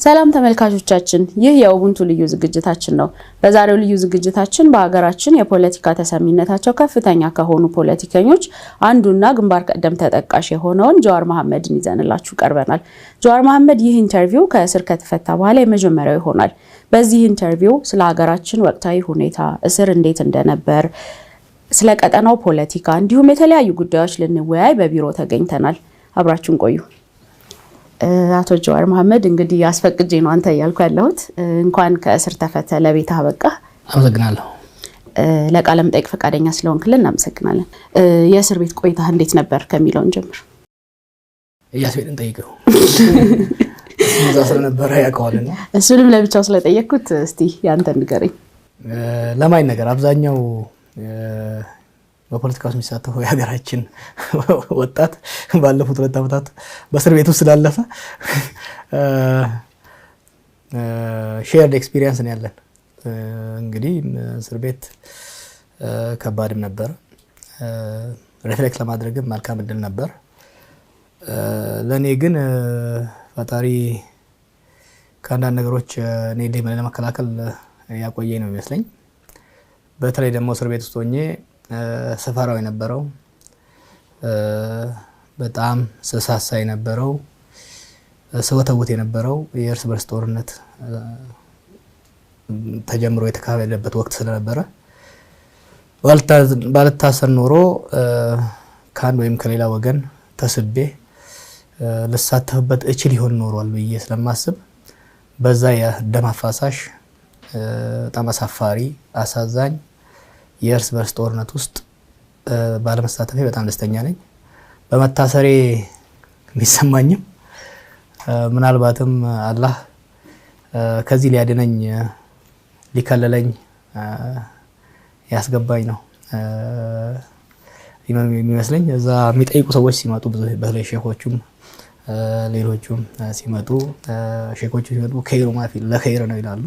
ሰላም ተመልካቾቻችን ይህ የኡቡንቱ ልዩ ዝግጅታችን ነው። በዛሬው ልዩ ዝግጅታችን በአገራችን የፖለቲካ ተሰሚነታቸው ከፍተኛ ከሆኑ ፖለቲከኞች አንዱና ግንባር ቀደም ተጠቃሽ የሆነውን ጀዋር መሐመድን ይዘንላችሁ ቀርበናል። ጀዋር መሐመድ ይህ ኢንተርቪው ከእስር ከተፈታ በኋላ የመጀመሪያው ይሆናል። በዚህ ኢንተርቪው ስለ ሀገራችን ወቅታዊ ሁኔታ እስር እንዴት እንደነበር ስለ ቀጠናው ፖለቲካ እንዲሁም የተለያዩ ጉዳዮች ልንወያይ በቢሮ ተገኝተናል። አብራችሁን ቆዩ። አቶ ጀዋር መሐመድ እንግዲህ አስፈቅጄ ነው አንተ ያልኩ ያለሁት እንኳን ከእስር ተፈተ ለቤት አበቃ። አመሰግናለሁ። ለቃለ መጠይቅ ፈቃደኛ ስለሆንክልን እናመሰግናለን። የእስር ቤት ቆይታ እንዴት ነበር ከሚለው እንጀምር። ያስቤልን ጠይቀው እዛ ስለነበረ ያውቀዋልና እሱንም ለብቻው ስለጠየቅኩት እስቲ ያንተ ንገረኝ። ለማይ ነገር አብዛኛው በፖለቲካው የሚሳተፈው የሀገራችን ወጣት ባለፉት 2 ዓመታት በእስር ቤት ውስጥ ስላለፈ ሼርድ ኤክስፒሪየንስ ነው ያለን። እንግዲህ እስር ቤት ከባድም ነበር፣ ሪፍሌክት ለማድረግም መልካም እድል ነበር። ለኔ ግን ፈጣሪ ከአንዳንድ ነገሮች እኔ ለመከላከል ያቆየኝ ነው የሚመስለኝ። በተለይ ደግሞ እስር ቤት ውስጥ ሆኜ ሰፈራው የነበረው በጣም ሰሳሳ የነበረው ሰወተውት የነበረው የእርስ በርስ ጦርነት ተጀምሮ የተካሄደበት ወቅት ስለነበረ ባልታሰር ኖሮ ከአንድ ወይም ከሌላ ወገን ተስቤ ልሳተፍበት እችል ይሆን ኖሯል ብዬ ስለማስብ በዛ የደም አፋሳሽ በጣም አሳፋሪ አሳዛኝ የእርስ በርስ ጦርነት ውስጥ ባለመሳተፌ በጣም ደስተኛ ነኝ። በመታሰሬ የሚሰማኝም ምናልባትም አላህ ከዚህ ሊያድነኝ ሊከለለኝ ያስገባኝ ነው የሚመስለኝ። እዛ የሚጠይቁ ሰዎች ሲመጡ በተለይ ሼኾቹም ሌሎቹም ሲመጡ ሼኾቹ ሲመጡ ከይሩ ማፊ ለኸይር ነው ይላሉ።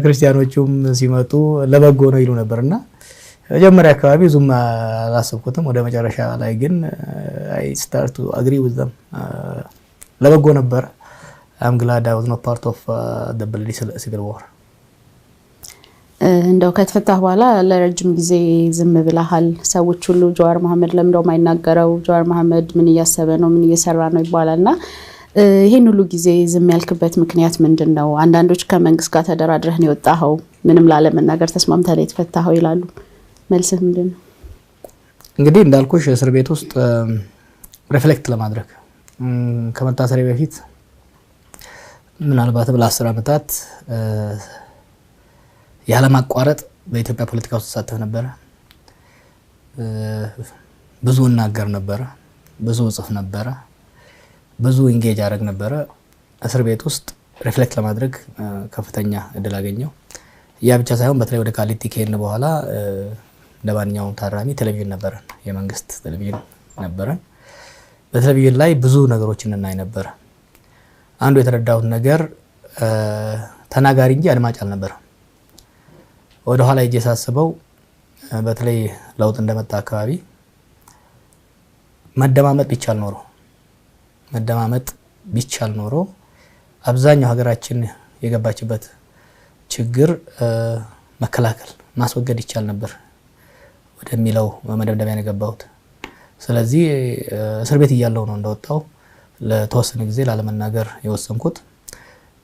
ክርስቲያኖቹም ሲመጡ ለበጎ ነው ይሉ ነበርና መጀመሪያ አካባቢ ዙም አላሰብኩትም። ወደ መጨረሻ ላይ ግን I start to agree with them ለበጎ ነበር። I'm glad I was not part of the bloody civil war። እንደው ከተፈታህ በኋላ ለረጅም ጊዜ ዝም ብለሃል። ሰዎች ሁሉ ጀዋር መሐመድ ለምንድነው የማይናገረው? ጀዋር መሐመድ ምን እያሰበ ነው? ምን እየሰራ ነው ይባላልና ይሄን ሁሉ ጊዜ ዝም ያልክበት ምክንያት ምንድነው? አንዳንዶች ከመንግስት ጋር ተደራድረህ ነው የወጣኸው፣ ምንም ላለመናገር ተስማምተህ ነው የተፈታኸው ይላሉ። መልስህ ምንድነው? እንግዲህ እንዳልኩሽ እስር ቤት ውስጥ ሪፍሌክት ለማድረግ ከመታሰሪ በፊት ምናልባት ለ10 ዓመታት ያለማቋረጥ በኢትዮጵያ ፖለቲካ ውስጥ ተሳተፍ ነበር። ብዙ እናገር ነበር፣ ብዙ ጽፍ ነበር፣ ብዙ ኢንጌጅ አደረግ ነበር። እስር ቤት ውስጥ ሪፍሌክት ለማድረግ ከፍተኛ እድል አገኘው። ያ ብቻ ሳይሆን በተለይ ወደ ቃሊቲ ከሄድን በኋላ ለማንኛውም ታራሚ ቴሌቪዥን ነበረን፣ የመንግስት ቴሌቪዥን ነበረን። በቴሌቪዥን ላይ ብዙ ነገሮችን እናይ ነበር። አንዱ የተረዳሁት ነገር ተናጋሪ እንጂ አድማጭ አልነበረም። ወደ ኋላ ሄጄ ሳስበው በተለይ ለውጥ እንደመጣ አካባቢ መደማመጥ ቢቻል ኖሮ አብዛኛው ሀገራችን የገባችበት ችግር መከላከል ማስወገድ ይቻል ነበር ወደሚለው መደምደሚያ የገባሁት። ስለዚህ እስር ቤት እያለሁ ነው እንደወጣው ለተወሰነ ጊዜ ላለመናገር የወሰንኩት።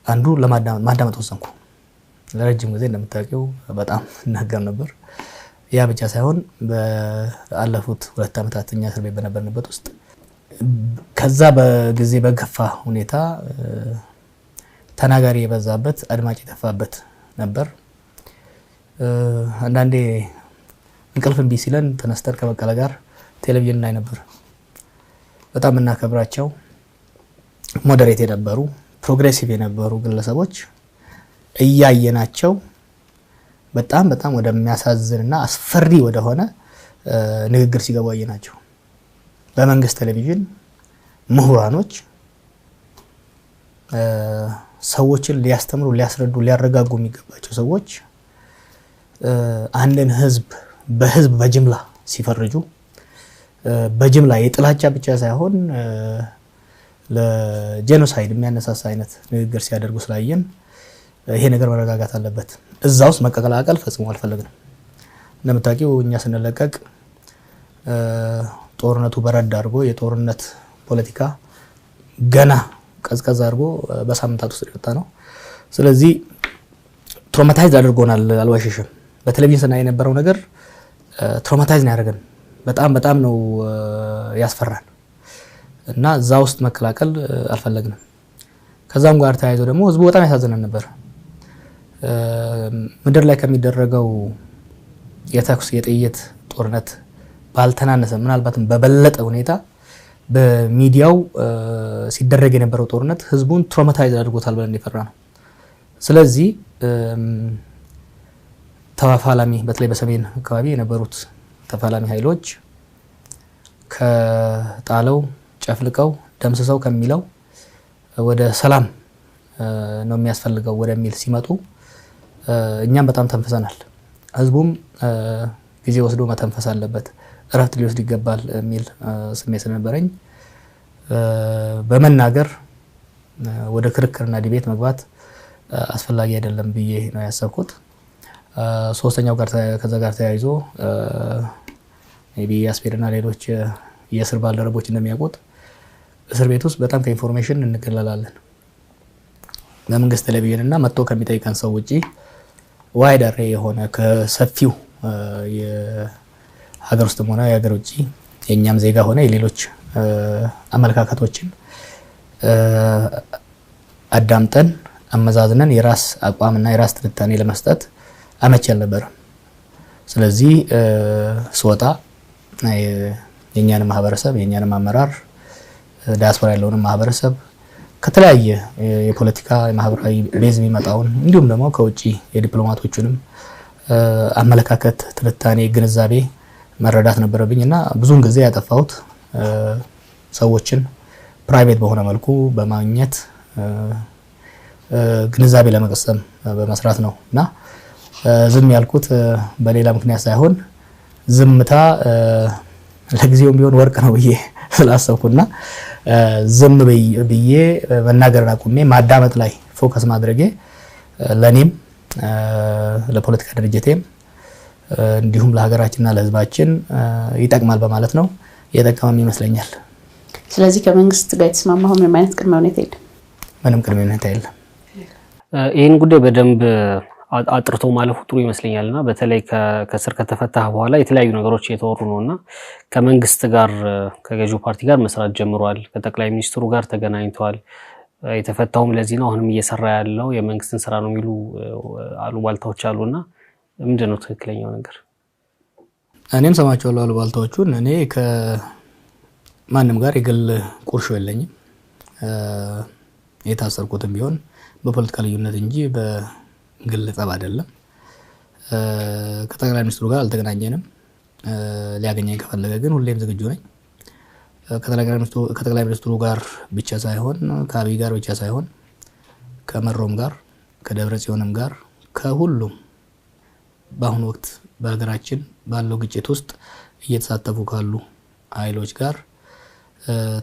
አንዱ ለማዳመጥ ወሰንኩ። ለረጅም ጊዜ እንደምታውቂው በጣም እናገር ነበር። ያ ብቻ ሳይሆን በአለፉት 2 ዓመታት እኛ እስር ቤት በነበርንበት ውስጥ ከዛ በጊዜ በገፋ ሁኔታ ተናጋሪ የበዛበት አድማጭ የጠፋበት ነበር። አንዳንዴ እንቅልፍ እምቢ ሲለን ተነስተን ከበቀለ ጋር ቴሌቪዥን ላይ ነበር። በጣም እናከብራቸው ሞዴሬት የነበሩ ፕሮግሬሲቭ የነበሩ ግለሰቦች እያየናቸው በጣም ወደሚያሳዝንና አስፈሪ ወደሆነ ንግግር ሲገቡ አየናቸው። በመንግስት ቴሌቪዥን ምሁራኖች ሰዎችን ሊያስተምሩ ሊያስረዱ ሊያረጋጉ የሚገባቸው ሰዎች አንድን ህዝብ በጅምላ ሲፈርጁ በጅምላ የጥላቻ ብቻ ሳይሆን ለጄኖሳይድ የሚያነሳሳ አይነት ንግግር ሲያደርጉ ስላየን ይሄ ነገር መረጋጋት አለበት። እዛ ውስጥ መቀላቀል ፈጽሞ አልፈለግንም። እንደምታውቂው እኛ ስንለቀቅ ጦርነቱ በረድ አድርጎ የጦርነት ፖለቲካ ገና ቀዝቀዝ አድርጎ በሳምንታት ውስጥ የወጣ ነው። ስለዚህ ትራውማታይዝ አድርጎናል፣ አልዋሽሽም። በቴሌቪዥን ስናይ የነበረው ነገር ትራውማታይዝ ነው ያደረገን። በጣም ነው ያስፈራን እና እዛ ውስጥ መከላከል አልፈለግንም። ከዛም ጋር ተያይዞ ደግሞ ህዝቡ በጣም ያሳዝነን ነበር። ምድር ላይ ከሚደረገው የተኩስ የጥይት ጦርነት ባልተናነሰ ምናልባትም በበለጠ ሁኔታ በሚዲያው ሲደረግ የነበረው ጦርነት ህዝቡን ትራውማታይዝ አድርጎታል ብለን የፈራ ነው። ስለዚህ ተፋላሚ በተለይ በሰሜን አካባቢ የነበሩት ተፋላሚ ኃይሎች ከጣለው ጨፍልቀው ደምስሰው ከሚለው ወደ ሰላም ነው የሚያስፈልገው ወደሚል ሲመጡ እኛም በጣም ተንፈሰናል። ህዝቡም ጊዜ ወስዶ መተንፈስ አለበት፣ እረፍት ሊወስድ ይገባል የሚል ስሜት ስለነበረኝ በመናገር ወደ ክርክርና ዲቤት መግባት አስፈላጊ አይደለም ብዬ ነው ያሰብኩት። ሶስተኛው ጋር ከዛ ጋር ተያይዞ ሜቢ ያስፔድና ሌሎች የእስር ባልደረቦች እንደሚያውቁት እስር ቤት ውስጥ በጣም ከኢንፎርሜሽን እንገለላለን። በመንግስት ቴሌቪዥን እና መጥቶ ከሚጠይቀን ሰው ውጪ ዋይድ አሬ የሆነ ከሰፊው የሀገር ውስጥም ሆነ የሀገር ውጪ የኛም ዜጋ ሆነ የሌሎች አመለካከቶችን አዳምጠን አመዛዝነን የራስ አቋምና የራስ ትንታኔ ለመስጠት አመቺ አልነበረም። ስለዚህ ስወጣ የኛንም ማህበረሰብ የኛንም አመራር ዲያስፖራ ያለውንም ማህበረሰብ ከተለያየ የፖለቲካ የማህበራዊ ቤዝ የሚመጣውን እንዲሁም ደግሞ ከውጪ የዲፕሎማቶቹንም አመለካከት ትንታኔ ግንዛቤ መረዳት ነበረብኝና ብዙውን ጊዜ ያጠፋሁት ሰዎችን ፕራይቬት በሆነ መልኩ በማግኘት ግንዛቤ ለመቀሰም በመስራት ነውና ዝም ያልኩት በሌላ ምክንያት ሳይሆን ዝምታ ለጊዜውም ቢሆን ወርቅ ነው ብዬ ስላሰብኩና ዝም ብዬ መናገርና ቁሜ ማዳመጥ ላይ ፎከስ ማድረጌ ለኔም ለፖለቲካ ድርጅቴም እንዲሁም ለሀገራችንና ለህዝባችን ይጠቅማል በማለት ነው። የጠቀመም ይመስለኛል። ስለዚህ ከመንግስት ጋር የተስማማው ምንም አይነት ቅድመ ሁኔታ የለም? ምንም ቅድመ ሁኔታ የለም። ይህን ጉዳይ በደንብ አጥርቶ ማለፉ ጥሩ ይመስለኛልና በተለይ ከስር ከተፈታ በኋላ የተለያዩ ነገሮች እየተወሩ ነውና ከመንግስት ጋር ከገዢው ፓርቲ ጋር መስራት ጀምሯል። ከጠቅላይ ሚኒስትሩ ጋር ተገናኝተዋል። የተፈታውም ለዚህ ነው። አሁንም እየሰራ ያለው የመንግስትን ስራ ነው የሚሉ አሉባልታዎች አሉና ምንድነው ትክክለኛው ነገር? እኔም ሰማቸዋለሁ አሉባልታዎቹን። እኔ ከማንም ጋር የግል ቁርሾ የለኝም። የታሰርኩትም ቢሆን በፖለቲካ ልዩነት እንጂ በግል ጠብ አይደለም። ከጠቅላይ ሚኒስትሩ ጋር አልተገናኘንም። ሊያገኘኝ ከፈለገ ግን ሁሌም ዝግጁ ነኝ። ከጠቅላይ ሚኒስትሩ ጋር ብቻ ሳይሆን ከአብይ ጋር ብቻ ሳይሆን ከመሮም ጋር ከደብረ ጽዮንም ጋር ከሁሉም በአሁኑ ወቅት በሀገራችን ባለው ግጭት ውስጥ እየተሳተፉ ካሉ ኃይሎች ጋር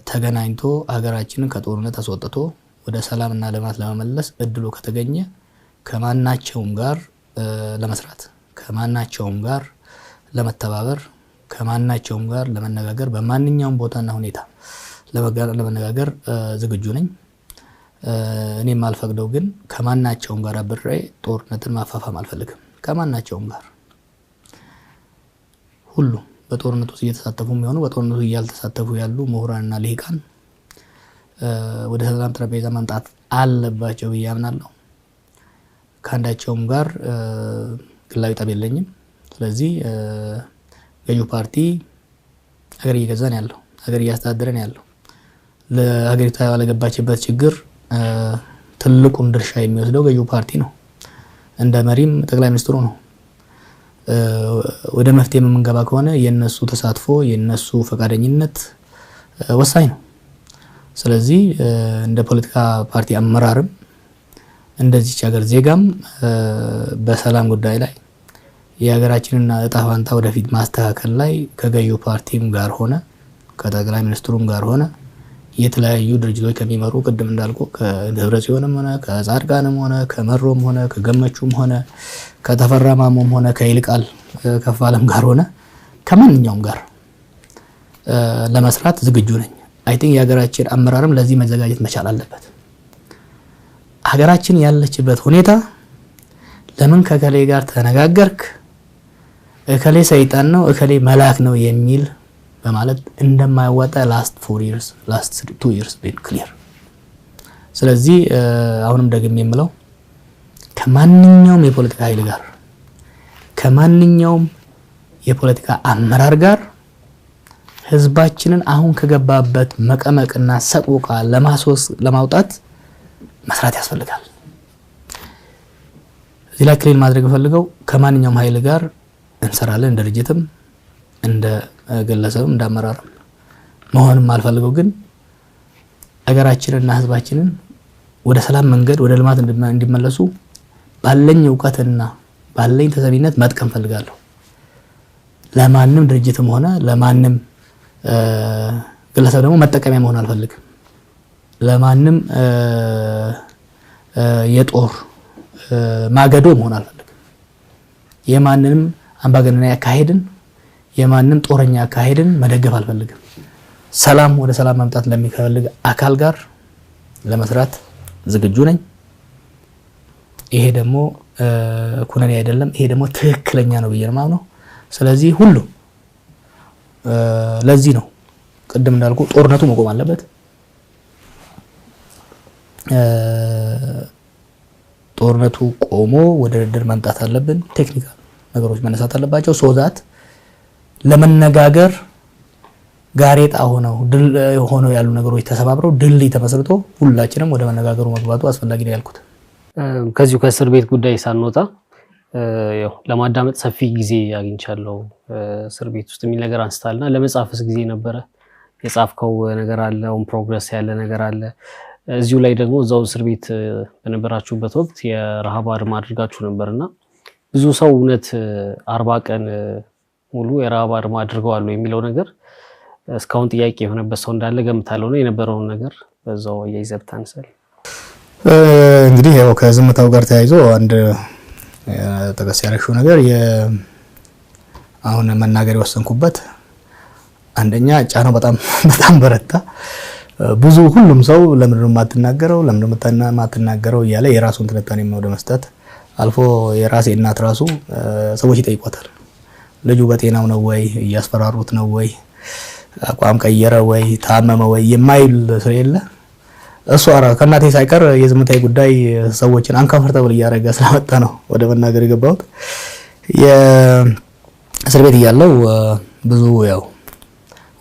ተገናኝቶ ሀገራችንን ከጦርነት አስወጥቶ ወደ ሰላምና ልማት ለመመለስ እድሉ ከተገኘ ከማናቸውም ጋር ለመስራት ከማናቸውም ጋር ለመተባበር ከማናቸውም ጋር ለመነጋገር በማንኛውም ቦታና ሁኔታ ለመነጋገር ዝግጁ ነኝ። እኔም አልፈቅደው ግን ከማናቸውም ጋር አብሬ ጦርነትን ማፋፋም አልፈልግም። ከማናቸውም ጋር ሁሉ በጦርነቱ እየተሳተፉ የሚሆኑ በጦርነቱ እያልተሳተፉ ያሉ ምሁራንና ልሂቃን ወደ ሰላም ጠረጴዛ መምጣት አለባቸው ብዬ አምናለሁ። ከአንዳቸውም ጋር ግላዊ ጠብ የለኝም። ስለዚህ ገዢው ፓርቲ ሀገር እየገዛን ያለው ሀገር እያስተዳደረን ያለው ለሀገሪቷ ያለገባችበት ችግር ትልቁን ድርሻ የሚወስደው ገዢው ፓርቲ ነው። እንደ መሪም ጠቅላይ ሚኒስትሩ ነው። ወደ መፍትሄ የምንገባ ከሆነ የነሱ ተሳትፎ የነሱ ፈቃደኝነት ወሳኝ ነው። ስለዚህ እንደ ፖለቲካ ፓርቲ አመራርም እንደዚህ ሀገር ዜጋም በሰላም ጉዳይ ላይ የሀገራችንና እጣ ፋንታ ወደፊት ማስተካከል ላይ ከገዢው ፓርቲም ጋር ሆነ ከጠቅላይ ሚኒስትሩም ጋር ሆነ የተለያዩ ድርጅቶች ከሚመሩ ቅድም እንዳልኩ ከደብረጽዮንም ሆነ ከጻድቃንም ሆነ ከመሮም ሆነ ከገመቹም ሆነ ከተፈራ ማሞም ሆነ ከይልቃል ከፋለም ጋር ሆነ ከማንኛውም ጋር ለመስራት ዝግጁ ነኝ። አይ ቲንክ የሀገራችን አመራርም ለዚህ መዘጋጀት መቻል አለበት። ሀገራችን ያለችበት ሁኔታ ለምን ከከሌ ጋር ተነጋገርክ እከሌ ሰይጣን ነው እከሌ መልአክ ነው የሚል በማለት እንደማይወጣ last 2 years been clear። ስለዚህ አሁንም ደግሜ የምለው ከማንኛውም የፖለቲካ ኃይል ጋር ከማንኛውም የፖለቲካ አመራር ጋር ህዝባችንን አሁን ከገባበት መቀመቅና ሰቆቃ ለማውጣት መስራት ያስፈልጋል። እዚህ ላይ ክሊን ማድረግ ፈልገው ከማንኛውም ኃይል ጋር እንሰራለን እንደ ድርጅትም እንደ ግለሰብም እንደ አመራርም መሆንም አልፈልገው ግን አገራችንና ህዝባችንን ወደ ሰላም መንገድ ወደ ልማት እንዲመለሱ ባለኝ ዕውቀትና ባለኝ ተሰሚነት መጥቀም ፈልጋለሁ። ለማንም ድርጅትም ሆነ ለማንም ግለሰብ ደግሞ መጠቀሚያ መሆን አልፈልግም። ለማንም የጦር ማገዶ መሆን አልፈልግም። የማንንም አምባገነናዊ አካሄድን የማንንም ጦረኛ አካሄድን መደገፍ አልፈልግም። ሰላም ወደ ሰላም ማምጣት ለሚፈልግ አካል ጋር ለመስራት ዝግጁ ነኝ። ይሄ ደግሞ ኩነኔ አይደለም፣ ይሄ ደግሞ ትክክለኛ ነው ብዬ ነው የማምነው። ስለዚህ ሁሉ ለዚህ ነው ቅድም እንዳልኩ ጦርነቱ መቆም አለበት። ጦርነቱ ቆሞ ወደ ድርድር መምጣት አለብን። ቴክኒካል ነገሮች መነሳት አለባቸው ሶዛት ለመነጋገር ጋሬጣ ሆነው ያሉ ነገሮች ተሰባብረው ድልድይ ተመስርቶ ሁላችንም ወደ መነጋገሩ መግባቱ አስፈላጊ ነው ያልኩት። ከዚሁ ከእስር ቤት ጉዳይ ሳንወጣ ያው ለማዳመጥ ሰፊ ጊዜ አግኝቻለሁ። እስር ቤት ውስጥ የሚል ነገር አንስታልና ለመጻፍስ ጊዜ ነበረ? የጻፍከው ነገር አለ? ኦን ፕሮግረስ ያለ ነገር አለ? እዚሁ ላይ ደግሞ እዛው እስር ቤት በነበራችሁበት ወቅት የረሃብ አድማ አድርጋችሁ ነበርና ብዙ ሰው እውነት 40 ቀን ሙሉ የረሃብ አድማ አድርገዋል የሚለው ነገር እስካሁን ጥያቄ የሆነበት ሰው እንዳለ ገምታለሁ ነው። የነበረውን ነገር በዛው ያይዘብ ታንሰል። እንግዲህ ያው ከዝምታው ጋር ተያይዞ አንድ ተቀስ ያረሽው ነገር አሁን መናገር የወሰንኩበት አንደኛ ጫናው በጣም በረታ። ብዙ ሁሉም ሰው ለምን ነው የማትናገረው እያለ የራሱን ትንታኔ ወደ መስጠት አልፎ የራሴ እናት ራሱ ሰዎች ይጠይቋታል። ልጁ በጤናው ነው ወይ እያስፈራሩት ነው ወይ አቋም ቀየረ ወይ ታመመ ወይ የማይል ሰው የለ። እሱ ከእናቴ ሳይቀር የዝምታዬ ጉዳይ ሰዎችን አንኮምፎርታብል እያደረገ ስለመጣ ነው ወደ መናገር የገባሁት። የእስር ቤት እያለው ብዙ ያው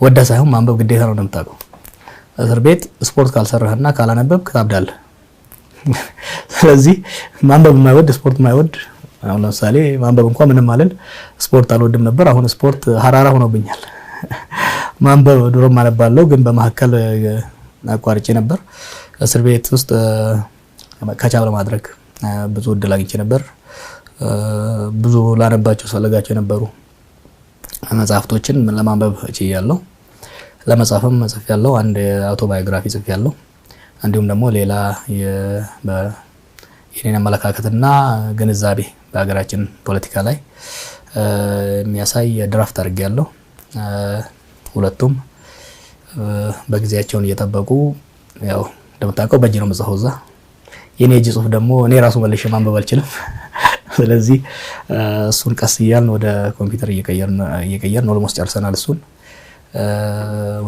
ወደ ሳይሆን ማንበብ ግዴታ ነው እንደምታውቀው። እስር ቤት ስፖርት ካልሰራህና ካላነበብክ ታብዳለህ። ስለዚህ ማንበብ የማይወድ ስፖርት የማይወድ አሁን ለምሳሌ ማንበብ እንኳን ምንም አይደል ስፖርት አልወድም ነበር። አሁን ስፖርት ሐራራ ሆኖብኛል። ማንበብ ድሮም አነባለሁ ግን በመሐከል አቋርጬ ነበር። እስር ቤት ውስጥ ካቻብ ለማድረግ ብዙ እድል አግኝቼ ነበር። ብዙ ላነባቸው ፈልጋቸው የነበሩ መጽሐፍቶችን ለማንበብ እችላለሁ። ለመጻፍም ጽፌያለሁ። አንድ አውቶባዮግራፊ ጽፌያለሁ። እንዲሁም ደግሞ ሌላ የኔን አመለካከትና ግንዛቤ በሀገራችን ፖለቲካ ላይ የሚያሳይ ድራፍት አድርጌያለሁ። ሁለቱም በጊዜያቸውን እየጠበቁ ያው እንደምታውቀው በእጅ ነው መጽሐፉ። የኔ እጅ ጽሁፍ ደግሞ እኔ ራሱ መልሼ ማንበብ አልችልም። ስለዚህ እሱን ቀስ እያልን ወደ ኮምፒውተር እየቀየርን ኦልሞስት ጨርሰናል። እሱን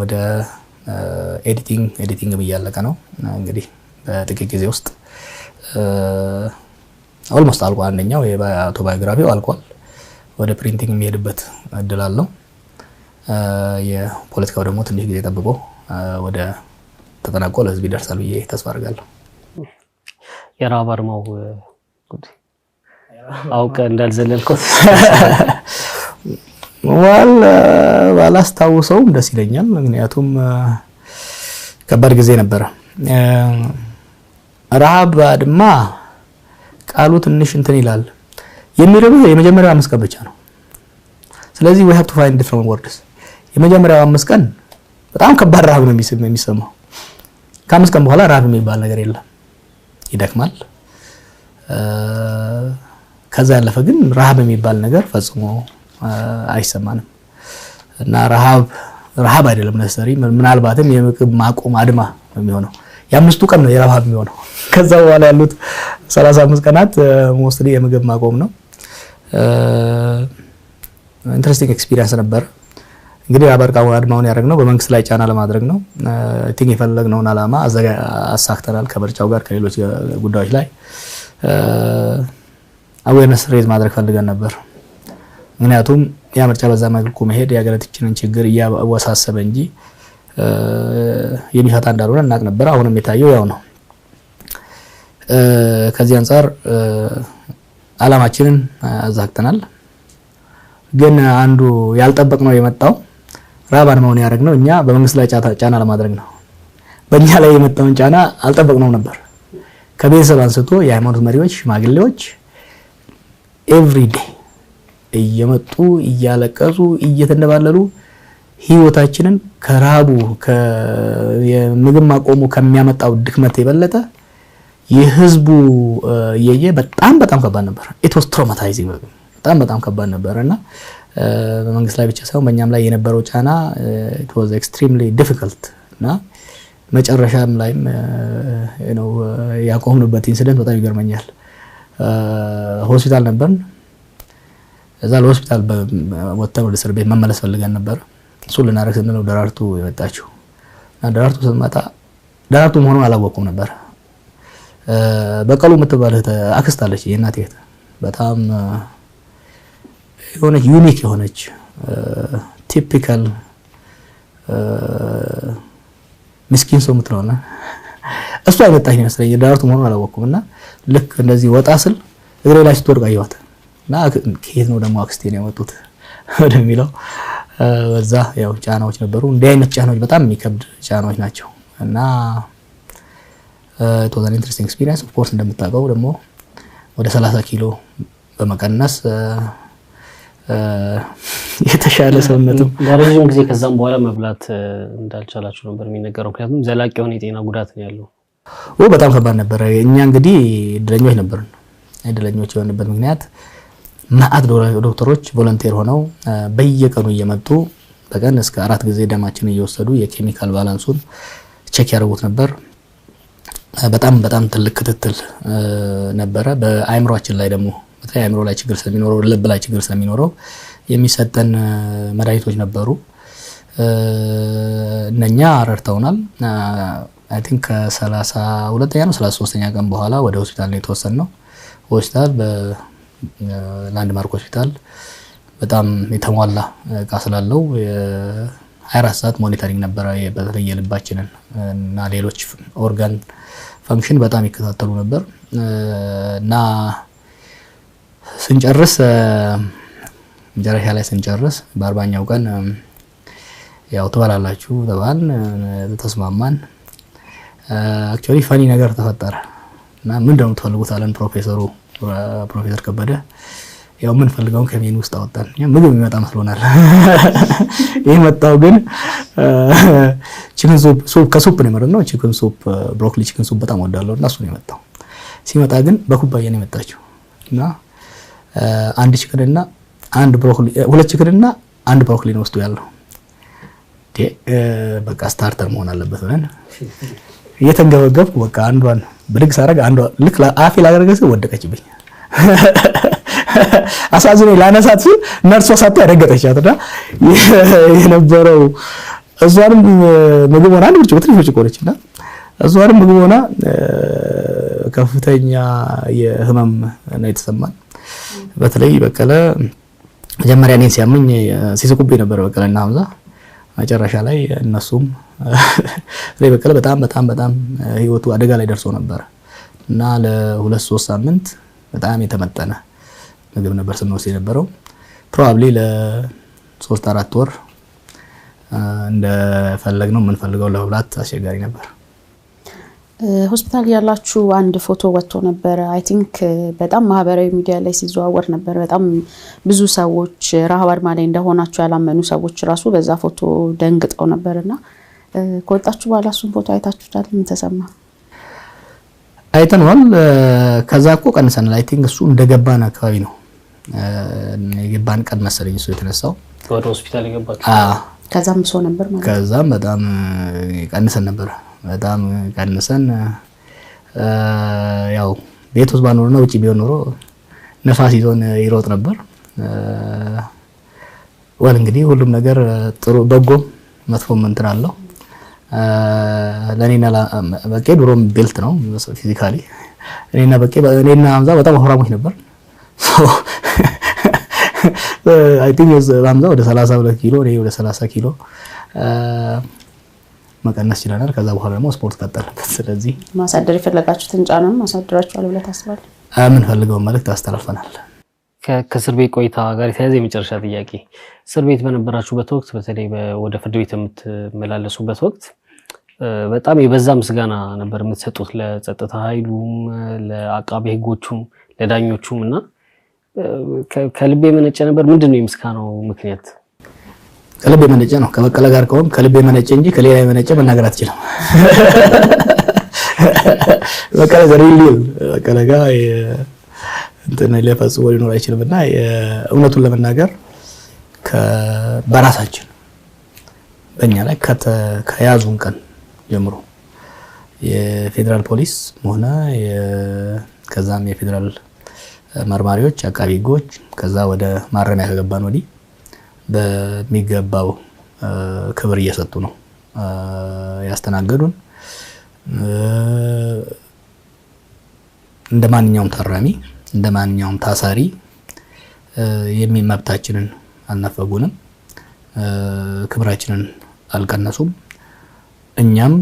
ወደ ኤዲቲንግ እያለቀ ነው። እንግዲህ በጥቂት ጊዜ ውስጥ ኦልሞስት አልቋል። አንደኛው የአውቶባዮግራፊው አልቋል። ወደ ፕሪንቲንግ የሚሄድበት እድል አለው። የፖለቲካው ደግሞ ትንሽ ጊዜ ጠብቆ ወደ ተጠናቆ ለህዝብ ይደርሳል ብዬ ተስፋ አደርጋለሁ። የረሃብ አድማው ጉዳይ አውቀ እንዳልዘለልኩት ባላስታውሰውም ደስ ይለኛል። ምክንያቱም ከባድ ጊዜ ነበረ። ረሃብ አድማ ቃሉ ትንሽ እንትን ይላል። የሚረበው የመጀመሪያው 5 ቀን ብቻ ነው። ስለዚህ we have to find different words። የመጀመሪያው 5 ቀን በጣም ከባድ ረሃብ ነው የሚሰማው። ከ5 ቀን በኋላ ራብ የሚባል ነገር የለም፣ ይደክማል። ከዛ ያለፈ ግን ረሃብ የሚባል ነገር ፈጽሞ አይሰማንም። እና ረሃብ አይደለም ነሰሪ ምናልባትም የምግብ ማቆም አድማ የሚሆነው የ5ቱ ቀን ነው የረሃብ የሚሆነው። ከዛ በኋላ ያሉት 35 ቀናት ሞስትሊ የምግብ ማቆም ነው። ኢንትረስቲንግ ኤክስፒሪየንስ ነበር። እንግዲህ አበርቃው አድማውን ያደረግነው በመንግስት ላይ ጫና ለማድረግ ነው። ቲንክ የፈለግነውን አላማ አሳክተናል። ከምርጫው ጋር ከሌሎች ጉዳዮች ላይ አዌርነስ ሬዝ ማድረግ ፈልገን ነበር። ምክንያቱም ያ ምርጫ በዛ መልኩ መሄድ የሀገራችንን ችግር እያወሳሰበ እንጂ የሚፈታ እንዳልሆነ እናቅ ነበር። አሁንም የታየው ያው ነው። ከዚህ አንፃር አላማችንን አዛክተናል። ግን አንዱ ያልጠበቅነው የመጣው ራብ አድማውን ያደረግነው እኛ በመንግስት ላይ ጫና ለማድረግ ነው። በእኛ ላይ የመጣውን ጫና አልጠበቅነው ነበር። ከቤተሰብ አንስቶ የሃይማኖት መሪዎች፣ ሽማግሌዎች ኤቭሪዴ እየመጡ እያለቀሱ እየተንደባለሉ ህይወታችንን ከራቡ የምግብ ማቆሙ ከሚያመጣው ድክመት የበለጠ የህዝቡ በጣም ከባድ ነበር። ኢት ዋዝ ትራውማታይዚንግ በጣም ከባድ ነበርና በመንግስት ላይ ብቻ ሳይሆን በእኛም ላይ የነበረው ጫና it was extremely difficult እና መጨረሻም ላይም ያቆምንበት ኢንሲደንት በጣም ይገርመኛል። ሆስፒታል ነበርን። እዛ ለሆስፒታል ወጥተን ወደ እስር ቤት መመለስ ፈልገን ነበር። እሱ ልናረግ ስንለው ደራርቱ የመጣችው እና ደራርቱ ስትመጣ ደራርቱ መሆኑን አላወቁም ነበር። በቀሉ የምትባል አክስት አለች፣ የእናቴ እህት በጣም የሆነች ዩኒክ የሆነች ቲፒካል ምስኪን ሰው የምትለውና እሷ የመጣች ይመስለኝ። ደራርቱ መሆኑን አላወቁምና ልክ እንደዚህ ወጣ ስል እግሬ ላይ ስትወድቅ አየኋት እና ከየት ነው ደግሞ አክስቴን ያመጡት ወደሚለው በዛ ያው ጫናዎች ነበሩ። እንዲህ አይነት ጫናዎች በጣም የሚከብድ ጫናዎች ናቸው እና it was an interesting experience. of course እንደምታውቀው ደግሞ ወደ 30 ኪሎ በመቀነስ የተሻለ ሰውነትም ለረጅም ጊዜ ከዛም በኋላ መብላት እንዳልቻላችሁ ነበር የሚነገረው። ምክንያቱም ዘላቂ የሆነ የጤና ጉዳት ነው ያለው። በጣም ከባድ ነበር። እኛ እንግዲህ እድለኞች ነበርን። እድለኞች የሆነበት ምክንያት ማአት ዶክተሮች ቮለንቲር ሆነው በየቀኑ እየመጡ በቀን እስከ 4 ጊዜ ደማችን እየወሰዱ የኬሚካል ባላንሱን ቼክ ያደርጉት ነበር። በጣም ትልቅ ክትትል ነበረ። በአይምሮአችን ላይ ደግሞ በተለይ አይምሮ ላይ ችግር ስለሚኖረው ልብ ላይ ችግር ስለሚኖረው የሚሰጠን መድኃኒቶች ነበሩ። እነኛ ረድተውናል። አይ ቲንክ ከ32ኛ ነው 33ኛ ቀን በኋላ ወደ ሆስፒታል ነው የተወሰነው። ሆስፒታል በላንድማርክ ሆስፒታል በጣም የተሟላ እቃ ስላለው 24 ሰዓት ሞኒተሪንግ ነበረ። በተለይ የልባችንን እና ሌሎች ኦርጋን ፈንክሽን በጣም ይከታተሉ ነበር እና ስንጨርስ መጨረሻ ላይ ስንጨርስ በ40ኛው ቀን ያው ትበላላችሁ ተባል ተስማማን። አክቹአሊ ፋኒ ነገር ተፈጠረ እና ምን እንደው ተፈልጉት አለን ፕሮፌሰር ከበደ ያው ምን ፈልገው ከሜኑ ውስጥ አወጣን። ምግብ የሚመጣ መስሎናል። ይሄ መጣው ግን ቺክን ሱፕ ከሱፕ ነው የመረጥነው። ቺክን ሱፕ ብሮኮሊ ቺክን ሱፕ በጣም ወዳለው እና እሱ ነው የመጣው። ሲመጣ ግን በኩባያ ነው የመጣችው እና አንድ ቺክን እና አንድ ብሮኮሊ ሁለት ቺክን እና አንድ ብሮኮሊ ነው ውስጡ ያለው። በቃ ስታርተር መሆን አለበት ብለን እየተንገበገብኩ በቃ አንዷን ብድግ ሳረግ አንዷ ልክ አፌ ላደረገች ወደቀችብኝ። አሳዝነኝ ላነሳት ሲል ነርሷ ሳታ ያደገጠቻትና የነበረው እሷንም ምግብ ሆና አንድ ብርጭቆ ትንሽ ብርጭቆ ነችና እሷንም ምግብ ሆና ከፍተኛ የህመም ነው የተሰማን። በተለይ በቀለ መጀመሪያ እኔን ሲያመኝ ሲስቁብኝ ነበር በቀለና ሐምዛ። መጨረሻ ላይ እነሱም ላይ በቀለ በጣም ህይወቱ አደጋ ላይ ደርሶ ነበር እና ለ2-3 ሳምንት በጣም የተመጠነ ምግብ ነበር ስንወስድ የነበረው። ፕሮባብሊ ለ3-4 ወር እንደፈለግነው የምንፈልገው ለመብላት አስቸጋሪ ነበር። ሆስፒታል ያላችሁ አንድ ፎቶ ወጥቶ ነበር። አይ ቲንክ በጣም ማህበራዊ ሚዲያ ላይ ሲዘዋወር ነበር። በጣም ብዙ ሰዎች ረሃብ አድማ ላይ እንደሆናችሁ ያላመኑ ሰዎች ራሱ በዛ ፎቶ ደንግጠው ነበርና ከወጣችሁ በኋላ እሱን ፎቶ አይታችሁታል? ምን ተሰማ? አይተነዋል። ከዛ እኮ ቀንሰናል። አይ ቲንክ እሱ እንደገባን አካባቢ ነው የገባን ቀን መሰለኝ እሱ የተነሳው ወደ ሆስፒታል የገባችሁ። ከዛም ሰው ነበር ማለት ነው። ከዛም በጣም ቀንሰን ነበር። በጣም ቀንሰን ያው ቤት ውስጥ ባኖር ነው ውጪ ቢሆን ኖሮ ነፋስ ይዞን ይሮጥ ነበር። ወል እንግዲህ ሁሉም ነገር ጥሩ በጎም መጥፎም እንትን አለው። ለኔና በቄ ድሮም ቤልት ነው ፊዚካሊ። እኔና ሀምዛ በጣም ወፍራሞች ነበር። አይ ቲንክ ሀምዛ ወደ 32 ኪሎ እኔ ወደ 30 ኪሎ መቀነስ ይችላል። ከዛ በኋላ ደግሞ ስፖርት ቀጠልበት። ስለዚህ ማሳደር የፈለጋችሁትን ጫናም ማሳደራችኋል ብለህ ታስባለህ? ምን ፈልገው መልእክት አስተላልፈናል። ከእስር ቤት ቆይታ ጋር የተያዘ የመጨረሻ ጥያቄ፣ እስር ቤት በነበራችሁበት ወቅት በተለይ ወደ ፍርድ ቤት የምትመላለሱበት ወቅት በጣም የበዛ ምስጋና ነበር የምትሰጡት ለጸጥታ ኃይሉም ለአቃቤ ሕጎቹም ለዳኞቹም እና ከልብ የመነጨ ነበር። ምንድነው የምስጋናው ምክንያት? ከልብ የመነጨ ነው። ከበቀለ ጋር ከሆነ ከልብ የመነጨ እንጂ ከሌላ የመነጨ መናገር አትችልም። በቀለ ዘሪል በቀለ ጋር እንትን ለፈጽሞ ሊኖር አይችልምና እውነቱን ለመናገር በራሳችን በእኛ ላይ ከያዙን ቀን ጀምሮ የፌደራል ፖሊስ ሆነ ከዛም የፌደራል መርማሪዎች አቃቢ ሕጎች ከዛ ወደ ማረሚያ ከገባን ወዲህ በሚገባው ክብር እየሰጡ ነው ያስተናገዱን። እንደማንኛውም ታራሚ እንደማንኛውም ታሳሪ የሚመብታችንን አልነፈጉንም፣ ክብራችንን አልቀነሱም። እኛም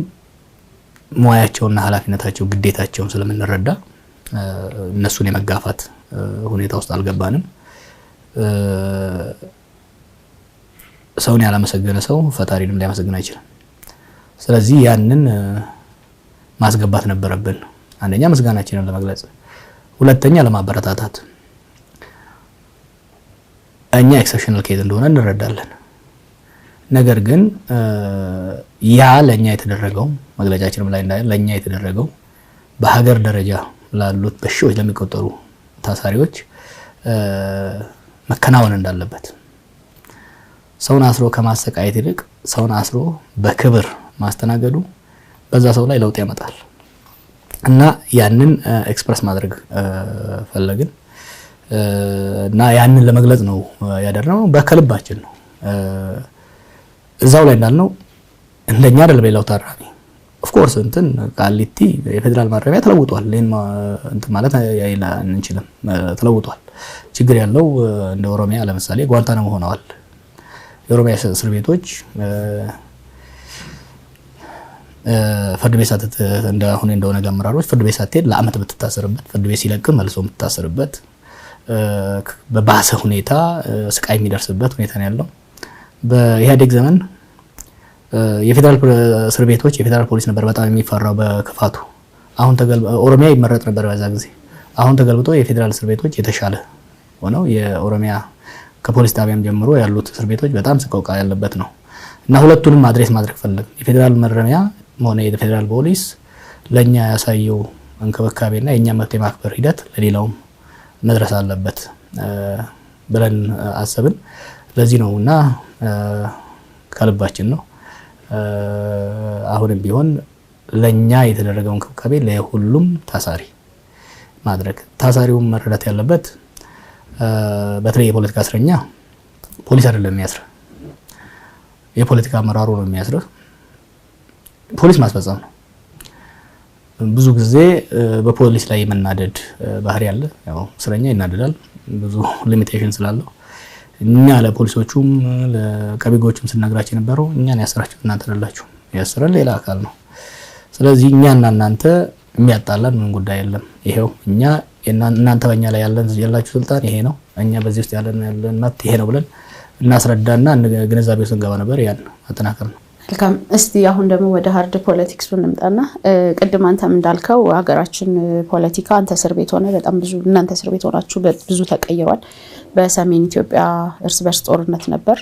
ሙያቸውና ኃላፊነታቸው ግዴታቸውን ስለምንረዳ እነሱን የመጋፋት ሁኔታ ውስጥ አልገባንም። ሰውን ያላመሰገነ ሰው ፈጣሪንም ሊያመሰግን አይችልም። ስለዚህ ያንን ማስገባት ነበረብን። አንደኛ ምስጋናችንን ለመግለጽ፣ ሁለተኛ ለማበረታታት። እኛ ኤክሰፕሽናል ኬዝ እንደሆነ እንረዳለን። ነገር ግን ያ ለኛ የተደረገው መግለጫችንም ላይ እንዳለ ለኛ የተደረገው በሀገር ደረጃ ላሉት በሺዎች ለሚቆጠሩ ታሳሪዎች መከናወን እንዳለበት፣ ሰውን አስሮ ከማሰቃየት ይልቅ ሰውን አስሮ በክብር ማስተናገዱ በዛ ሰው ላይ ለውጥ ያመጣል እና ያንን ኤክስፕረስ ማድረግ ፈለግን እና ያንን ለመግለጽ ነው ያደረነው። በከልባችን ነው። እዛው ላይ እንዳልነው እንደኛ አይደለም ሌላው ታራሚ። ኦፍ ኮርስ እንትን ቃሊቲ የፌደራል ማረሚያ ተለውጧል። እንትን ማለት አንችልም፣ ተለውጧል። ችግር ያለው እንደ ኦሮሚያ ለምሳሌ ጓንታናሞ ሆነዋል። የኦሮሚያ እስር ቤቶች ፍርድ ቤት ሳትት እንደሆነ አመራሮች ፍርድ ቤት ሳትሄድ ለአመት ብትታሰርበት፣ ፍርድ ቤት ሲለቅ መልሶ የምትታሰርበት በባሰ ሁኔታ ስቃይ የሚደርስበት ሁኔታ ነው ያለው። በኢህአዴግ ዘመን የፌደራል እስር ቤቶች የፌደራል ፖሊስ ነበር በጣም የሚፈራው በክፋቱ። አሁን ኦሮሚያ ይመረጥ ነበር በዛ ጊዜ። አሁን ተገልብጦ የፌደራል እስር ቤቶች የተሻለ ሆነው የኦሮሚያ ከፖሊስ ጣቢያም ጀምሮ ያሉት እስር ቤቶች በጣም ስቆቃ ያለበት ነው እና ሁለቱንም አድሬስ ማድረግ ፈለግ። የፌደራል ማረሚያ ሆነ የፌደራል ፖሊስ ለኛ ያሳየው እንክብካቤና የኛ መብት የማክበር ሂደት ለሌላውም መድረስ አለበት ብለን አሰብን። ለዚህ ነውና ከልባችን ነው። አሁንም ቢሆን ለኛ የተደረገው እንክብካቤ ለሁሉም ታሳሪ ማድረግ፣ ታሳሪውን መረዳት ያለበት በተለይ የፖለቲካ እስረኛ ፖሊስ አይደለም የሚያስር፣ የፖለቲካ አመራሩ ነው የሚያስር። ፖሊስ ማስፈጸም ነው። ብዙ ጊዜ በፖሊስ ላይ የመናደድ ባህሪ አለ። ያው እስረኛ ይናደዳል ብዙ ሊሚቴሽን ስላለው። እኛ ለፖሊሶቹም ለአቃቤ ሕጎቹም ስናግራቸው የነበረው እኛን ያሰራችሁ እናንተ አይደላችሁ፣ ያሰረን ሌላ አካል ነው። ስለዚህ እኛና እናንተ የሚያጣላን ምን ጉዳይ የለም። ይሄው እኛ እናንተ በእኛ ላይ ያላችሁ ስልጣን ይሄ ነው፣ እኛ በዚህ ውስጥ ያለን መብት ይሄ ነው ብለን እናስረዳና ግንዛቤ ውስጥ እንገባ ነበር። ያን አጠናከር ነው። መልካም። እስቲ አሁን ደግሞ ወደ ሃርድ ፖለቲክስ እንምጣና ቅድም አንተም እንዳልከው ሀገራችን ፖለቲካ አንተ እስር ቤት ሆነ በጣም ብዙ እናንተ እስር ቤት ሆናችሁ ብዙ ተቀይሯል። በሰሜን ኢትዮጵያ እርስ በርስ ጦርነት ነበር።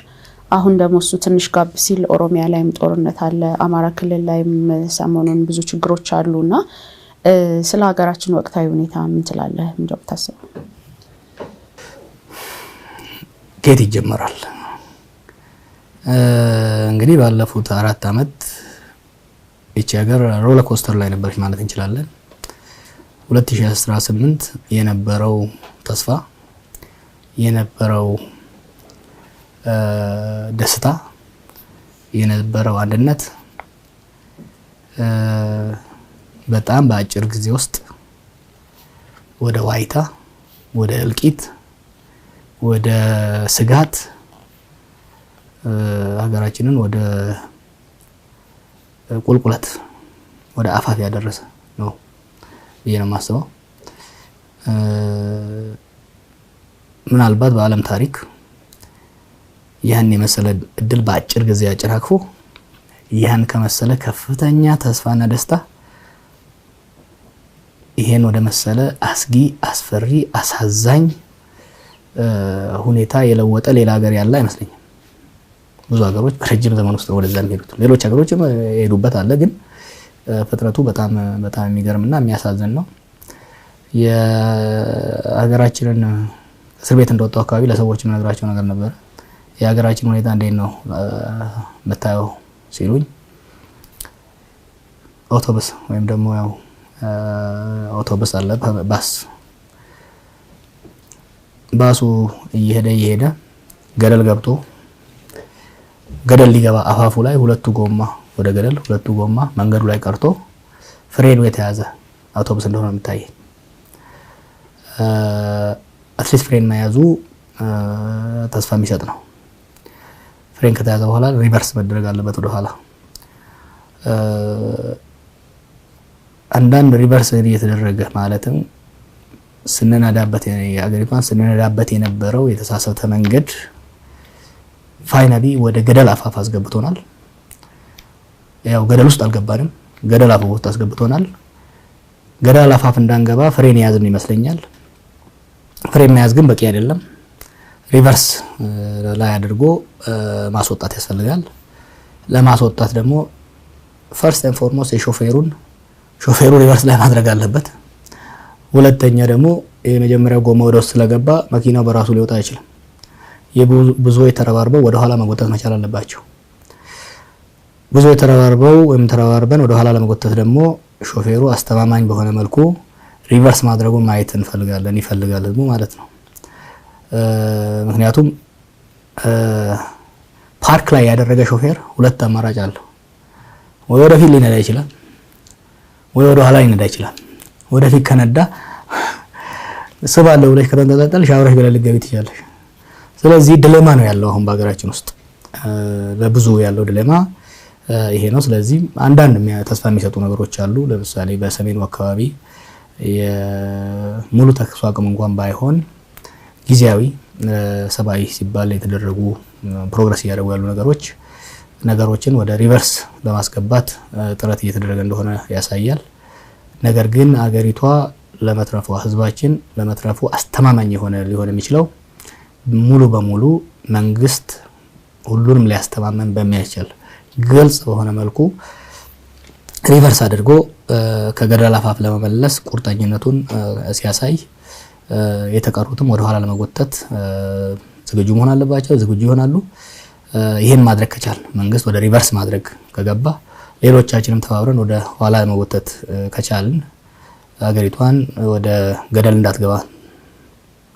አሁን ደግሞ እሱ ትንሽ ጋብ ሲል ኦሮሚያ ላይም ጦርነት አለ አማራ ክልል ላይም ሰሞኑን ብዙ ችግሮች አሉና ስለ ሀገራችን ወቅታዊ ሁኔታ ምን ትላለህ እንደው ታስብ ከየት ይጀምራል እንግዲህ ባለፉት 4 አመት እቺ ሀገር ሮለር ኮስተር ላይ ነበርች ማለት እንችላለን 2018 የነበረው ተስፋ የነበረው ደስታ የነበረው አንድነት በጣም በአጭር ጊዜ ውስጥ ወደ ዋይታ ወደ እልቂት ወደ ስጋት ሀገራችንን ወደ ቁልቁለት ወደ አፋፍ ያደረሰ ነው ይሄን ማስበው ምናልባት በአለም ታሪክ ያን የመሰለ እድል በአጭር ጊዜ ያጨራክፎ ያን ከመሰለ ከፍተኛ ተስፋና ደስታ ይሄን ወደ መሰለ አስጊ አስፈሪ አሳዛኝ ሁኔታ የለወጠ ሌላ ሀገር ያለ አይመስልኝም ብዙ ሀገሮች በረጅም ዘመን ውስጥ ወደዛ ሄዱት ሌሎች ሀገሮችም ሄዱበት አለ ግን ፍጥረቱ በጣም የሚገርምና የሚያሳዝን ነው የሀገራችንን እስር ቤት እንደወጣው አካባቢ ለሰዎች ምነግራቸው ነገር ነበር የሀገራችን ሁኔታ እንዴት ነው መታየው ሲሉኝ አውቶቡስ ወይም ደግሞ ያው አውቶቡስ አለ ባሱ እየሄደ ገደል ገብቶ ገደል ሊገባ አፋፉ ላይ ሁለቱ ጎማ ወደ ገደል ሁለቱ ጎማ መንገዱ ላይ ቀርቶ ፍሬኑ የተያዘ አውቶቡስ እንደሆነ የምታይ አትሊስት ፍሬን መያዙ ተስፋ የሚሰጥ ነው ፍሬን ከተያዘ በኋላ ሪቨርስ መደረግ አለበት ወደ ኋላ አንዳንድ ሪቨርስ እየተደረገ ማለትም ስንነዳበት የነበረው የተሳሳተ መንገድ ፋይናሊ ወደ ገደል አፋፍ አስገብቶናል ያው ገደል ውስጥ አልገባንም ገደል አፋፍ ውስጥ አስገብቶናል ገደል አፋፍ እንዳንገባ ፍሬን ያዝን ይመስለኛል ፍሬን መያዝ ግን በቂ አይደለም ሪቨርስ ላይ አድርጎ ማስወጣት ያስፈልጋል ለማስወጣት ደግሞ ፈርስት ኤንድ ፎርሞስት ሾፌሩ ሪቨርስ ላይ ማድረግ አለበት ሁለተኛ ደግሞ የመጀመሪያው ጎማ ወደ ውስጥ ስለገባ መኪናው በራሱ ሊወጣ አይችልም የብዙ የተረባርበው ወደ ኋላ መጎተት መቻል አለባቸው ብዙ የተረባርበው ወይም ተረባርበን ወደ ኋላ ለመጎተት ደግሞ ሾፌሩ አስተማማኝ በሆነ መልኩ ሪቨርስ ማድረጉን ማየት ይፈልጋል ማለት ነው ምክንያቱም ፓርክ ላይ ያደረገ ሾፌር ሁለት አማራጭ አለው ወይ ወደፊት ሊነዳ ይችላል ወይ ወደ ኋላ ሊነዳ ይችላል ወደፊት ከነዳ ሰባለው ብለሽ ከተንጠለጠልሽ አብረሽ ገደል ልትገቢ ትችላለሽ ስለዚህ ዲሌማ ነው ያለው አሁን በአገራችን ውስጥ ለብዙ ያለው ዲሌማ ይሄ ነው ስለዚህ አንዳንድ ተስፋ የሚሰጡ ነገሮች አሉ ለምሳሌ በሰሜኑ አካባቢ የሙሉ ተኩስ አቁም እንኳን ባይሆን ጊዜያዊ ሰባይ ሲባል የተደረጉ ፕሮግረስ ያደረጉ ያሉ ነገሮችን ወደ ሪቨርስ ለማስገባት ጥረት እየተደረገ እንደሆነ ያሳያል ነገር ግን አገሪቷ ለመትረፉ ህዝባችን ለመትረፉ አስተማማኝ ሊሆን የሚችለው ሙሉ በሙሉ መንግስት ሁሉንም ሊያስተማመን በሚያስችል ግልጽ በሆነ መልኩ ሪቨርስ አድርጎ ከገደል አፋፍ ለመመለስ ቁርጠኝነቱን ሲያሳይ የተቀሩትም ወደ ኋላ ለመጎተት ዝግጁ መሆን አለባቸው ዝግጁ ይሆናሉ ይሄን ማድረግ ከቻል መንግስት ወደ ሪቨርስ ማድረግ ከገባ ሌሎቻችንም ተባብረን ወደ ኋላ ለመጎተት ከቻልን አገሪቷን ወደ ገደል እንዳትገባ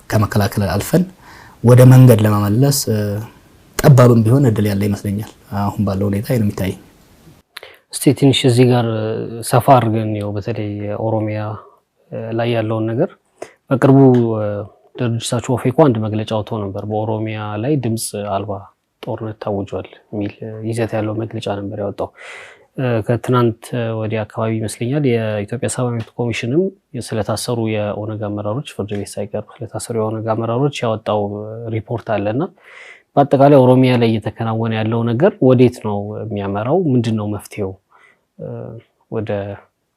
ከመከላከል አልፈን ወደ መንገድ ለመመለስ ጠባብም ቢሆን እድል ያለ ይመስለኛል አሁን ባለው ሁኔታ ነው የሚታይ እስቲ ትንሽ እዚህ ጋር ሰፋ አድርገን ነው በተለይ ኦሮሚያ ላይ ያለውን ነገር በቅርቡ ድርጅታቸው ኦፌኮ አንድ መግለጫ አውጥቶ ነበር በኦሮሚያ ላይ ድምጽ አልባ ጦርነት ታውጇል ሚል ይዘት ያለው መግለጫ ነበር ያወጣው ከትናንት ወዲያ አካባቢ ይመስለኛል የኢትዮጵያ ሰብአዊ መብት ኮሚሽንም ስለታሰሩ የኦነግ አመራሮች ፍርድ ቤት ሳይቀርብ ስለታሰሩ የኦነግ አመራሮች ያወጣው ሪፖርት አለና በአጠቃላይ ኦሮሚያ ላይ እየተከናወነ ያለው ነገር ወዴት ነው የሚያመራው ምንድነው መፍትሄው ወደ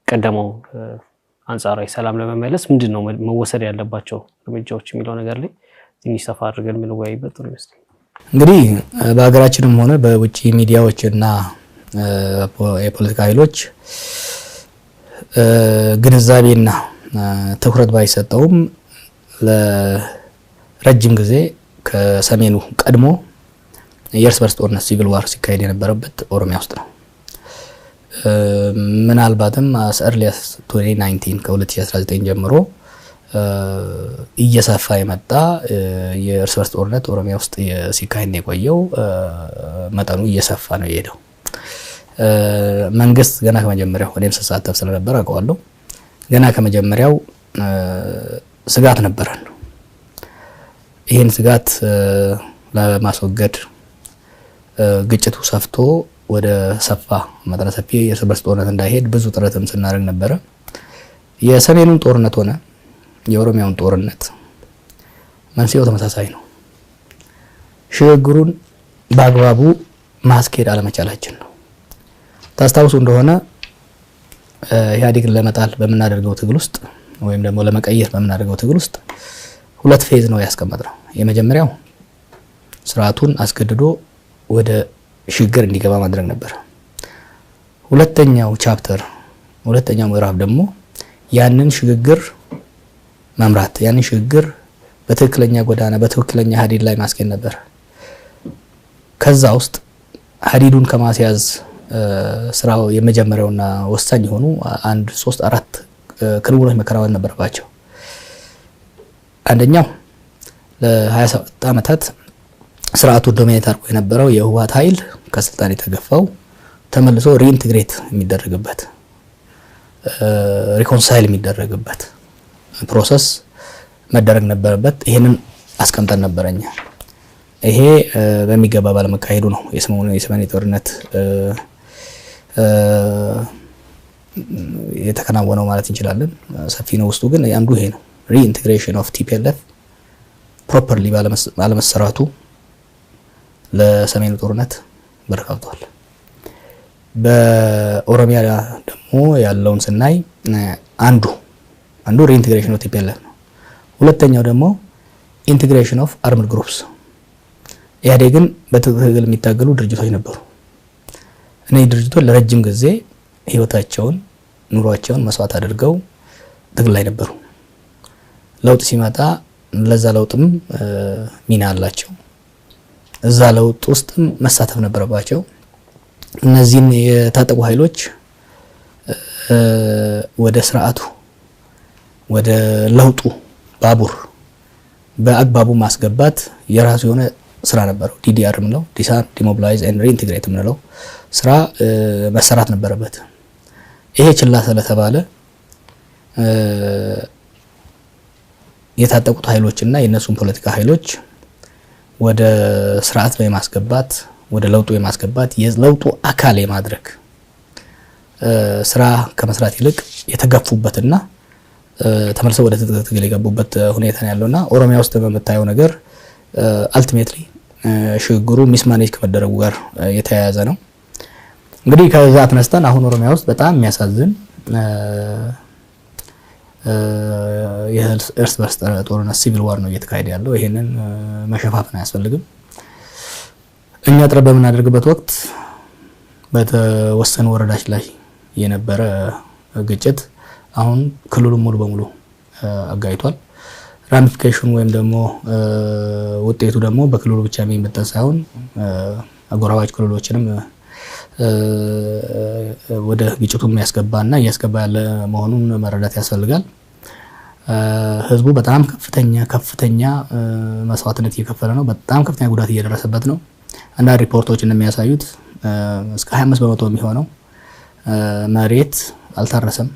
ቀደመው አንጻራዊ ሰላም ለመመለስ ምንድነው መወሰድ ያለባቸው እርምጃዎች የሚለው ነገር ላይ ትንሽ ሰፋ አድርገን ምን ወያይበት ነው እንግዲህ በሀገራችንም ሆነ በውጪ ሚዲያዎች እና የፖለቲካ ኃይሎች ግንዛቤና ትኩረት ባይሰጠውም ለረጅም ጊዜ ከሰሜኑ ቀድሞ የእርስ በርስ ጦርነት ሲቪል ዋር ሲካሄድ የነበረበት ኦሮሚያ ውስጥ ነው። ምናልባትም early 2019 ከ2019 ጀምሮ እየሰፋ የመጣ የእርስ በርስ ጦርነት ኦሮሚያ ውስጥ ሲካሄድ የቆየው መጠኑ እየሰፋ ነው የሄደው። መንግስት ገና ከመጀመሪያው ወደም ተሳተፍ ስለነበር አውቀዋለሁ። ገና ከመጀመሪያው ስጋት ነበረን። ይህን ስጋት ለማስወገድ ግጭቱ ሰፍቶ ወደ ሰፋ መጠነ ሰፊ የእርስ በርስ ጦርነት እንዳይሄድ ብዙ ጥረትም ስናደርግ ነበረ። የሰሜኑን ጦርነት ሆነ የኦሮሚያውን ጦርነት መንስኤው ተመሳሳይ ነው። ሽግግሩን በአግባቡ ማስኬድ አለመቻላችን ነው። ታስታውሱ እንደሆነ ኢህአዴግን ለመጣል በምናደርገው ትግል ውስጥ ወይም ደግሞ ለመቀየር በምናደርገው ትግል ውስጥ ሁለት ፌዝ ነው ያስቀመጥነው። የመጀመሪያው ስርዓቱን አስገድዶ ወደ ሽግግር እንዲገባ ማድረግ ነበር። ሁለተኛው ምዕራፍ ደግሞ ያንን ሽግግር መምራት፣ ያንን ሽግግር በትክክለኛ ጎዳና በትክክለኛ ሀዲድ ላይ ማስኬድ ነበር። ከዛ ውስጥ ሀዲዱን ከማስያዝ ስራው የመጀመሪያውና ወሳኝ የሆኑ 3-4 ክንውኖች መከናወን ነበረባቸው። አንደኛው ለ27 ዓመታት ስርዓቱን ዶሚኔት አድርጎ የነበረው የህወሓት ኃይል ከስልጣን የተገፋው ተመልሶ ሪኢንቴግሬት የሚደረግበት ሪኮንሳይል የሚደረግበት ፕሮሰስ መደረግ ነበረበት። ይሄንን አስቀምጠን ነበረኛ። ይሄ በሚገባ ባለመካሄዱ ነው የሰሜኑ ጦርነት የተከናወነው ማለት እንችላለን። ሰፊ ነው ውስጡ፣ ግን አንዱ ይሄ ነው። ሪኢንቴግሬሽን ኦፍ ቲፒኤልኤፍ ፕሮፐርሊ ባለመሰራቱ ለሰሜኑ ጦርነት በር ከፍቷል። በኦሮሚያ ደግሞ ያለውን ስናይ አንዱ ሪኢንቴግሬሽን ኦፍ ቲፒኤልኤፍ ነው። ሁለተኛው ደግሞ ኢንቴግሬሽን ኦፍ አርምድ ግሩፕስ። ኢህአዴግን በትግል የሚታገሉ ድርጅቶች ነበሩ። እነዚህ ድርጅቶች ለረጅም ጊዜ ህይወታቸውን ኑሯቸውን መስዋዕት አድርገው ትግል ላይ ነበሩ። ለውጥ ሲመጣ ለዛ ለውጥም ሚና አላቸው። እዛ ለውጥ ውስጥም መሳተፍ ነበረባቸው። እነዚህን የታጠቁ ኃይሎች ወደ ስርዓቱ ወደ ለውጡ ባቡር በአግባቡ ማስገባት የራሱ የሆነ ስራ ነበረው። ዲዲአር ምንለው ዲስአርም ዲሞቢላይዝ ኤንድ ሪኢንቴግሬት ምንለው ስራ መሰራት ነበረበት። ይሄ ችላ ስለተባለ የታጠቁት ኃይሎችና የነሱን ፖለቲካ ኃይሎች ወደ ስርዓት የማስገባት ወደ ለውጡ የማስገባት የለውጡ አካል የማድረግ ስራ ከመስራት ይልቅ የተገፉበትና ተመልሰው ወደ ትግል የገቡበት ሁኔታ ነው ያለውና ኦሮሚያ ውስጥ በመታየው ነገር አልቲሜትሊ ሽግግሩ ሚስማኔጅ ከመደረጉ ጋር የተያያዘ ነው። እንግዲህ ከዛ ተነስተን አሁን ኦሮሚያ ውስጥ በጣም የሚያሳዝን የእርስ በርስ ጦርነት ሲቪል ዋር ነው እየተካሄደ ያለው። ይሄንን መሸፋፈን አያስፈልግም። እኛ ጥረት በምናደርግበት ወቅት በተወሰኑ ወረዳዎች ላይ የነበረ ግጭት አሁን ክልሉን ሙሉ በሙሉ አጋይቷል። ራሚፊኬሽኑ ወይም ደግሞ ውጤቱ ደግሞ በክልሉ ብቻ የሚመጣ ሳይሆን አጎራባች ክልሎችንም ወደ ግጭቱ የሚያስገባና እያስገባ ያለ መሆኑን መረዳት ያስፈልጋል። ህዝቡ በጣም ከፍተኛ መስዋዕትነት እየከፈለ ነው። በጣም ከፍተኛ ጉዳት እየደረሰበት ነው። አንዳንድ ሪፖርቶች እንደሚያሳዩት እስከ 25% የሚሆነው መሬት አልታረሰም።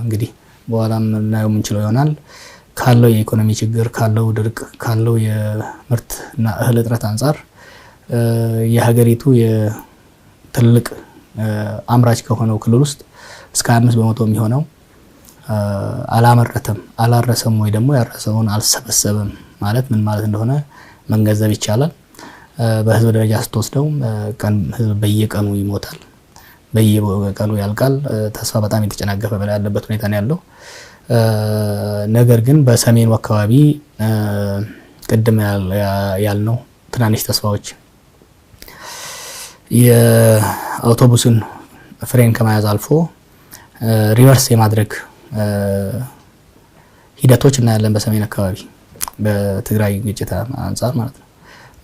እንግዲህ በኋላም እናየው የምንችለው ይሆናል። ካለው የኢኮኖሚ ችግር፣ ካለው ድርቅ፣ ካለው የምርትና እህል እጥረት አንጻር የሀገሪቱ የትልቅ አምራች ከሆነው ክልል ውስጥ እስከ 25% የሚሆነው አላረሰም ወይ ደግሞ ያረሰውን አልሰበሰበም ማለት ምን ማለት እንደሆነ መንገዘብ ይቻላል። በህዝብ ደረጃ ስትወስደው ህዝብ በየቀኑ ይሞታል፣ በየቀኑ ያልቃል። ተስፋ በጣም የተጨናገፈ በላይ ያለበት ሁኔታ ነው ያለው። ነገር ግን በሰሜኑ አካባቢ ቅድም ያልነው ትናንሽ ተስፋዎች የአውቶቡስን ፍሬን ከመያዝ አልፎ ሪቨርስ የማድረግ ሂደቶች እናያለን በሰሜን አካባቢ በትግራይ ግጭት አንፃር ማለት ነው።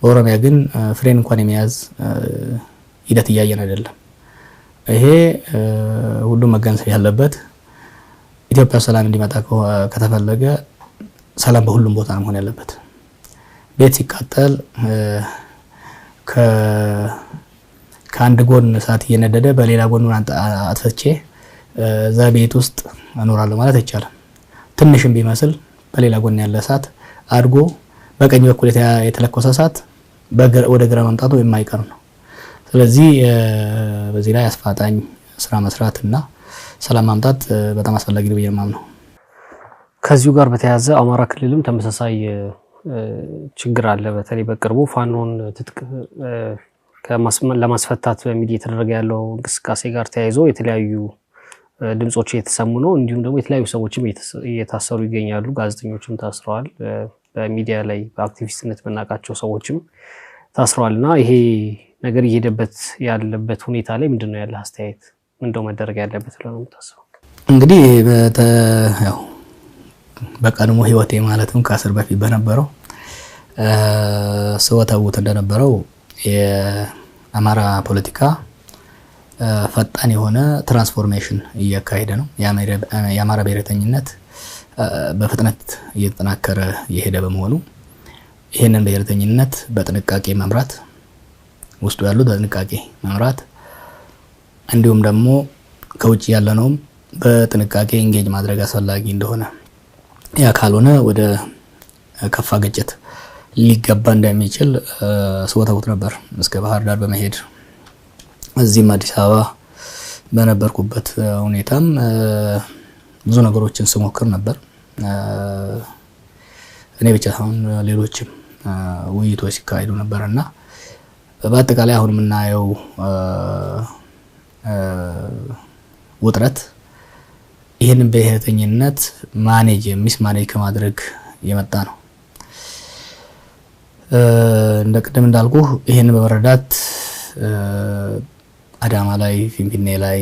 በኦሮሚያ ግን ፍሬን እንኳን የመያዝ ሂደት እያየን አይደለም። ይሄ ሁሉም መገንዘብ ያለበት ኢትዮጵያ ሰላም እንዲመጣ ከተፈለገ ሰላም በሁሉም ቦታ መሆን ያለበት። ቤት ሲቃጠል ከአንድ ጎን እሳት እየነደደ በሌላ ጎን አጥፍቼ እዛ ቤት ውስጥ እኖራለሁ ማለት አይቻልም። ትንሽም ቢመስል በሌላ ጎን ያለ እሳት አድጎ በቀኝ በኩል የተለኮሰ እሳት ወደ ግራ መምጣቱ የማይቀር ነው። ስለዚህ በዚህ ላይ አስፋጣኝ ስራ መስራትና ሰላም ማምጣት በጣም አስፈላጊ ነው የማምነው። ከዚሁ ጋር በተያያዘ አማራ ክልልም ተመሳሳይ ችግር አለ። በተለይ በቅርቡ ፋኖን ትጥቅ ለማስፈታት በሚል እየተደረገ ያለው እንቅስቃሴ ጋር ተያይዞ የተለያዩ ድምጾች እየተሰሙ ነው። እንዲሁም ደግሞ የተለያዩ ሰዎችም እየታሰሩ ይገኛሉ። ጋዜጠኞችም ታስረዋል። በሚዲያ ላይ በአክቲቪስትነት መናቃቸው ሰዎችም ታስረዋልና ይሄ ነገር እየሄደበት ያለበት ሁኔታ ላይ ምንድነው ያለ አስተያየት? እንደው መደረግ ያለበት ነው የምታስበው? እንግዲህ ያው በቀድሞ ህይወቴ ማለትም ከአስር በፊት በነበረው ሰውታውት እንደነበረው የአማራ ፖለቲካ ፈጣን የሆነ ትራንስፎርሜሽን እያካሄደ ነው። የአማራ ብሔርተኝነት በፍጥነት እየተጠናከረ የሄደ በመሆኑ ይሄንን ብሔርተኝነት በጥንቃቄ መምራት ውስጡ ያሉ በጥንቃቄ መምራት እንዲሁም ደግሞ ከውጭ ያለነው በጥንቃቄ ኢንጌጅ ማድረግ አስፈላጊ እንደሆነ ያ ካልሆነ ወደ ከፋ ግጭት ሊገባ እንደሚችል ሰውታውት ነበር። እስከ ባህር ዳር በመሄድ እዚህም አዲስ አበባ በነበርኩበት ሁኔታም ብዙ ነገሮችን ስሞክር ነበር። እኔ ብቻ ሳይሆን ሌሎችም ውይይቶች ሲካሄዱ ነበርና በአጠቃላይ አሁን የምናየው ውጥረት ይሄንን ብሔርተኝነት ሚስማኔጅ ከማድረግ የመጣ ነው። እንደ ቀደም እንዳልኩ ይሄን በመረዳት አዳማ ላይ፣ ፊንፊኔ ላይ፣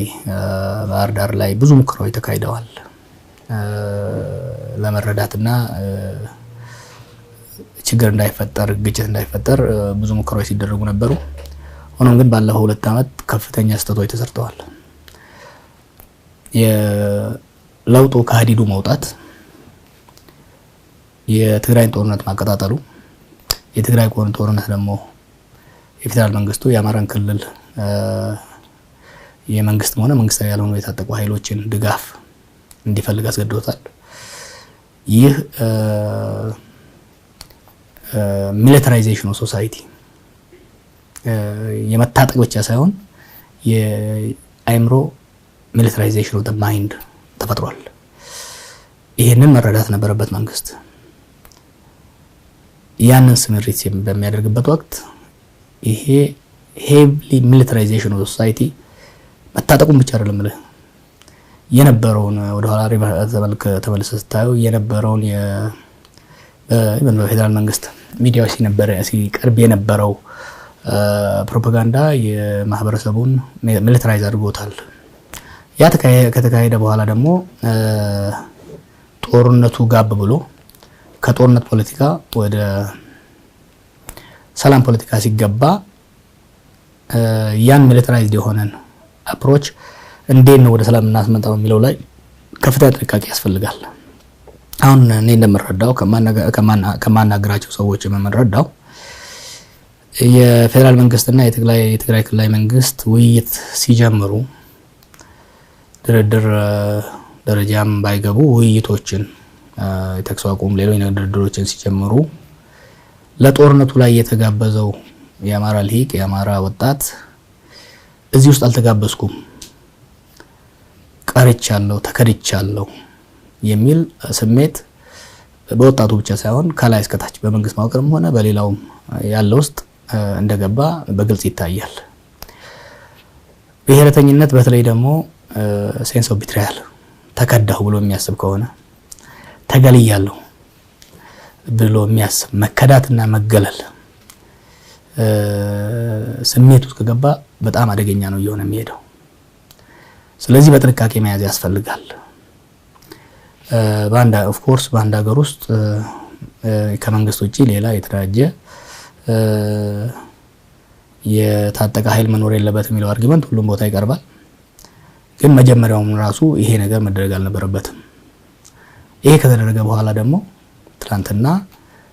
ባህር ዳር ላይ ብዙ ሙከራዎች ተካሂደዋል ለመረዳትና ችግር እንዳይፈጠር ግጭት እንዳይፈጠር ብዙ ሙከራዎች ሲደረጉ ነበሩ። ሆኖም ግን ባለፈው 2 አመት ከፍተኛ ስህተቶች ተሰርተዋል። የለውጡ ከሀዲዱ መውጣት፣ የትግራይ ጦርነት ማቀጣጠሉ፣ የትግራይ ጦርነት ደግሞ የፌደራል መንግስቱ የአማራን ክልል የመንግስት ሆነ መንግስታዊ ያልሆኑ የታጠቁ ኃይሎችን ድጋፍ እንዲፈልግ አስገድዶታል። ይህ ሚሊታራይዜሽን ኦፍ ሶሳይቲ የመታጠቅ ብቻ ሳይሆን የአይምሮ ሚሊታራይዜሽን ኦፍ ዘ ማይንድ ተፈጥሯል። ይሄንን መረዳት ነበረበት መንግስት። ያንን ስምሪት በሚያደርግበት ወቅት ይሄ ሄቪሊ ሚሊታራይዜሽን ኦፍ ሶሳይቲ መታጠቁን ብቻ አይደለም ማለት የነበረውን ወደ ኋላ ተመልሰህ ስታዩ የነበረውን በፌደራል መንግስት ሚዲያዎች ሲቀርብ የነበረው ፕሮፓጋንዳ የማህበረሰቡን ሚሊታራይዝ አድርጎታል። ያ ከተካሄደ በኋላ ደግሞ ጦርነቱ ጋብ ብሎ ከጦርነት ፖለቲካ ወደ ሰላም ፖለቲካ ሲገባ ያን ሚሊታራይዝድ የሆነን አፕሮች እንዴት ነው ወደ ሰላም እናስመጣው የሚለው ላይ ከፍተኛ ጥንቃቄ ያስፈልጋል። አሁን እኔ እንደምረዳው ከማናገራቸው ሰዎች የምንረዳው የፌደራል መንግስትና የትግራይ ክልላዊ መንግስት ውይይት ሲጀምሩ ድርድር ደረጃም ባይገቡ ውይይቶችን የተኩስ አቁም ሌሎች ድርድሮችን ሲጀምሩ ለጦርነቱ ላይ የተጋበዘው የአማራ ልሂቅ የአማራ ወጣት እዚህ ውስጥ አልተጋበዝኩም ቀርቻለሁ ተከድቻለሁ የሚል ስሜት በወጣቱ ብቻ ሳይሆን ከላይ እስከ ታች በመንግስት ማወቅም ሆነ በሌላውም ያለው ውስጥ እንደገባ በግልጽ ይታያል። ብሔርተኝነት በተለይ ደግሞ ሴንስ ኦፍ ቢትራያል ተከዳሁ ብሎ የሚያስብ ከሆነ ተገልያለሁ ብሎ የሚያስብ መከዳትና መገለል ስሜት ውስጥ ከገባ በጣም አደገኛ ነው እየሆነ የሚሄደው። ስለዚህ በጥንቃቄ መያዝ ያስፈልጋል። ኦፍ ኮርስ በአንድ ሀገር ውስጥ ከመንግስት ውጪ ሌላ የተደራጀ የታጠቀ ኃይል መኖር የለበትም የሚለው አርጊመንት ሁሉም ቦታ ይቀርባል። ግን መጀመሪያውም ራሱ ይሄ ነገር መደረግ አልነበረበትም። ይሄ ከተደረገ በኋላ ደግሞ ትናንትና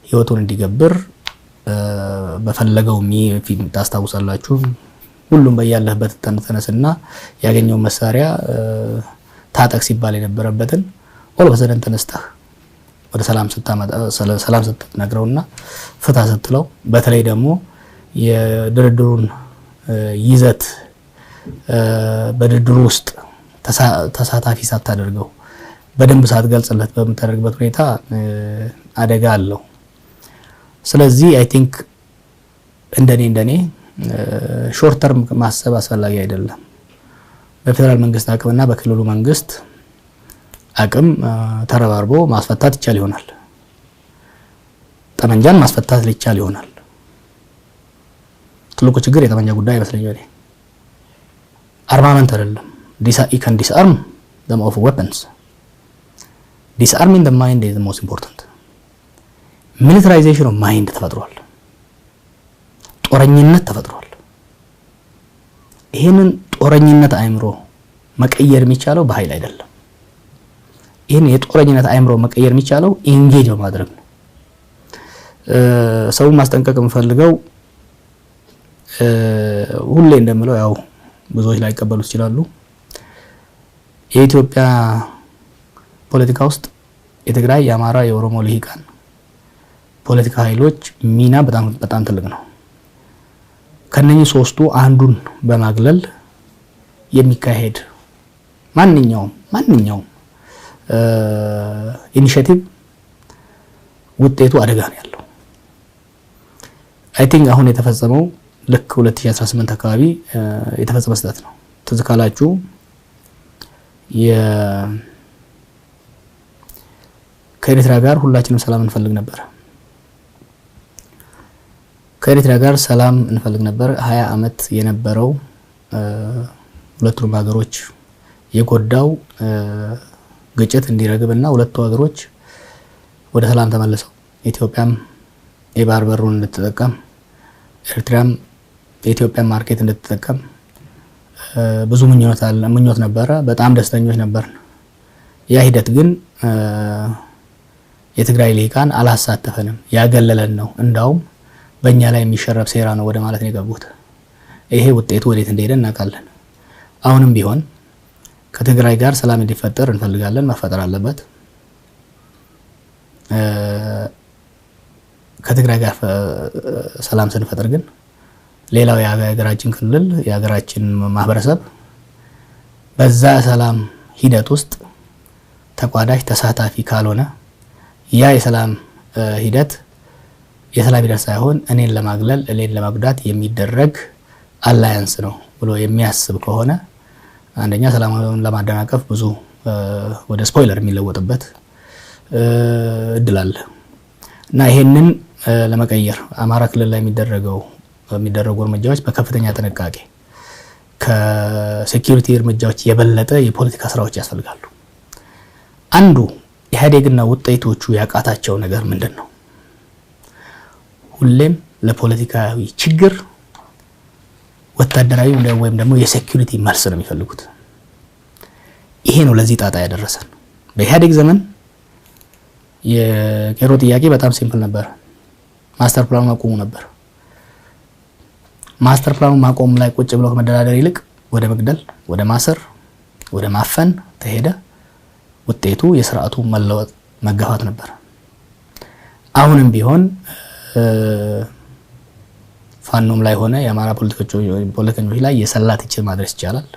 ህይወቱን እንዲገብር በፈለገው ታስታውሳላችሁ። ሁሉም በያለበት ተነስና ያገኘው መሳሪያ ታጠቅ ሲባል የነበረበትን ወልበሰደን ተነስተህ ወደ ሰላም ስትነግረውና ፍታ ስትለው በተለይ ደግሞ የድርድሩን ይዘት በድርድሩ ውስጥ ተሳታፊ ሳታደርገው በደንብ ሳትገልጽለት በምታደርግበት ሁኔታ አደጋ አለው። ስለዚህ አይ ቲንክ እንደኔ ሾርት ተርም ማሰብ አስፈላጊ አይደለም። በፌደራል መንግስት አቅምና በክልሉ መንግስት አቅም ተረባርቦ ማስፈታት ይቻል ይሆናል። ጠመንጃን ማስፈታት ሊቻል ይሆናል። ትልቁ ችግር የጠመንጃ ጉዳይ አይመስለኝም። አርማመንት አይደለም። you can disarm them of weapons. Disarming the mind is the most important. Militarization of mind ተፈጥሯል። ጦረኝነት ተፈጥሯል። ይሄንን ጦረኝነት አእምሮ መቀየር የሚቻለው በኃይል አይደለም። ይሄን የጦረኝነት አእምሮ መቀየር የሚቻለው ኢንጌጅ በማድረግ ነው። ሰው ማስጠንቀቅ የምፈልገው ሁሌ እንደምለው ያው ብዙዎች ላይ ቀበሉት ይችላሉ። የኢትዮጵያ ፖለቲካ ውስጥ የትግራይ፣ የአማራ፣ የኦሮሞ ልሂቃን ፖለቲካ ኃይሎች ሚና በጣም ትልቅ ነው። ከነኚህ ሶስቱ አንዱን በማግለል የሚካሄድ ማንኛውም ኢኒሺያቲቭ ውጤቱ አደጋ ነው ያለው። አይ ቲንክ አሁን የተፈጸመው ልክ 2018 አካባቢ የተፈጸመ ስህተት ነው። ትዝ ካላችሁ ከኤርትራ ጋር ሁላችንም ሰላም እንፈልግ ነበር። ከኤርትራ ጋር ሰላም እንፈልግ ነበር። 20 ዓመት የነበረው ሁለቱም ሀገሮች የጎዳው ግጭት እንዲረግብና ሁለቱ ሀገሮች ወደ ሰላም ተመልሰው ኢትዮጵያም የባህር በሩን እንድትጠቀም ኤርትራም የኢትዮጵያ ማርኬት እንድትጠቀም ብዙ ምኞት ነበረ። በጣም ደስተኞች ነበርን። ያ ሂደት ግን የትግራይ ልሂቃን አላሳተፈንም፣ ያገለለን ነው። እንዳውም በእኛ ላይ የሚሸረብ ሴራ ነው ወደ ማለት ነው የገቡት። ይሄ ውጤቱ ወዴት እንደሄደ እናውቃለን። አሁንም ቢሆን ከትግራይ ጋር ሰላም እንዲፈጠር እንፈልጋለን፣ መፈጠር አለበት። ከትግራይ ጋር ሰላም ስንፈጥር ግን ሌላው የሀገራችን ክልል የሀገራችን ማህበረሰብ በዛ ሰላም ሂደት ውስጥ ተቋዳሽ ተሳታፊ ካልሆነ ያ የሰላም ሂደት ሳይሆን እኔን ለማግለል እኔን ለማጉዳት የሚደረግ አላያንስ ነው ብሎ የሚያስብ ከሆነ አንደኛ ሰላማዊውን ለማደናቀፍ ብዙ ወደ ስፖይለር የሚለወጥበት እድል አለ እና ይሄንን ለመቀየር አማራ ክልል ላይ የሚደረጉ እርምጃዎች በከፍተኛ ጥንቃቄ ከሴኩሪቲ እርምጃዎች የበለጠ የፖለቲካ ስራዎች ያስፈልጋሉ። አንዱ ኢህአዴግና ውጤቶቹ ያቃታቸው ነገር ምንድነው? ሁሌም ለፖለቲካዊ ችግር ወታደራዊ ወይም ደግሞ የሴኩሪቲ መልስ ነው የሚፈልጉት። ይሄ ነው ለዚህ ጣጣ ያደረሰን። በኢህአዴግ ዘመን የቄሮ ጥያቄ በጣም ሲምፕል ነበር። ማስተር ፕላኑ ማቆሙ ነበር። ማስተር ፕላኑ ማቆም ላይ ቁጭ ብለው ከመደራደር ይልቅ ወደ መግደል፣ ወደ ማሰር፣ ወደ ማፈን ተሄደ። ውጤቱ የሥርዓቱ መለወጥ መገፋት ነበር። አሁንም ቢሆን ፋኖም ላይ ሆነ የአማራ ፖለቲከኞች ላይ የሰላ ትችት ማድረስ ይቻላል።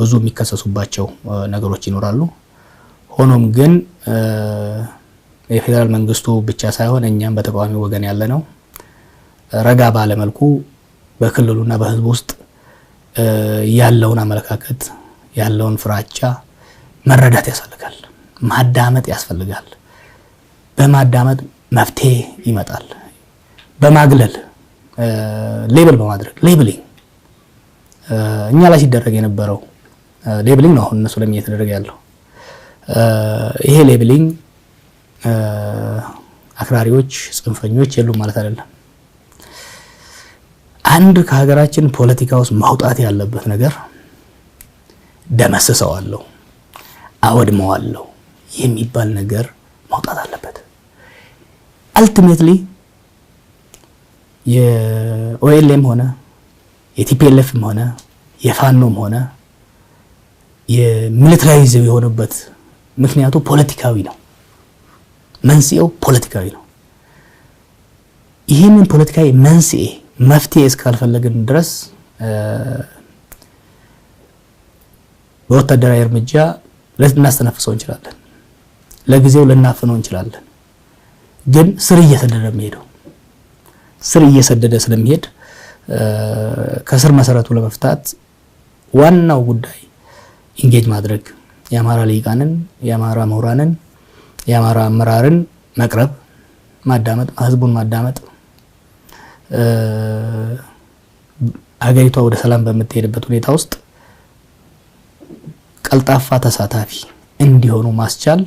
ብዙ የሚከሰሱባቸው ነገሮች ይኖራሉ። ሆኖም ግን የፌደራል መንግስቱ ብቻ ሳይሆን እኛም በተቃዋሚ ወገን ያለ ነው ረጋ ባለ መልኩ በክልሉና በህዝብ ውስጥ ያለውን አመለካከት ያለውን ፍራቻ መረዳት ያስፈልጋል፣ ማዳመጥ ያስፈልጋል። በማዳመጥ መፍትሄ ይመጣል። በማግለል ሌብል በማድረግ ሌብሊንግ እኛ ላይ ሲደረግ የነበረው ሌብሊንግ ነው አሁን እነሱ ላይ እየተደረገ ያለው። ይሄ ሌብሊንግ አክራሪዎች ጽንፈኞች የሉም ማለት አይደለም። አንድ ከሀገራችን ፖለቲካ ውስጥ ማውጣት ያለበት ነገር ደመስሰዋለሁ አወድመዋለሁ የሚባል ነገር ማውጣት አለበት። አልቲሜትሊ የኦኤልኤም ሆነ የቲፒኤልኤፍም ሆነ የፋኖም ሆነ የሚሊታራይዝ የሆነበት ምክንያቱ ፖለቲካዊ ነው። መንስኤው ፖለቲካዊ ነው። ይህንን ፖለቲካዊ መንስኤ መፍትሄ እስካልፈለግን ድረስ በወታደራዊ እርምጃ ልናስተነፍሰው እንችላለን፣ ለጊዜው ልናፍነው እንችላለን። ግን ስር እየሰደደ ስለሚሄድ ከስር መሰረቱ ለመፍታት ዋናው ጉዳይ ኢንጌጅ ማድረግ፣ የአማራ ልሂቃንን፣ የአማራ ምሁራንን፣ የአማራ አመራርን መቅረብ፣ ማዳመጥ፣ ህዝቡን ማዳመጥ፣ አገሪቷ ወደ ሰላም በምትሄድበት ሁኔታ ውስጥ ቀልጣፋ ተሳታፊ እንዲሆኑ ማስቻል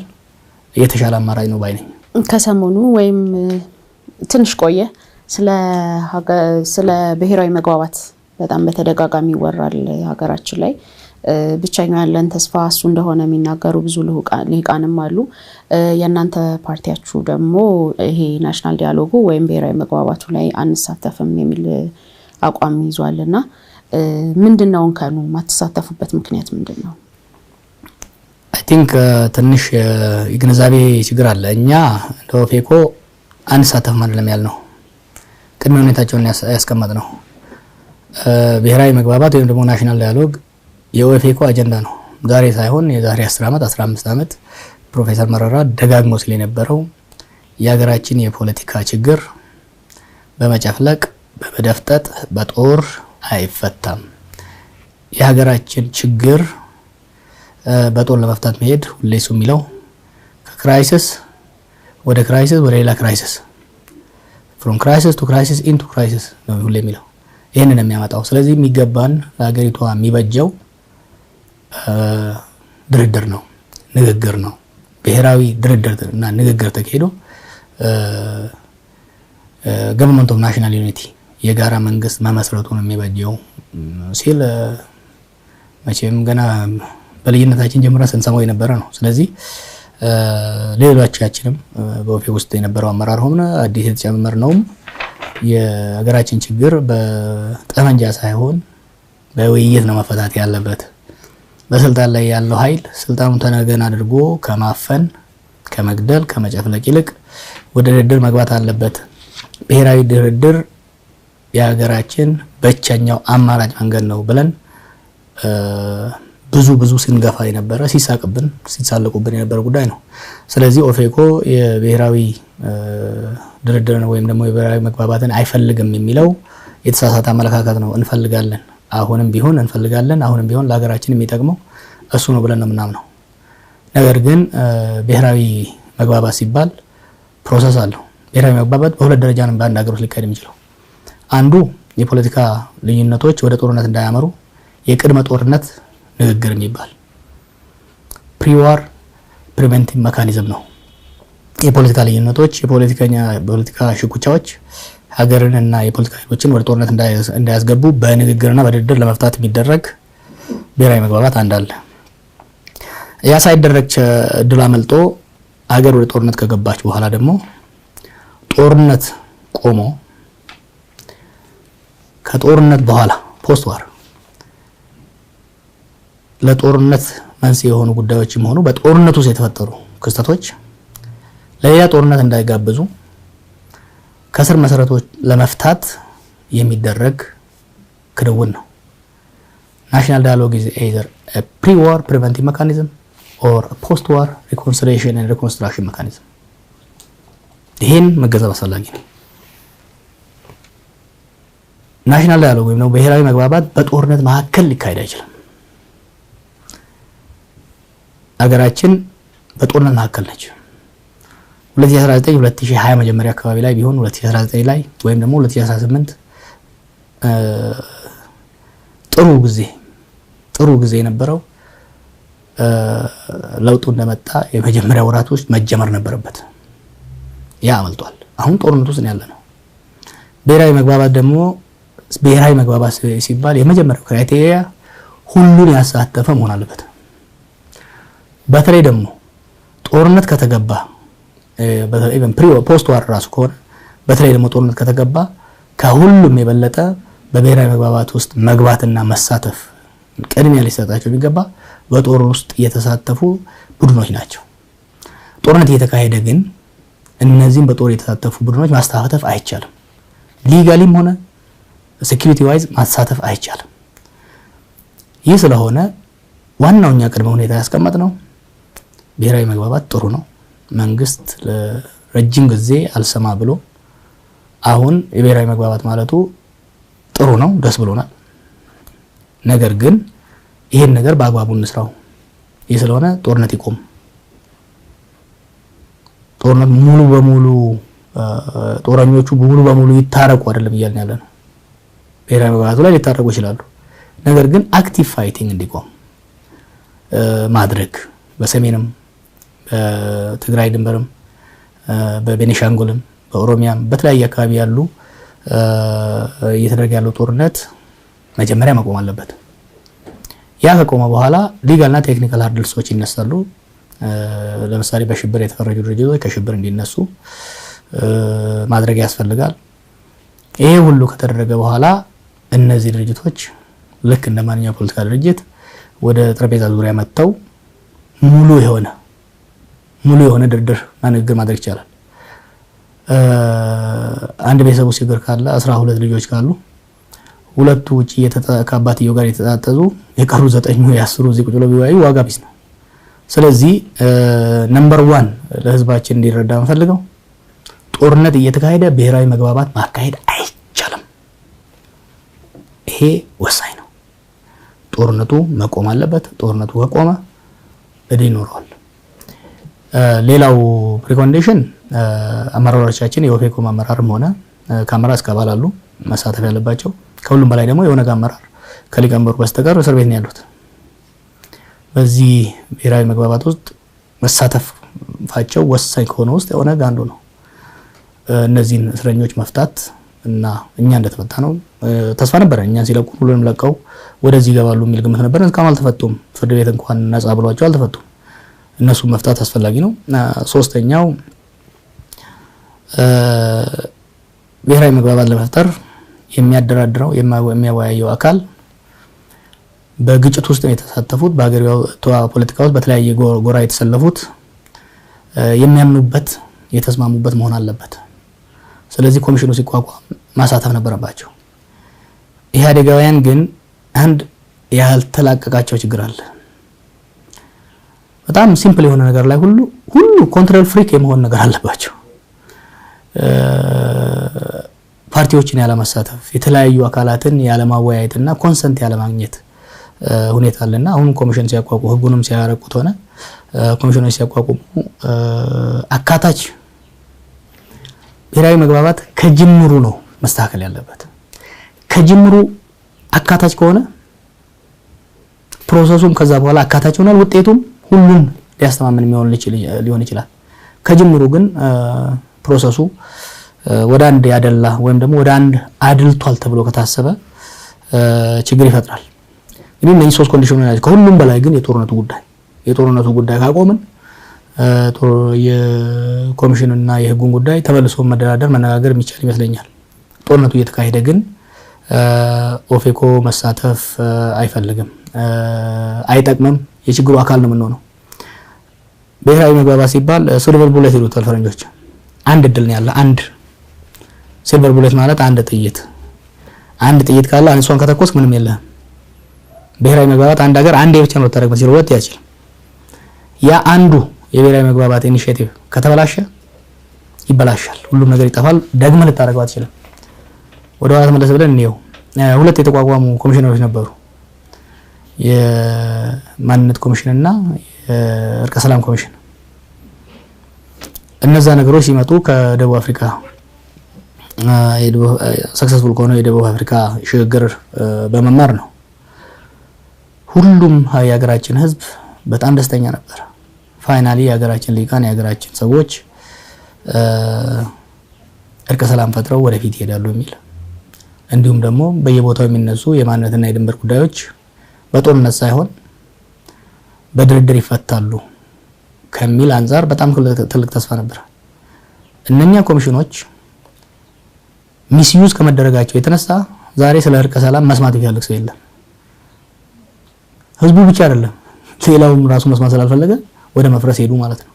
የተሻለ አማራጭ ነው ባይ ነኝ። ከሰሞኑ ወይም ትንሽ ቆየ ስለ ብሔራዊ መግባባት በጣም በተደጋጋሚ ይወራል ሀገራችን ላይ። ብቻኛው ያለን ተስፋ እሱ እንደሆነ የሚናገሩ ብዙ ልሂቃንም አሉ። የእናንተ ፓርቲያችሁ ደግሞ ይሄ ናሽናል ዲያሎጉ ወይም ብሔራዊ መግባባቱ ላይ አንሳተፍም የሚል አቋም ይዟልና ምንድነው እንከኑ? ማትሳተፉበት ምክንያት ምንድነው? አይ ቲንክ ትንሽ የግንዛቤ ችግር አለ። እኛ እንደ ኦፌኮ አንሳተፍም አይደለም ያልነው፣ ቅድመ ሁኔታቸውን ያስቀመጥነው ብሔራዊ መግባባት ወይም ደግሞ ናሽናል ዳያሎግ የኦፌኮ አጀንዳ ነው። ዛሬ ሳይሆን የዛሬ 10 ዓመት 15 ዓመት ፕሮፌሰር መረራ ደጋግሞ ስለነበረው የሀገራችን የፖለቲካ ችግር በመጨፍለቅ በመደፍጠጥ በጦር አይፈታም። የሀገራችን ችግር በጦር ለመፍታት መሄድ ሁሌ እሱ የሚለው ከክራይሲስ ወደ ክራይሲስ ወደ ሌላ ክራይሲስ from crisis to crisis into crisis ነው ሁሌ የሚለው። ይሄንን የሚያመጣው ስለዚህ የሚገባን ሀገሪቷ የሚበጀው ድርድር ነው፣ ንግግር ነው። ብሔራዊ ድርድር እና ንግግር ተካሂዶ ገቨርንመንት ኦፍ ናሽናል ዩኒቲ የጋራ መንግስት መመስረቱ ነው የሚበጀው ሲል መቼም ገና በልዩነታችን ጀምሮ ስንሰማው የነበረ ነው። ስለዚህ ሌሎቻችንም በኦፌኮ ውስጥ የነበረው አመራር ሆነ አዲስ የተጨመርነውም የሀገራችን ችግር በጠመንጃ ሳይሆን በውይይት ነው መፈታት ያለበት። በስልጣን ላይ ያለው ኃይል ስልጣኑን ተነገን አድርጎ ከማፈን፣ ከመግደል፣ ከመጨፍለቅ ይልቅ ወደ ድርድር መግባት አለበት። ብሔራዊ ድርድር የሀገራችን ብቸኛው አማራጭ መንገድ ነው ብለን ብዙ ስንገፋ የነበረ ሲሳለቁብን የነበረ ጉዳይ ነው። ስለዚህ ኦፌኮ የብሔራዊ ድርድር ወይም ደግሞ የብሔራዊ መግባባትን አይፈልግም የሚለው የተሳሳተ አመለካከት ነው። እንፈልጋለን፣ አሁንም ቢሆን እንፈልጋለን፣ አሁንም ቢሆን ለሀገራችን የሚጠቅመው እሱ ነው ብለን ነው የምናምነው። ነገር ግን ብሔራዊ መግባባት ሲባል ፕሮሰስ አለው። ብሔራዊ መግባባት በሁለት ደረጃ ነው በአንድ ሀገር ውስጥ ሊካሄድ የሚችለው። አንዱ የፖለቲካ ልዩነቶች ወደ ጦርነት እንዳያመሩ የቅድመ ጦርነት ንግግር የሚባል ፕሪዋር ፕሪቨንቲቭ ሜካኒዝም ነው። የፖለቲካ ልዩነቶች የፖለቲካ ሽኩቻዎች ሀገርን እና የፖለቲካ ኃይሎችን ወደ ጦርነት እንዳያስገቡ በንግግርና በድርድር ለመፍታት የሚደረግ ብሔራዊ መግባባት አንዳለ። ያ ሳይደረግ እድል አመልጦ ሀገር ወደ ጦርነት ከገባች በኋላ ደግሞ ጦርነት ቆሞ ከጦርነት በኋላ ፖስት ዋር ለጦርነት መንስኤ የሆኑ ጉዳዮችም ሆኑ በጦርነቱ ውስጥ የተፈጠሩ ክስተቶች ለሌላ ጦርነት እንዳይጋብዙ ከስር መሰረቶች ለመፍታት የሚደረግ ክንውን ነው። ናሽናል ዳያሎግ is either a pre-war preventive mechanism or a post-war reconciliation and reconstruction mechanism። ይሄን መገንዘብ አስፈላጊ ነው። ናሽናል ዳያሎግ ወይም ደግሞ ብሔራዊ መግባባት በጦርነት መካከል ሊካሄድ አይችልም። ሀገራችን በጦርነት መካከል ነች። 2019 2020 መጀመሪያ አካባቢ ላይ ቢሆን 2019 ላይ ወይም ደግሞ 2018 ጥሩ ጊዜ የነበረው ለውጡ እንደመጣ የመጀመሪያ ወራት ውስጥ መጀመር ነበረበት። ያ አመልጧል። አሁን ጦርነት ውስጥ ያለ ነው። ብሔራዊ መግባባት ሲባል የመጀመሪያው ክራይቴሪያ ሁሉን ያሳተፈ መሆን አለበት። በተለይ ደግሞ ጦርነት ከተገባ በተለይ ፖስት ዋር ራሱ ከሆነ በተለይ ደግሞ ጦርነት ከተገባ ከሁሉም የበለጠ በብሔራዊ መግባባት ውስጥ መግባትና መሳተፍ ቅድሚያ ሊሰጣቸው የሚገባ በጦር ውስጥ የተሳተፉ ቡድኖች ናቸው። ጦርነት እየተካሄደ ግን እነዚህም በጦር የተሳተፉ ቡድኖች ማስተሳተፍ አይቻልም። ሊጋሊም ሆነ ሴኩሪቲ ዋይዝ ማሳተፍ አይቻልም። ይህ ስለሆነ ዋናውኛ ቅድመ ሁኔታ ያስቀመጥነው ብሔራዊ መግባባት ጥሩ ነው። መንግስት ለረጅም ጊዜ አልሰማ ብሎ አሁን የብሔራዊ መግባባት ማለቱ ጥሩ ነው፣ ደስ ብሎናል። ነገር ግን ይሄን ነገር በአግባቡ እንስራው። ይህ ስለሆነ ጦርነት ይቆም። ጦርነት ሙሉ በሙሉ ጦረኞቹ ሙሉ በሙሉ ይታረቁ አይደለም እያልን ያለ ነው። ብሔራዊ መግባባቱ ላይ ሊታረቁ ይችላሉ። ነገር ግን አክቲቭ ፋይቲንግ እንዲቆም ማድረግ በሰሜንም በትግራይ ድንበርም በቤኒሻንጉልም በኦሮሚያም በተለያየ አካባቢ ያሉ እየተደረገ ያለው ጦርነት መጀመሪያ መቆም አለበት። ያ ከቆመ በኋላ ሊጋልና ቴክኒካል ሃርድልሶች ይነሳሉ። ለምሳሌ በሽብር የተፈረጁ ድርጅቶች ከሽብር እንዲነሱ ማድረግ ያስፈልጋል። ይሄ ሁሉ ከተደረገ በኋላ እነዚህ ድርጅቶች ልክ እንደ ማንኛውም ፖለቲካ ድርጅት ወደ ጠረጴዛ ዙሪያ መጥተው ሙሉ የሆነ ድርድር ንግግር ማድረግ ይቻላል። አንድ ቤተሰብ ውስጥ ችግር ካለ 12 ልጆች ካሉ ሁለቱ ውጪ ከአባትየው ጋር የተጣጠዙ የቀሩ 9 10 እዚህ ቁጭ ብለው ቢወያዩ ዋጋ ቢስ ነው። ስለዚህ ነምበር 1 ለህዝባችን እንዲረዳ እንፈልገው ጦርነት እየተካሄደ ብሔራዊ መግባባት ማካሄድ አይቻልም። ይሄ ወሳኝ ነው። ጦርነቱ መቆም አለበት። ጦርነቱ ከቆመ እድል ይኖረዋል። ሌላው ፕሪኮንዲሽን አመራሮቻችን የኦፌኮ አመራርም ሆነ ከአመራር እስከ አባል አሉ መሳተፍ ያለባቸው። ከሁሉም በላይ ደግሞ የኦነግ አመራር ከሊቀመንበሩ በስተቀር እስር ቤት ነው ያሉት። በዚህ ብሔራዊ መግባባት ውስጥ መሳተፋቸው ወሳኝ ከሆነ ውስጥ የኦነግ አንዱ ነው። እነዚህን እስረኞች መፍታት እና እኛ እንደተፈታ ነው ተስፋ ነበር። እኛን ሲለቁ ሁሉንም ለቀው ወደዚህ ይገባሉ የሚል ግምት ነበር። እስካሁን አልተፈቱም። ፍርድ ቤት እንኳን ነጻ ብሏቸው አልተፈቱም። እነሱ መፍታት አስፈላጊ ነው። ሶስተኛው ብሔራዊ መግባባት ለመፍጠር የሚያደራድረው የሚያወያየው አካል በግጭት ውስጥ የተሳተፉት በአገሪቱ ፖለቲካ ውስጥ በተለያየ ጎራ የተሰለፉት የሚያምኑበት የተስማሙበት መሆን አለበት። ስለዚህ ኮሚሽኑ ሲቋቋም ማሳተፍ ነበረባቸው። ኢህአዴጋውያን ግን አንድ ያልተላቀቃቸው ችግር አለ። በጣም ሲምፕል የሆነ ነገር ላይ ሁሉ ኮንትሮል ፍሪክ የመሆን ነገር አለባቸው። ፓርቲዎችን ያለማሳተፍ የተለያዩ አካላትን ያለማወያየትና ኮንሰንት ያለማግኘት ሁኔታ አለና አሁን ኮሚሽን ሲያቋቁሙ ህጉንም ሲያረቁት ሆነ ኮሚሽኖች ሲያቋቁሙ አካታች ብሔራዊ መግባባት ከጅምሩ ነው መስተካከል ያለበት። ከጅምሩ አካታች ከሆነ ፕሮሰሱም ከዛ በኋላ አካታች ሆናል። ውጤቱም ሁሉም ሊያስተማምን ሊሆን ይችላል። ከጅምሩ ግን ፕሮሰሱ ወደ አንድ ያደላ ወይም ደግሞ ወደ አንድ አድልቷል ተብሎ ከታሰበ ችግር ይፈጥራል። እንግዲህ እነዚህ ሶስት ኮንዲሽኖች ናቸው። ከሁሉም በላይ ግን የጦርነቱ ጉዳይ ካቆምን የኮሚሽንና የህጉን ጉዳይ ተመልሶ መደራደር መነጋገር የሚቻል ይመስለኛል። ጦርነቱ እየተካሄደ ግን ኦፌኮ መሳተፍ አይፈልግም፣ አይጠቅምም፣ የችግሩ አካል ነው የምንሆነው። ብሔራዊ መግባባት ሲባል ሲልቨር ቡሌት ይሉታል ፈረንጆች። አንድ እድል ነው ያለ። አንድ ሲልቨር ቡሌት ማለት አንድ ጥይት ካለ አንሷን ከተኮስ ምንም የለም። ብሔራዊ መግባባት አንድ ሀገር አንዴ ብቻ ነው ተደረገ ሲል ሁለት ያችል ያ አንዱ የብሔራዊ መግባባት ኢኒሺዬቲቭ ከተበላሸ ይበላሻል፣ ሁሉም ነገር ይጠፋል። ደግመህ ልታደርገው አትችልም። ወደ ኋላ ተመለስ ብለን እንየው። ሁለት የተቋቋሙ ኮሚሽነሮች ነበሩ፣ የማንነት ኮሚሽን እና የእርቀ ሰላም ኮሚሽን። እነዛ ነገሮች ሲመጡ ከደቡብ አፍሪካ ሰክሰስፉል ከሆነ የደቡብ አፍሪካ ሽግግር በመማር ነው። ሁሉም የሀገራችን ህዝብ በጣም ደስተኛ ነበር። ፋይናሊ የሀገራችን ሊቃን የሀገራችን ሰዎች እርቀ ሰላም ፈጥረው ወደፊት ይሄዳሉ የሚል እንዲሁም ደግሞ በየቦታው የሚነሱ የማንነትና የድንበር ጉዳዮች በጦርነት ሳይሆን በድርድር ይፈታሉ ከሚል አንፃር በጣም ትልቅ ተስፋ ነበር። እነኛ ኮሚሽኖች ሚስዩዝ ከመደረጋቸው የተነሳ ዛሬ ስለ እርቀ ሰላም መስማት ይፈልግ ሰው የለም። ህዝቡ ብቻ አይደለም ሌላውም ራሱ መስማት ስላልፈለገ ወደ መፍረስ ሄዱ ማለት ነው።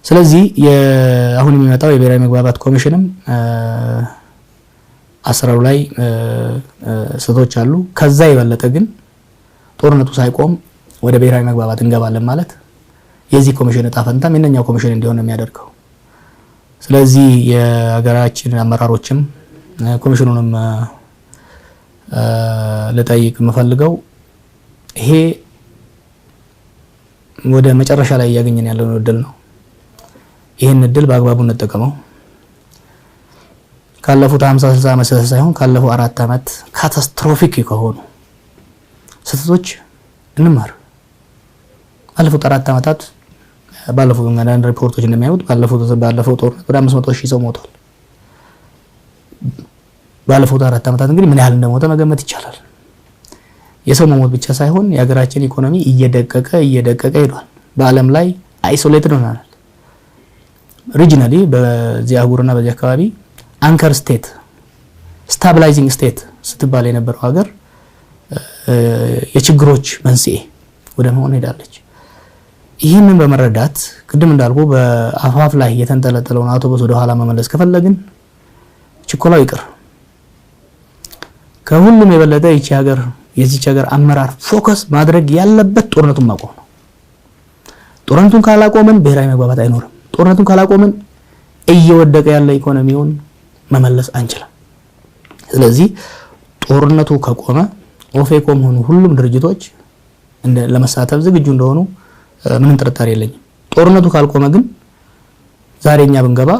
ስለዚህ አሁን የሚመጣው የብሔራዊ መግባባት ኮሚሽንም አሰራሩ ላይ ስህተቶች አሉ። ከዛ የበለጠ ግን ጦርነቱ ሳይቆም ወደ ብሔራዊ መግባባት እንገባለን ማለት የዚህ ኮሚሽን እጣ ፈንታም የነኛው ኮሚሽን እንዲሆን የሚያደርገው። ስለዚህ የሀገራችን አመራሮችም ኮሚሽኑንም ለጠይቅ የምፈልገው ይሄ ወደ መጨረሻ ላይ ያገኘን ያለው እድል ነው። ይሄን እድል በአግባቡ እንጠቀመው። ካለፉት 50-60 ዓመት ሳይሆን ካለፉት 4 ዓመት ካታስትሮፊክ ከሆኑ ስህተቶች እንማር። ባለፉት 4 ዓመታት ባለፉት አንዳንድ ሪፖርቶች እንደሚያዩት ባለፈው ጦርነት ወደ 500,000 ሰው ሞቷል። ባለፉት 4 ዓመታት እንግዲህ ምን ያህል እንደሞተ መገመት ይቻላል። የሰው መሞት ብቻ ሳይሆን የሀገራችን ኢኮኖሚ እየደቀቀ ሄዷል። በአለም ላይ አይሶሌትድ ሆናል። ሪጂናሊ በዚህ አህጉርና በዚህ አካባቢ አንከር ስቴት ስታቢላይዚንግ ስቴት ስትባል የነበረው ሀገር የችግሮች መንስኤ ወደ መሆን ሄዳለች። ይህንን በመረዳት ቅድም እንዳልኩ በአፋፍ ላይ የተንጠለጠለውን አውቶቡስ ወደ ኋላ መመለስ ከፈለግን ችኮላው ይቅር። ከሁሉም የበለጠ የዚች ሀገር አመራር ፎከስ ማድረግ ያለበት ጦርነቱን ማቆም ነው። ጦርነቱን ካላቆመን ብሔራዊ መግባባት አይኖርም። ጦርነቱን ካላቆመን እየወደቀ ያለ ኢኮኖሚውን መመለስ አንችልም። ስለዚህ ጦርነቱ ከቆመ ኦፌኮም ሆኑ ሁሉም ድርጅቶች ለመሳተፍ ዝግጁ እንደሆኑ ምንም ጥርጣሬ የለኝም። ጦርነቱ ካልቆመ ግን ዛሬኛ ብንገባ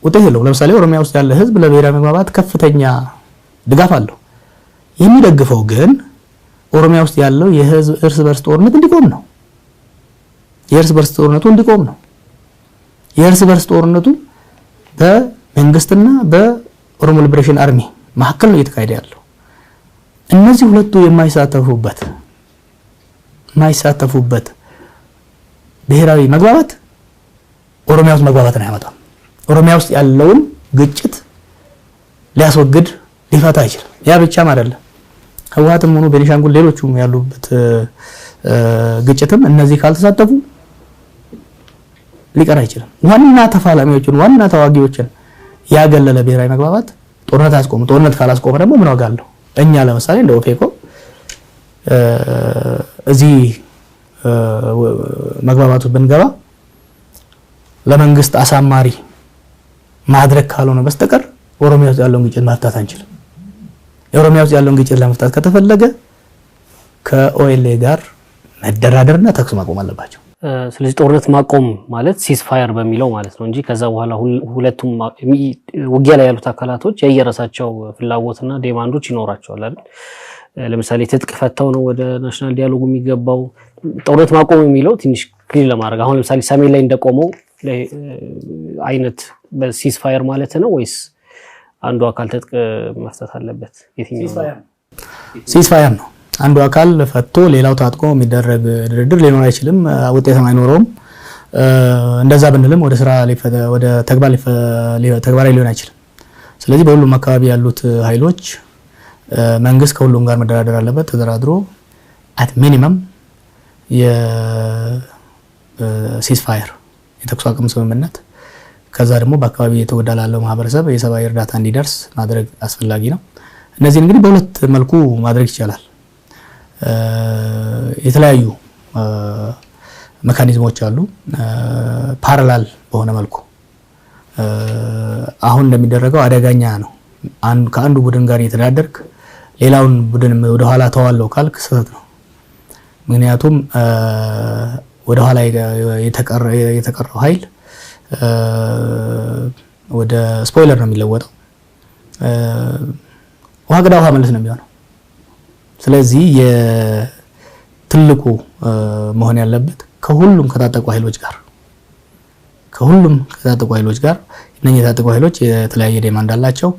ውጤት የለውም። ለምሳሌ ኦሮሚያ ውስጥ ያለ ህዝብ ለብሔራዊ መግባባት ከፍተኛ ድጋፍ አለው። የሚደግፈው ግን ኦሮሚያ ውስጥ ያለው የህዝብ እርስ በርስ ጦርነት እንዲቆም ነው። የእርስ በርስ ጦርነቱ እንዲቆም ነው። የእርስ በርስ ጦርነቱ በመንግስትና በኦሮሞ ሊበሬሽን አርሚ መካከል ነው እየተካሄደ ያለው። እነዚህ ሁለቱ የማይሳተፉበት ብሔራዊ መግባባት ኦሮሚያ ውስጥ መግባባትን አያመጣም። ኦሮሚያ ውስጥ ያለውን ግጭት ሊያስወግድ ሊፈታ አይችልም። ያ ብቻም አይደለም። ህወሓትም ሆኖ ቤኒሻንጉል ሌሎችም ያሉበት ግጭትም እነዚህ ካልተሳተፉ ሊቀር አይችልም። ዋና ተፋላሚዎችን ዋና ተዋጊዎችን ያገለለ ብሔራዊ መግባባት ጦርነት አስቆም። ጦርነት ካላስቆመ ደግሞ ምን ዋጋ አለው? እኛ ለምሳሌ እንደ ኦፌኮ እዚህ መግባባቱ ብንገባ ለመንግስት አሳማሪ ማድረግ ካልሆነ በስተቀር ኦሮሚያ ውስጥ ያለውን ግጭት መፍታት አንችልም። የኦሮሚያ ውስጥ ያለውን ግጭት ለመፍታት ከተፈለገ ከኦኤልኤ ጋር መደራደርና ተኩስ ማቆም አለባቸው። ስለዚህ ጦርነት ማቆም ማለት ሲዝ ፋየር በሚለው ማለት ነው እንጂ ከዛ በኋላ ሁለቱም ውጊያ ላይ ያሉት አካላቶች የየራሳቸው ፍላጎትና ዲማንዶች ይኖራቸዋል አይደል? ለምሳሌ ትጥቅ ፈተው ነው ወደ ናሽናል ዲያሎግ የሚገባው። ጦርነት ማቆም የሚለው ትንሽ ክሊር ለማድረግ አሁን ለምሳሌ ሰሜን ላይ እንደቆመው አይነት በሲዝ ፋየር ማለት ነው ወይስ አንዱ አካል ትጥቅ መፍታት አለበት? የትኛው ሲዝ ፋየር ነው? አንዱ አካል ፈቶ ሌላው ታጥቆ የሚደረግ ድርድር ሊኖር አይችልም፣ ውጤትም አይኖረውም። እንደዛ ብንልም ወደ ተግባራዊ ሊሆን አይችልም። ስለዚህ በሁሉም አካባቢ ያሉት ኃይሎች መንግስት ከሁሉም ጋር መደራደር አለበት። ተደራድሮ አት ሚኒመም የሲዝ ፋየር የተኩስ አቁም ስምምነት ከዛ ደግሞ በአካባቢ የተጎዳ ላለው ማህበረሰብ የሰብአዊ እርዳታ እንዲደርስ ማድረግ አስፈላጊ ነው። እነዚህ እንግዲህ በሁለት መልኩ ማድረግ ይቻላል። የተለያዩ ሜካኒዝሞች አሉ። ፓራላል በሆነ መልኩ አሁን እንደሚደረገው አደጋኛ ነው። ከአንዱ ቡድን ጋር እየተዳደርክ ሌላውን ቡድን ወደ ኋላ ተዋለው ካልክ ስህተት ነው። ምክንያቱም ወደ ኋላ የተቀረው ኃይል ወደ ስፖይለር ነው የሚለወጠው። ውሃ ቅዳ ውሃ መልስ ነው የሚሆነው። ስለዚህ የትልቁ መሆን ያለበት ከሁሉም ከታጠቁ ኃይሎች ጋር እነኚህ የታጠቁ ኃይሎች የተለያየ ዴማንድ አላቸው።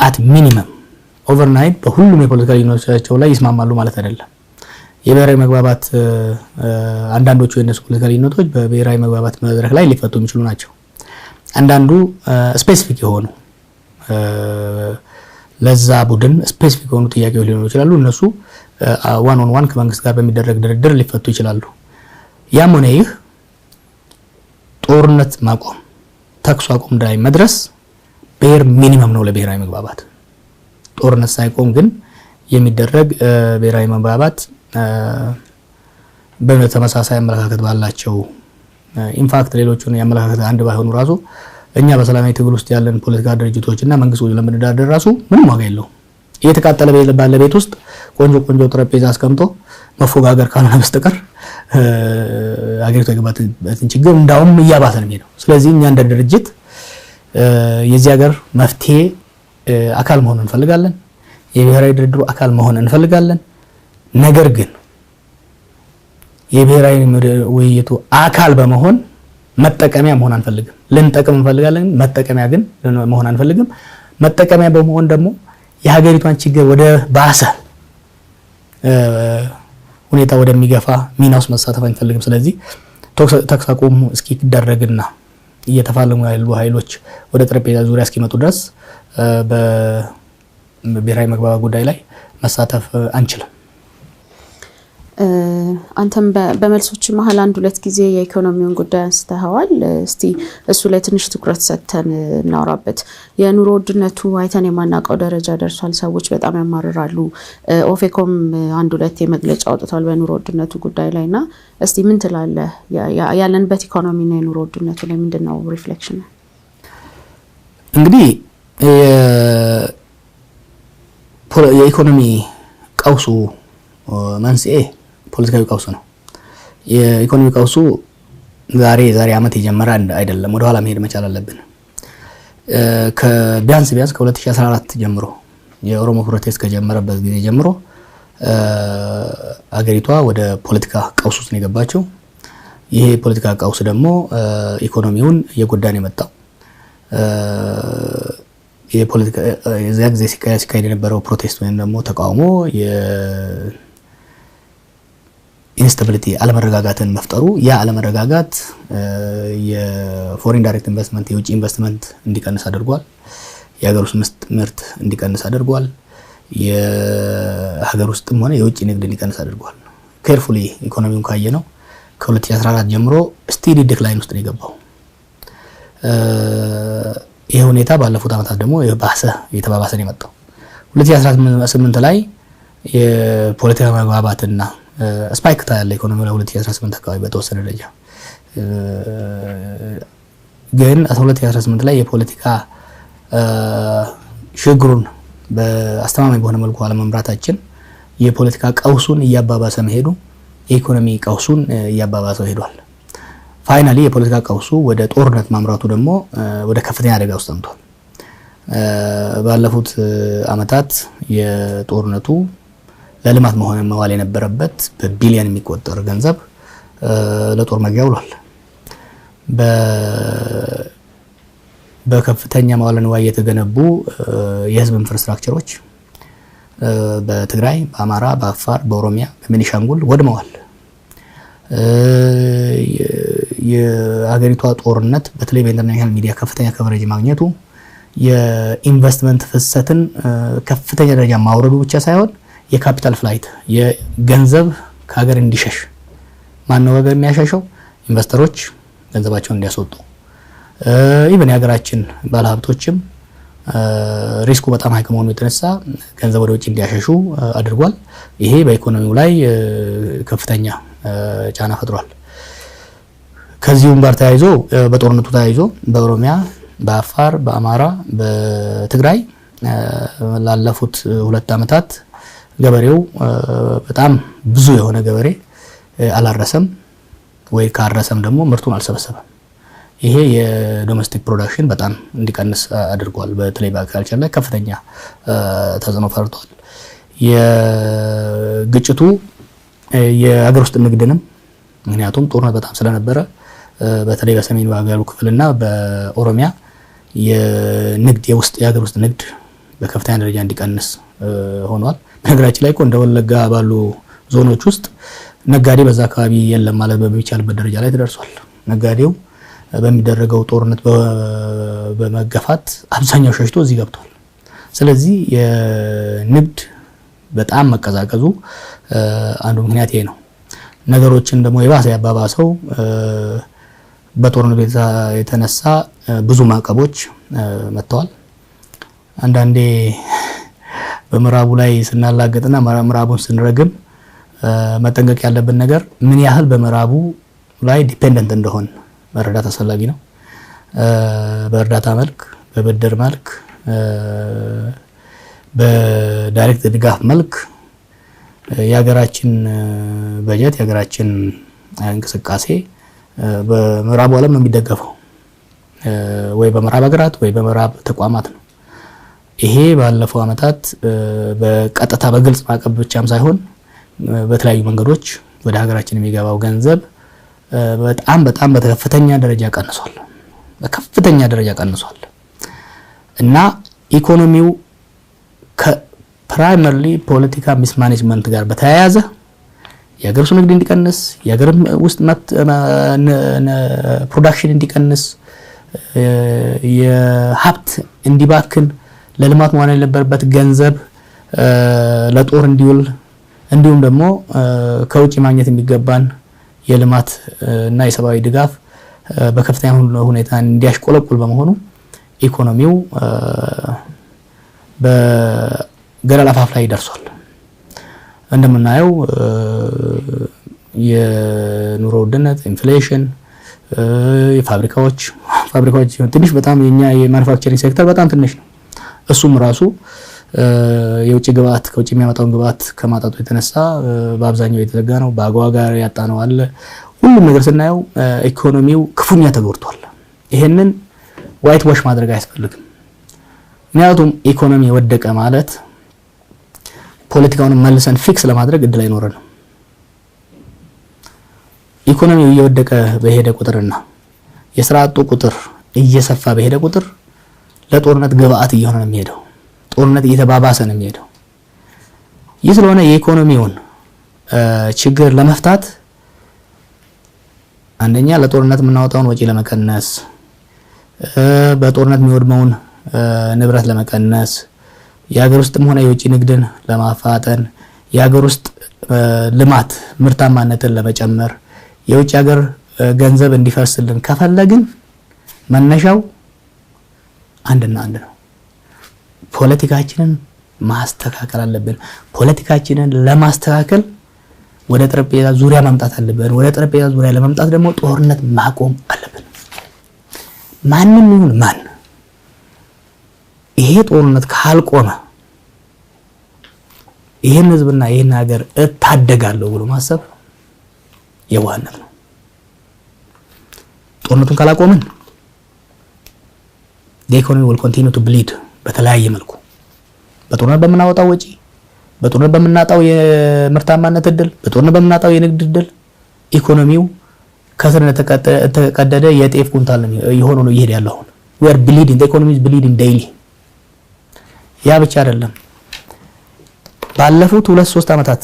አት ሚኒመም ኦቨርናይት በሁሉም የፖለቲካ ልዩነቶቻቸው ላይ ይስማማሉ ማለት አይደለም። የብሔራዊ መግባባት አንዳንዶቹ የነሱ ፖለቲካ ልዩነቶች በብሔራዊ መግባባት መድረክ ላይ ሊፈቱ የሚችሉ ናቸው። አንዳንዱ ስፔሲፊክ የሆኑ ለዛ ቡድን ስፔሲፊክ የሆኑ ጥያቄዎች ሊኖሩ ይችላሉ። እነሱ ዋን ኦን ዋን ከመንግስት ጋር በሚደረግ ድርድር ሊፈቱ ይችላሉ። ያም ሆነ ይህ ጦርነት ማቆም፣ ተኩስ አቁም ላይ መድረስ ብሔር ሚኒመም ነው ለብሔራዊ መግባባት። ጦርነት ሳይቆም ግን የሚደረግ ብሔራዊ መግባባት በተመሳሳይ አመለካከት ባላቸው ኢንፋክት ሌሎቹን ያመለካከት አንድ ባይሆኑ ራሱ እኛ በሰላማዊ ትግል ውስጥ ያለን ፖለቲካ ድርጅቶችና መንግስቶች ለመደራደር ራሱ ምንም ዋጋ የለውም። እየተቃጠለ ባለ ቤት ውስጥ ቆንጆ ጠረጴዛ አስቀምጦ መፎጋገር ካልሆነ በስተቀር አገሪቱ የገባችበትን ችግር እንዳውም እያባሰ ነው የሚሄደው። ስለዚህ እኛ እንደ ድርጅት የዚህ ሀገር መፍትሄ አካል መሆን እንፈልጋለን። የብሔራዊ ድርድሩ አካል መሆን እንፈልጋለን። ነገር ግን የብሔራዊ ውይይቱ አካል በመሆን መጠቀሚያ መሆን አንፈልግም። ልንጠቅም እንፈልጋለን፣ መጠቀሚያ ግን መሆን አንፈልግም። መጠቀሚያ በመሆን ደግሞ የሀገሪቷን ችግር ወደ ባሰ ሁኔታ ወደሚገፋ ሚና ውስጥ መሳተፍ አንፈልግም። ስለዚህ ተኩስ አቁም እስኪደረግና እየተፋለሙ ያሉ ኃይሎች ወደ ጠረጴዛ ዙሪያ እስኪመጡ ድረስ በብሔራዊ መግባባት ጉዳይ ላይ መሳተፍ አንችልም። አንተም በመልሶች መሀል አንድ ሁለት ጊዜ የኢኮኖሚውን ጉዳይ አንስተዋል። እስቲ እሱ ላይ ትንሽ ትኩረት ሰጥተን እናውራበት። የኑሮ ውድነቱ አይተን የማናውቀው ደረጃ ደርሷል። ሰዎች በጣም ያማርራሉ። ኦፌኮም አንድ ሁለት የመግለጫ አውጥቷል በኑሮ ውድነቱ ጉዳይ ላይና እስቲ ምን ትላለህ? ያለንበት ኢኮኖሚና የኑሮ ውድነቱ ላይ ምንድነው ሪፍሌክሽን? እንግዲህ የኢኮኖሚ ቀውሱ መንስኤ ፖለቲካዊ ቀውስ ነው። የኢኮኖሚ ቀውሱ ዛሬ ዓመት የጀመረ አይደለም። ወደ ኋላ መሄድ መቻል አለብን። ቢያንስ ከ2014 ጀምሮ የኦሮሞ ፕሮቴስት ከጀመረበት ጊዜ ጀምሮ አገሪቷ ወደ ፖለቲካ ቀውስ ውስጥ ነው የገባችው። ይሄ ፖለቲካ ቀውስ ደግሞ ኢኮኖሚውን እየጎዳን የመጣው የፖለቲካ የዚያ ጊዜ ሲካሄድ የነበረው ፕሮቴስት ወይም ደግሞ ተቃውሞ ኢንስታቢሊቲ አለመረጋጋትን መፍጠሩ ያ አለመረጋጋት የፎሪን ዳይሬክት ኢንቨስትመንት የውጭ ኢንቨስትመንት እንዲቀንስ አድርጓል። የሀገር ውስጥ ምርት እንዲቀንስ አድርጓል። የሀገር ውስጥም ሆነ የውጭ ንግድ እንዲቀንስ አድርጓል። ኬርፉሊ ኢኮኖሚውን ካየ ነው ከ2014 ጀምሮ ስቲዲ ዲክላይን ውስጥ ነው የገባው። ይሄ ሁኔታ ባለፉት ዓመታት ደግሞ የተባባሰ ነው የመጣው። 2018 ላይ የፖለቲካ መግባባትና ስፓይክ ታያለ ኢኮኖሚ ላይ 2018 አካባቢ በተወሰነ ደረጃ ግን 2018 ላይ የፖለቲካ ሽግሩን በአስተማማኝ በሆነ መልኩ አለመምራታችን የፖለቲካ ቀውሱን እያባባሰ መሄዱ የኢኮኖሚ ቀውሱን እያባባሰው ሄዷል። ፋይናሊ የፖለቲካ ቀውሱ ወደ ጦርነት ማምራቱ ደግሞ ወደ ከፍተኛ አደጋ ውስጥ አምጥቷል። ባለፉት ዓመታት የጦርነቱ ለልማት መዋል የነበረበት በቢሊዮን የሚቆጠር ገንዘብ ለጦር መግቢያ ውሏል። በከፍተኛ መዋለ ንዋይ የተገነቡ የህዝብ ኢንፍራስትራክቸሮች በትግራይ፣ በአማራ፣ በአፋር፣ በኦሮሚያ፣ በቤኒሻንጉል ወድመዋል። የሀገሪቷ ጦርነት በተለይ በኢንተርናሽናል ሚዲያ ከፍተኛ ከቨሬጅ ማግኘቱ የኢንቨስትመንት ፍሰትን ከፍተኛ ደረጃ ማውረዱ ብቻ ሳይሆን የካፒታል ፍላይት የገንዘብ ከሀገር እንዲሸሽ ማነው ወገን የሚያሻሸው? ኢንቨስተሮች ገንዘባቸውን እንዲያስወጡ ኢቨን የሀገራችን ባለሀብቶችም ሪስኩ በጣም ሀይ ከመሆኑ የተነሳ ገንዘብ ወደ ውጭ እንዲያሸሹ አድርጓል። ይሄ በኢኮኖሚው ላይ ከፍተኛ ጫና ፈጥሯል። ከዚሁም ጋር ተያይዞ በጦርነቱ ተያይዞ በኦሮሚያ፣ በአፋር፣ በአማራ፣ በትግራይ ላለፉት 2 ዓመታት ገበሬው በጣም ብዙ የሆነ ገበሬ አላረሰም ወይ ካረሰም ደግሞ ምርቱን አልሰበሰበም። ይሄ የዶሜስቲክ ፕሮዳክሽን በጣም እንዲቀንስ አድርጓል። በተለይ በአግሪካልቸር ላይ ከፍተኛ ተጽዕኖ ፈጥሯል። የግጭቱ የሀገር ውስጥ ንግድንም ምክንያቱም ጦርነት በጣም ስለነበረ በተለይ በሰሜኑ የሀገሩ ክፍልና በኦሮሚያ የንግድ የሀገር ውስጥ ንግድ በከፍተኛ ደረጃ እንዲቀንስ ሆኗል። በነገራችን ላይ እንደ ወለጋ ባሉ ዞኖች ውስጥ ነጋዴ በዛ አካባቢ የለም ማለት በሚቻልበት ደረጃ ላይ ተደርሷል። ነጋዴው በሚደረገው ጦርነት በመገፋት አብዛኛው ሸሽቶ እዚህ ገብቷል። ስለዚህ የንግድ በጣም መቀዛቀዙ አንዱ ምክንያት ይሄ ነው። ነገሮችን ደግሞ የባሰ ያባባሰው በጦርነት የተነሳ ብዙ ማዕቀቦች መጥተዋል። አንዳንዴ በምዕራቡ ላይ ስናላገጥና ምዕራቡን ስንረግም መጠንቀቅ ያለብን ነገር ምን ያህል በምዕራቡ ላይ ዲፔንደንት እንደሆን መረዳት አስፈላጊ ነው። በእርዳታ መልክ፣ በብድር መልክ፣ በዳይሬክት ድጋፍ መልክ የሀገራችን በጀት የሀገራችን እንቅስቃሴ በምዕራቡ ዓለም ነው የሚደገፈው ወይ በምዕራብ ሀገራት ወይ በምዕራብ ተቋማት ነው። ይሄ ባለፈው ዓመታት በቀጥታ በግልጽ ማዕቀብ ብቻም ሳይሆን በተለያዩ መንገዶች ወደ ሀገራችን የሚገባው ገንዘብ በጣም በከፍተኛ ደረጃ ቀንሷል። በከፍተኛ ደረጃ ቀንሷል እና ኢኮኖሚው ከፕራይመሪሊ ፖለቲካ ሚስማኔጅመንት ጋር በተያያዘ የሀገር ውስጥ ንግድ እንዲቀንስ፣ የሀገር ውስጥ ፕሮዳክሽን እንዲቀንስ፣ የሀብት እንዲባክን፣ ለልማት መዋል የነበረበት ገንዘብ ለጦር እንዲውል እንዲሁም ደግሞ ከውጭ ማግኘት የሚገባን የልማት እና የሰብአዊ ድጋፍ በከፍተኛ ሁኔታ እንዲያሽቆለቁል በመሆኑ ኢኮኖሚው በገደል አፋፍ ላይ ደርሷል። እንደምናየው የኑሮ ውድነት፣ ኢንፍሌሽን፣ የፋብሪካዎች ትንሽ በጣም የኛ የማኑፋክቸሪንግ ሴክተር በጣም ትንሽ ነው። እሱም ራሱ የውጭ ግብአት ከውጭ የሚያመጣውን ግብአት ከማጣቱ የተነሳ በአብዛኛው የተዘጋ ነው። በአጓ ጋር ያጣነው አለ። ሁሉም ነገር ስናየው ኢኮኖሚው ክፉኛ ተጎድቷል። ይሄንን ዋይት ዋሽ ማድረግ አያስፈልግም። ምክንያቱም ኢኮኖሚ ወደቀ ማለት ፖለቲካውን መልሰን ፊክስ ለማድረግ እድል አይኖርንም። ኢኮኖሚው እየወደቀ በሄደ ቁጥርና የስራ አጡ ቁጥር እየሰፋ በሄደ ቁጥር ለጦርነት ግብአት እየሆነ ነው የሚሄደው። ጦርነት እየተባባሰ ነው የሚሄደው። ይህ ስለሆነ የኢኮኖሚውን ችግር ለመፍታት አንደኛ ለጦርነት የምናወጣውን ወጪ ለመቀነስ፣ በጦርነት የሚወድመውን ንብረት ለመቀነስ፣ የሀገር ውስጥም ሆነ የውጭ ንግድን ለማፋጠን፣ የሀገር ውስጥ ልማት ምርታማነትን ለመጨመር፣ የውጭ ሀገር ገንዘብ እንዲፈርስልን ከፈለግን መነሻው አንድና አንድ ነው። ፖለቲካችንን ማስተካከል አለብን። ፖለቲካችንን ለማስተካከል ወደ ጠረጴዛ ዙሪያ መምጣት አለብን። ወደ ጠረጴዛ ዙሪያ ለመምጣት ደግሞ ጦርነት ማቆም አለብን። ማንም ይሁን ማን ይሄ ጦርነት ካልቆመ ይሄን ህዝብና ይሄን ሀገር እታደጋለሁ ብሎ ማሰብ የዋህነት ነው። ጦርነቱን ካላቆምን the economy will continue to bleed በተለያየ መልኩ በጦርነት በምናወጣው ወጪ፣ በጦርነት በምናጣው የምርታማነት እድል፣ በጦርነት በምናጣው የንግድ እድል ኢኮኖሚው ከስር ተቀደደ የጤፍ ኩንታል የሆነ ነው ይሄድ ያለው። we are bleeding, the economy is bleeding daily። ያ ብቻ አይደለም። ባለፉት 2-3 አመታት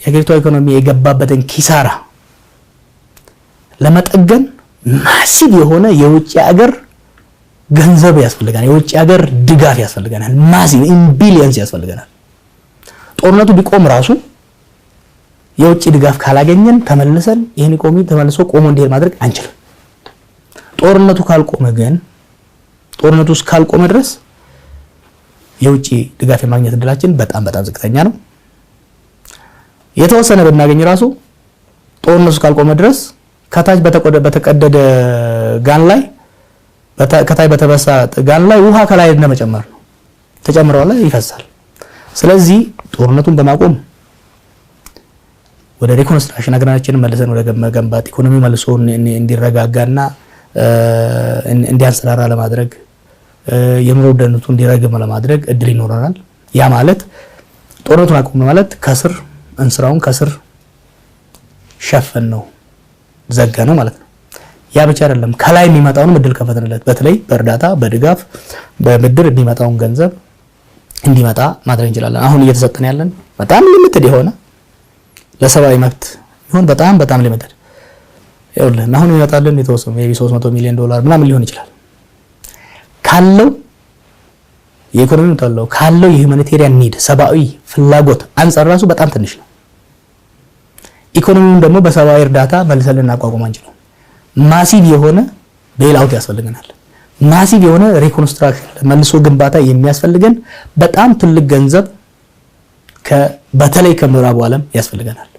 የሀገሪቷ ኢኮኖሚ የገባበትን ኪሳራ ለመጠገን ማሲቭ የሆነ የውጭ ሀገር ገንዘብ ያስፈልጋል። የውጭ ሀገር ድጋፍ ያስፈልጋል። ማሲቭ ኢን ቢሊየንስ ያስፈልጋል። ጦርነቱ ቢቆም ራሱ የውጭ ድጋፍ ካላገኘን ተመልሰን ይሄን ኢኮኖሚ ተመልሶ ቆሞ እንዲሄድ ማድረግ አንችልም። ጦርነቱ ካልቆመ ግን ጦርነቱ እስካልቆመ ድረስ የውጭ ድጋፍ የማግኘት እድላችን በጣም ዝቅተኛ ነው። የተወሰነ ብናገኝ ራሱ ጦርነቱ እስካልቆመ ድረስ ከታች በተቀደደ ጋን ላይ ከታይ በተበሳ ጋን ላይ ውሃ ከላይ እንደመጨመር ነው። ተጨምረው ላይ ይፈሳል። ስለዚህ ጦርነቱን በማቆም ወደ ሪኮንስትራክሽን አገራችንን መልሰን ወደ መገንባት ኢኮኖሚ መልሶ እንዲረጋጋና እንዲያንሰራራ ለማድረግ የኑሮ ውድነቱ እንዲረግም ለማድረግ እድል ይኖረናል። ያ ማለት ጦርነቱን አቁም ማለት ከስር እንስራውን ከስር ሸፈን ነው ዘጋ ነው ማለት ነው። ያ ብቻ አይደለም ከላይ የሚመጣውን እድል ከፈተነለት በተለይ በእርዳታ በድጋፍ በብድር የሚመጣውን ገንዘብ እንዲመጣ ማድረግ እንችላለን። አሁን እየተሰጠን ያለን በጣም ሊሚትድ የሆነ ለሰብአዊ መብት ይሁን በጣም ሊሚትድ ይኸውልህ አሁን ይመጣልን የተወሰነ ሜቢ $300 ሚሊዮን ምናምን ሊሆን ይችላል ካለው የኢኮኖሚ ታለው ካለው የሁማኒቴሪያን ኒድ ሰብአዊ ፍላጎት አንፃር ራሱ በጣም ትንሽ ነው። ኢኮኖሚውን ደግሞ በሰብአዊ እርዳታ መልሰን ልናቋቁም አንችልም። ማሲቭ የሆነ ቤል አውት ያስፈልገናል። ማሲቭ የሆነ ሪኮንስትራክሽን መልሶ ግንባታ የሚያስፈልገን በጣም ትልቅ ገንዘብ በተለይ ከምዕራቡ ዓለም ያስፈልገናል።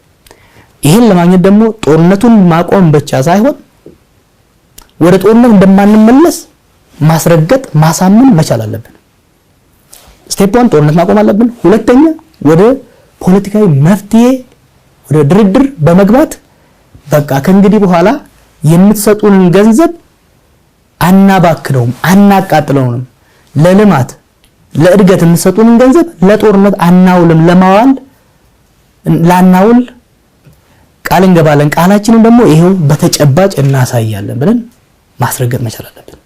ይሄን ለማግኘት ደግሞ ጦርነቱን ማቆም ብቻ ሳይሆን ወደ ጦርነት እንደማንመለስ ማስረገጥ ማሳመን መቻል አለብን። ስቴፕ 1 ጦርነት ማቆም አለብን። ሁለተኛ ወደ ፖለቲካዊ መፍትሄ ወደ ድርድር በመግባት በቃ ከእንግዲህ በኋላ የምትሰጡን ገንዘብ አናባክነውም አናቃጥለውም ለልማት ለእድገት የምትሰጡን ገንዘብ ለጦርነት አናውልም ለማዋል ላናውል ቃል እንገባለን። ቃላችንን ደግሞ ይሄው በተጨባጭ እናሳያለን ብለን ማስረገጥ መቻል አለብን።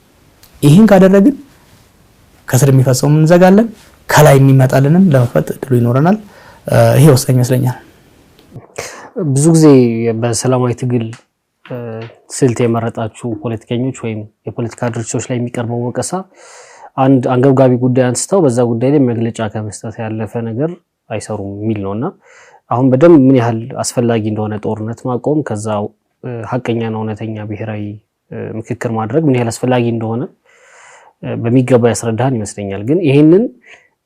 ይሄን ካደረግን ከስር የሚፈሰው እንዘጋለን፣ ከላይ የሚመጣልንም ለመፈት እድሉ ይኖረናል። ይሄ ወሳኝ ይመስለኛል። ብዙ ጊዜ በሰላማዊ ትግል ስልት የመረጣችሁ ፖለቲከኞች ወይም የፖለቲካ ድርጅቶች ላይ የሚቀርበው ወቀሳ አንድ አንገብጋቢ ጉዳይ አንስተው በዛ ጉዳይ ላይ መግለጫ ከመስጠት ያለፈ ነገር አይሰሩም የሚል ነውና አሁን በደንብ ምን ያህል አስፈላጊ እንደሆነ ጦርነት ማቆም ከዛው ሐቀኛና እውነተኛ ብሔራዊ ምክክር ማድረግ ምን ያህል አስፈላጊ እንደሆነ በሚገባ ያስረዳን ይመስለኛል። ግን ይሄንን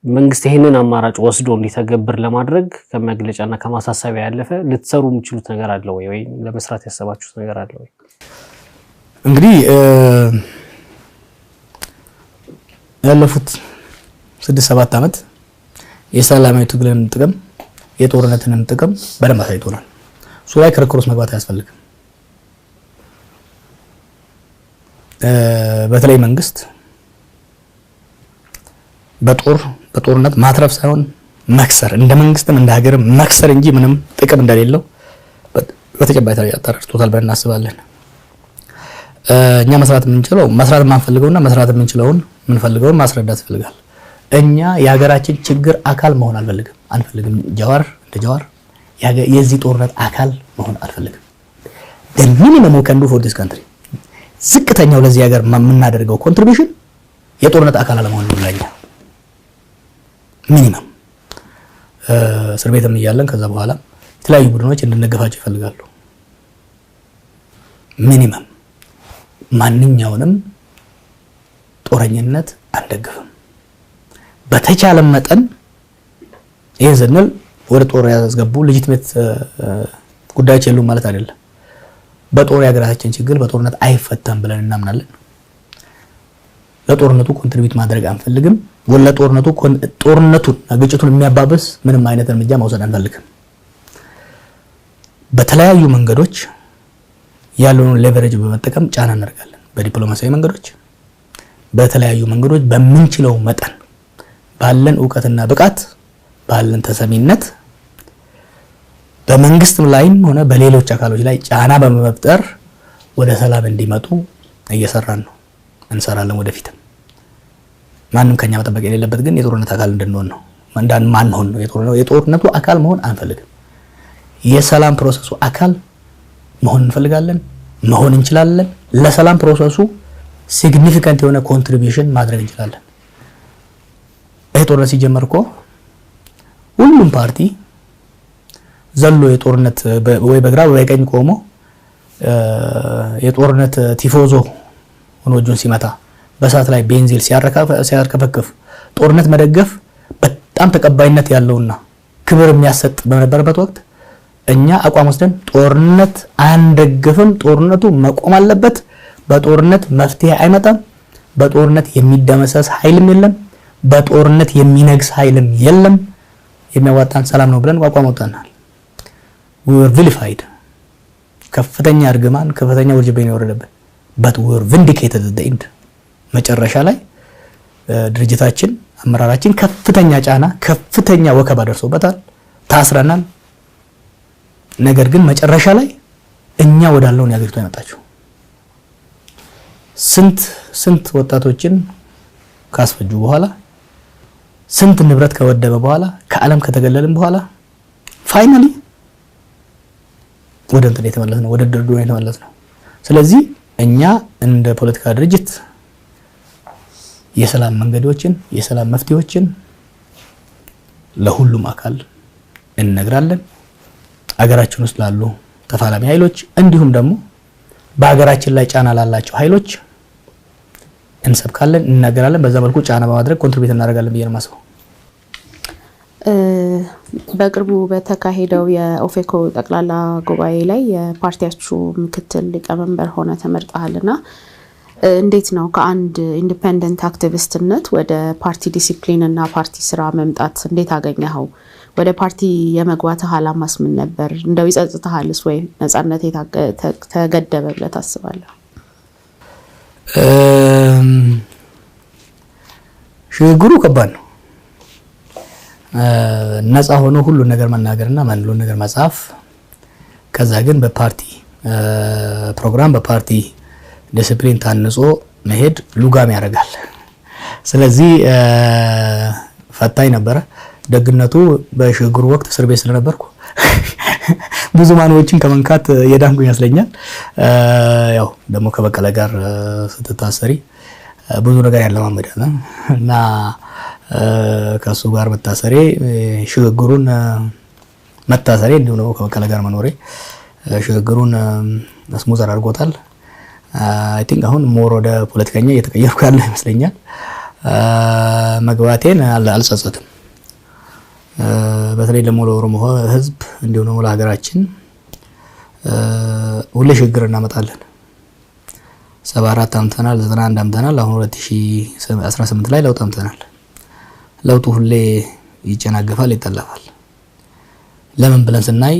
መንግስት ይሄንን አማራጭ ወስዶ እንዲተገብር ለማድረግ ከመግለጫና ከማሳሰቢያ ያለፈ ልትሰሩ የምትችሉት ነገር አለ ወይ ለመስራት ያሰባችሁት ነገር አለ ወይ? እንግዲህ ያለፉት 6-7 ዓመት የሰላማዊ ትግልን ጥቅም የጦርነትን ጥቅም በደንብ አሳይቶናል። እሱ ላይ ክርክሮስ መግባት አያስፈልግም። በተለይ መንግስት በጦርነት ማትረፍ ሳይሆን መክሰር እንደ መንግስትም እንደ ሀገርም መክሰር እንጂ ምንም ጥቅም እንደሌለው በተጨባጭ ተረድቶታል ብለን እናስባለን። እኛ መስራት የማንፈልገውና መስራት የምንችለውን ምንፈልገውን ማስረዳት ይፈልጋል። እኛ የሀገራችን ችግር አካል መሆን አንፈልግም። እንደ ጀዋር የዚህ ጦርነት አካል መሆን አንፈልግም። the minimum we can do for this country ዝቅተኛው ለዚህ ሀገር የምናደርገው ኮንትሪቢዩሽን የጦርነት አካል አለመሆን ነው ለኛ ሚኒመም። እስር ቤትም እያለን ከዛ በኋላ የተለያዩ ቡድኖች እንድንገፋቸው ይፈልጋሉ። ሚኒመም ማንኛውንም ጦረኝነት አንደግፍም። በተቻለ መጠን ይዘንል ወደ ጦር ያስገቡ ሌጂቲሜት ጉዳዮች የሉም ማለት አይደለም። በጦር ያገራችን ችግር በጦርነት አይፈታም ብለን እናምናለን። ለጦርነቱ ኮንትሪቢዩት ማድረግ አንፈልግም። ወለ ጦርነቱን ግጭቱን የሚያባብስ ምንም አይነት እርምጃ መውሰድ አንፈልግም። በተለያዩ መንገዶች ያለውን ሌቨሬጅ በመጠቀም ጫና እናደርጋለን። በዲፕሎማሲያዊ መንገዶች በተለያዩ መንገዶች በምንችለው መጠን ባለን ዕውቀትና ብቃት ባለን ተሰሚነት በመንግስትም ላይም ሆነ በሌሎች አካሎች ላይ ጫና በመፍጠር ወደ ሰላም እንዲመጡ እየሰራን ነው፣ እንሰራለን። ወደፊትም ማንንም ከኛ መጠበቅ የሌለበት ግን የጦርነት አካል እንድንሆን ነው። ማንሆን ነው የጦርነቱ አካል መሆን አንፈልግም። የሰላም ፕሮሰሱ አካል መሆን እንፈልጋለን፣ መሆን እንችላለን። ለሰላም ፕሮሰሱ ሲግኒፊካንት የሆነ ኮንትሪቢዩሽን ማድረግ እንችላለን። በጦርነት ሲጀመር እኮ ሁሉም ፓርቲ ዘሎ የጦርነት ወይ በግራ ወይ ቀኝ ቆሞ የጦርነት ቲፎዞ ሆኖ እጁን ሲመታ በሳት ላይ ቤንዚል ሲያርከፈክፍ ጦርነት መደገፍ በጣም ተቀባይነት ያለውና ክብር የሚያሰጥ በነበረበት ወቅት እኛ አቋም ወስደን ጦርነት አንደግፍም፣ ጦርነቱ መቆም አለበት፣ በጦርነት መፍትሄ አይመጣም፣ በጦርነት የሚደመሰስ ኃይልም የለም፣ በጦርነት የሚነግስ ኃይልም የለም፣ የሚያዋጣን ሰላም ነው ብለን አቋም ወጣናል። we were vilified ከፍተኛ እርግማን ከፍተኛ ውርጅብኝ የወረደብን but we were vindicated at the end መጨረሻ ላይ ድርጅታችን አመራራችን ከፍተኛ ጫና ከፍተኛ ወከባ ደርሶበታል ታስረናል ነገር ግን መጨረሻ ላይ እኛ ወዳለው ነው ያገርቱ ያመጣቸው ስንት ወጣቶችን ካስፈጁ በኋላ ስንት ንብረት ከወደበ በኋላ ከዓለም ከተገለልን በኋላ ፋይናሊ ወደ እንትን የተመለስነው ወደ ድርድሩ የተመለስነው ስለዚህ እኛ እንደ ፖለቲካ ድርጅት የሰላም መንገዶችን የሰላም መፍትሄዎችን ለሁሉም አካል እንነግራለን አገራችን ውስጥ ላሉ ተፋላሚ ኃይሎች እንዲሁም ደግሞ በአገራችን ላይ ጫና ላላቸው ኃይሎች እንሰብካለን እንነግራለን በዛ መልኩ ጫና በማድረግ ኮንትሪቢዩት እናደርጋለን ብዬ ነው ማስበው በቅርቡ በተካሄደው የኦፌኮ ጠቅላላ ጉባኤ ላይ የፓርቲያችሁ ምክትል ሊቀመንበር ሆነ ተመርጠሃልና እንዴት ነው ከአንድ ኢንዲፔንደንት አክቲቪስትነት ወደ ፓርቲ ዲሲፕሊን እና ፓርቲ ስራ መምጣት እንዴት አገኘኸው ወደ ፓርቲ የመግባትህ ዓላማስ ምን ነበር እንደው ይጸጽታልስ ወይ ነፃነት ተገደበ ብለህ ታስባለህ ሽግሩ ከባድ ነው ነፃ ሆኖ ሁሉ ነገር መናገርና ማንሉ ነገር መጻፍ ከዛ ግን በፓርቲ ፕሮግራም በፓርቲ ዲሲፕሊን ታንጾ መሄድ ሉጋም ያረጋል ስለዚህ ፈታኝ ነበር ደግነቱ በሽግሩ ወቅት እስር ቤት ስለነበርኩ ብዙ ማኖችን ከመንካት የዳንኩ ይመስለኛል ያው ደሞ ከበቀለ ጋር ስትታሰሪ ብዙ ነገር ያለማመዳል እና ከሱ ጋር መታሰሬ ሽግሩን መታሰሬ እንዲሁ ነው ከበቀለ ጋር መኖሬ ሽግሩን ስሙዘር አድርጎታል አይ ቲንክ አሁን ሞር ወደ ፖለቲከኛ እየተቀየርኩ ያለ ይመስለኛል መግባቴን አልጸጸትም በተለይ ደግሞ ለኦሮሞ ህዝብ እንዲሁ ነው ለሀገራችን ሁሌ ሽግር እናመጣለን 74 አምተናል 91 አምተናል አሁን 2018 ላይ ለውጥ አምተናል ለውጡ ሁሌ ይጨናገፋል ይተላፋል ለምን ብለን ስናይ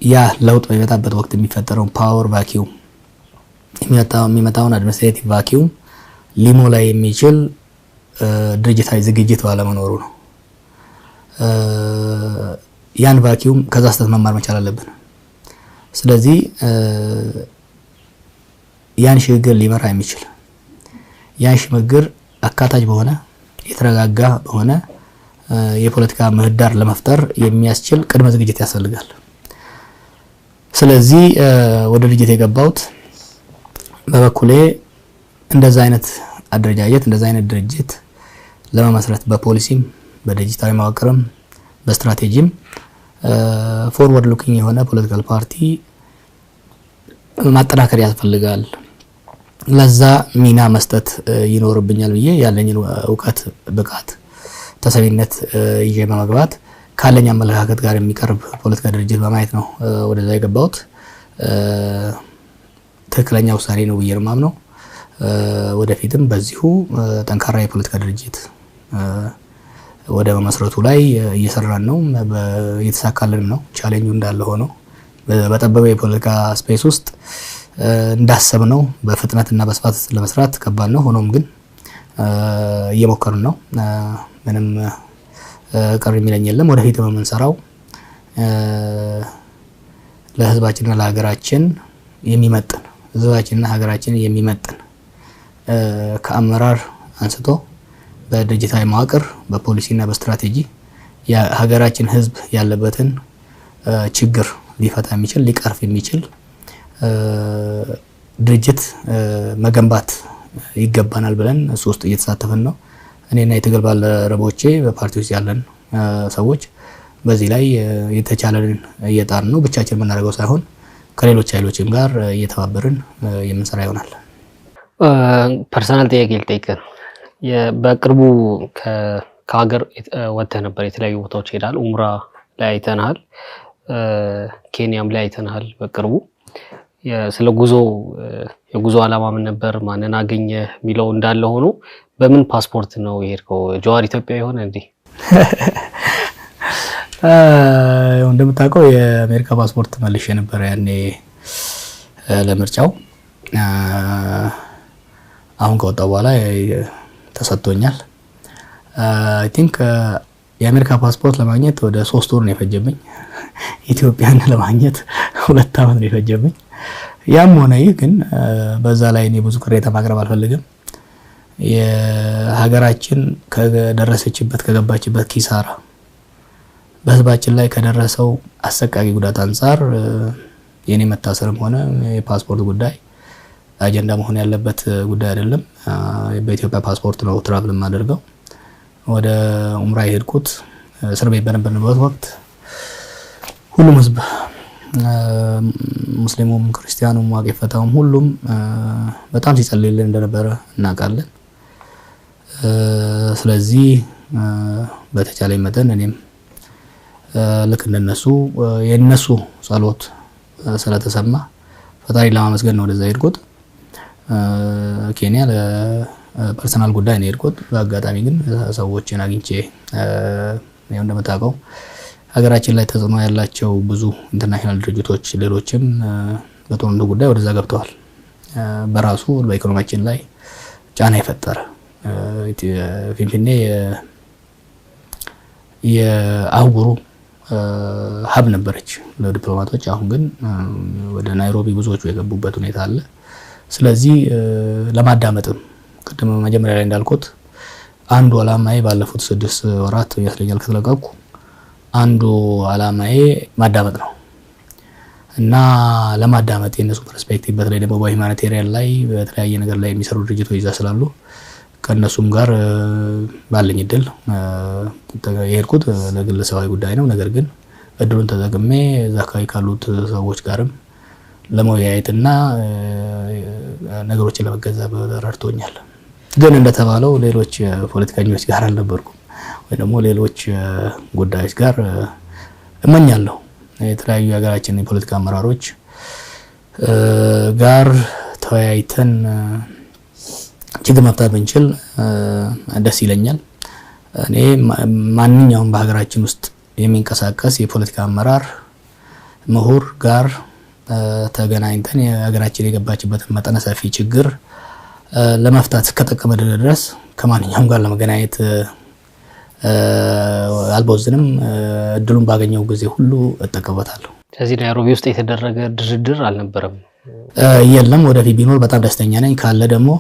ያ ለውጥ በመጣበት ወቅት የሚፈጠረው ፓወር ቫኪዩም የሚመጣውን አድሚኒስትሬቲቭ ቫኪዩም ሊሞላ የሚችል ድርጅታዊ ዝግጅት ባለመኖሩ ነው ያን ቫኪዩም ከዛ ስተት መማር መቻል አለብን ስለዚህ ያን ሽግግር ሊመራ የሚችል ያን ሽግግር አካታች በሆነ የተረጋጋ በሆነ የፖለቲካ ምህዳር ለመፍጠር የሚያስችል ቅድመ ዝግጅት ያስፈልጋል ስለዚህ ወደ ድርጅት የገባሁት በበኩሌ እንደዛ አይነት አደረጃጀት እንደዛ አይነት ድርጅት ለመመስረት በፖሊሲም በዲጂታል ማዋቀርም በስትራቴጂም ፎርወርድ ሉኪንግ የሆነ ፖለቲካል ፓርቲ ማጠናከር ያስፈልጋል ለዛ ሚና መስጠት ይኖርብኛል ብዬ ያለኝ ዕውቀት ብቃት ተሰሚነት ይዤ በመግባት ካለኝ አመለካከት ጋር የሚቀርብ ፖለቲካ ድርጅት በማየት ነው ወደዛ የገባሁት ትክክለኛ ውሳኔ ነው ብዬ ነው የማምነው ወደፊትም በዚሁ ጠንካራ የፖለቲካ ድርጅት ወደ መመስረቱ ላይ እየሰራን ነው እየተሳካልን ነው ቻሌንጁ እንዳለ ሆኖ በጠበበ የፖለቲካ ስፔስ ውስጥ እንዳሰብነው በፍጥነትና በስፋት ለመስራት ከባድ ነው ሆኖም ግን እየሞከርን ነው ምንም ቀር የሚለኝ የለም ወደፊት በመንሰራው ለህዝባችንና ለሀገራችን የሚመጥን ህዝባችንና ሀገራችን የሚመጥን ከአመራር አንስቶ በዲጂታል ማዋቀር በፖሊሲና በስትራቴጂ የሀገራችን ህዝብ ያለበትን ችግር ሊፈታ የሚችል ሊቀርፍ የሚችል ድርጅት መገንባት ይገባናል ብለን እሱ ውስጥ እየተሳተፈን ነው እኔና የትግል ባልደረቦቼ በፓርቲው ውስጥ ያለን ሰዎች በዚህ ላይ የተቻለንን እየጣርን ነው ብቻችን የምናደርገው ሳይሆን ከሌሎች ኃይሎችም ጋር እየተባበርን የምንሰራ ይሆናል ፐርሰናል ጥያቄ ልጠይቅህ በቅርቡ ከሀገር ወጥተህ ነበር የተለያዩ ቦታዎች ሄዳል ኡምራ ላይ አይተናል ኬንያም ላይ አይተናል በቅርቡ ስለ ጉዞ የጉዞ ዓላማ ምን ነበር ማንና አገኘ ሚለው እንዳለ ሆኖ በምን ፓስፖርት ነው የሄድከው ጀዋር ኢትዮጵያ ይሆነ እንዴ እንደምታውቀው የአሜሪካ ፓስፖርት መልሼ ነበር ያኔ ለምርጫው አሁን ከወጣው በኋላ ተሰጥቶኛል። አይ ቲንክ የአሜሪካ ፓስፖርት ለማግኘት ወደ 3 ወር ነው የፈጀብኝ። ኢትዮጵያን ለማግኘት 2 ዓመት ነው የፈጀብኝ። ያም ሆነ ይህ ግን በዛ ላይ እኔ ብዙ ቅሬታ ማቅረብ አልፈልግም። የሀገራችን ከገባችበት ኪሳራ በህዝባችን ላይ ከደረሰው አሰቃቂ ጉዳት አንፃር የኔ መታሰርም ሆነ የፓስፖርት ጉዳይ አጀንዳ መሆን ያለበት ጉዳይ አይደለም። በኢትዮጵያ ፓስፖርት ነው ትራቭል ማደርገው። ወደ ኡምራ የሄድኩት እስር ቤት በነበርንበት ወቅት ሁሉም ህዝብ ሙስሊሙም ክርስቲያኑም ዋቄፈታውም ሁሉም በጣም ሲጸልይልን እንደነበረ እናውቃለን። ስለዚህ በተቻለ መጠን እኔም ልክ እንደነሱ የነሱ ጸሎት ስለተሰማ ፈጣሪ ለማመስገን ነው ወደዛ ሄድኩት። ኬንያ ለፐርሰናል ጉዳይ ነው ሄድኩት። በአጋጣሚ ግን ሰዎችን አግኝቼ ያው እንደምታውቀው ሀገራችን ላይ ተጽዕኖ ያላቸው ብዙ ኢንተርናሽናል ድርጅቶች ሌሎችም በጦርነቱ ጉዳይ ወደዛ ገብተዋል። በራሱ በኢኮኖሚያችን ላይ ጫና የፈጠረ ፊንፊኔ የአህጉሩ ሀብ ነበረች ለዲፕሎማቶች። አሁን ግን ወደ ናይሮቢ ብዙዎቹ የገቡበት ሁኔታ አለ። ስለዚህ ለማዳመጥም ቅድም መጀመሪያ ላይ እንዳልኩት አንዱ አላማዬ ባለፉት 6 ወራት ያስለኛል ከተለቀቁ አንዱ አላማዬ ማዳመጥ ነው እና ለማዳመጥ የነሱ ፐርስፔክቲቭ በተለይ ደግሞ በሁማኒቴሪያን ላይ በተለያየ ነገር ላይ የሚሰሩ ድርጅቶች ይዛ ስላሉ ከነሱም ጋር ባለኝ እድል የሄድኩት ለግለሰባዊ ጉዳይ ነው። ነገር ግን እድሉን ተጠቅሜ እዛ አካባቢ ካሉት ሰዎች ጋርም ለመወያየትና ነገሮችን ለመገንዘብ ረድቶኛል። ግን እንደተባለው ሌሎች ፖለቲከኞች ጋር አልነበርኩም ወይ ደግሞ ሌሎች ጉዳዮች ጋር እመኛለሁ። የተለያዩ የሀገራችን የፖለቲካ አመራሮች ጋር ተወያይተን ችግር መፍታት ብንችል ደስ ይለኛል። እኔ ማንኛውም በሀገራችን ውስጥ የሚንቀሳቀስ የፖለቲካ አመራር ምሁር ጋር ተገናኝተን የሀገራችን የገባችበትን መጠነ ሰፊ ችግር ለመፍታት ከተቀመጠ ድረስ ከማንኛውም ጋር ለመገናኘት አልቦዝንም። እድሉን ባገኘው ጊዜ ሁሉ እጠቀምበታለሁ። ስለዚህ ናይሮቢ ውስጥ የተደረገ ድርድር አልነበረም? የለም። ወደፊት ቢኖር በጣም ደስተኛ ነኝ። ካለ ደግሞ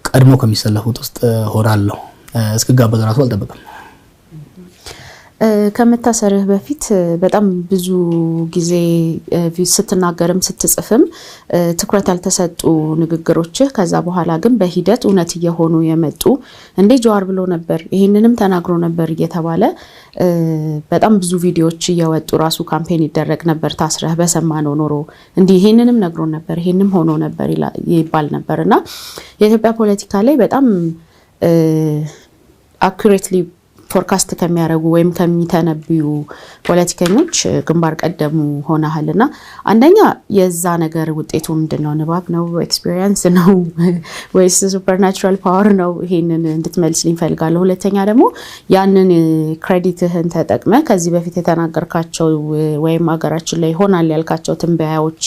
ቀድሞ ከሚሰለፉት ውስጥ ሆናለሁ። እስክጋበዝ ራሱ አልጠብቅም። ከመታሰርህ በፊት በጣም ብዙ ጊዜ ስትናገርም ስትጽፍም ትኩረት ያልተሰጡ ንግግሮችህ ከዛ በኋላ ግን በሂደት እውነት እየሆኑ የመጡ እንዴ ጀዋር ብሎ ነበር ይሄንንም ተናግሮ ነበር እየተባለ በጣም ብዙ ቪዲዮዎች እየወጡ ራሱ ካምፔን ይደረግ ነበር። ታስረህ በሰማነው ኖሮ እንዴ ይሄንንም ነግሮ ነበር ይሄንንም ሆኖ ነበር ይባል ነበርና የኢትዮጵያ ፖለቲካ ላይ በጣም አኩሬትሊ ፎርካስት ከሚያደርጉ ወይም ከሚተነብዩ ፖለቲከኞች ግንባር ቀደሙ ሆነሃልና አንደኛ የዛ ነገር ውጤቱ ምንድነው? ንባብ ነው? ኤክስፒሪየንስ ነው ወይስ ሱፐርናቹራል ፓወር ነው? ይሄንን እንድትመልስልኝ ፈልጋለሁ። ሁለተኛ ደግሞ ያንን ክሬዲትህን ተጠቅመ ከዚህ በፊት የተናገርካቸው ወይም ሀገራችን ላይ ሆናል ያልካቸው ትንበያዎች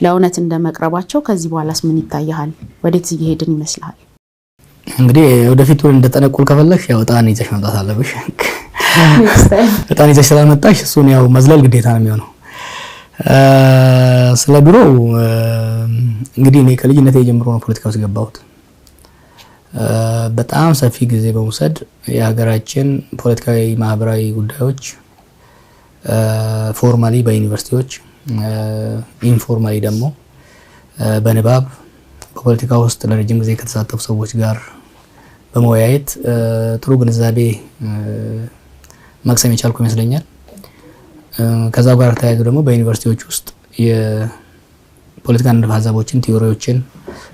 ለእውነት እንደመቅረባቸው ከዚህ በኋላስ ምን ይታያል? ወዴት እየሄድን ይመስልሃል? እንግዲህ ወደፊት እንደተነቁል ከፈለሽ ያው ጣን ይዘሽ መምጣት አለብሽ። ጣን ይዘሽ ስለመጣሽ እሱን ያው መዝለል ግዴታ ነው የሚሆነው። ስለ ድሮ እንግዲህ እኔ ከልጅነቴ ጀምሮ ነው ፖለቲካ ውስጥ ገባሁት። በጣም ሰፊ ጊዜ በመውሰድ የሀገራችን ፖለቲካዊ ማህበራዊ ጉዳዮች ፎርማሊ በዩኒቨርሲቲዎች ኢንፎርማሊ ደግሞ በንባብ በፖለቲካ ውስጥ ለረጅም ጊዜ ከተሳተፉ ሰዎች ጋር በመወያየት ጥሩ ግንዛቤ ማክሰም የቻልኩ ይመስለኛል። ከዛው ጋር ተያይዞ ደግሞ በዩኒቨርሲቲዎች ውስጥ የፖለቲካ ንድፈ ሀሳቦችን፣ ቲዮሪዎችን፣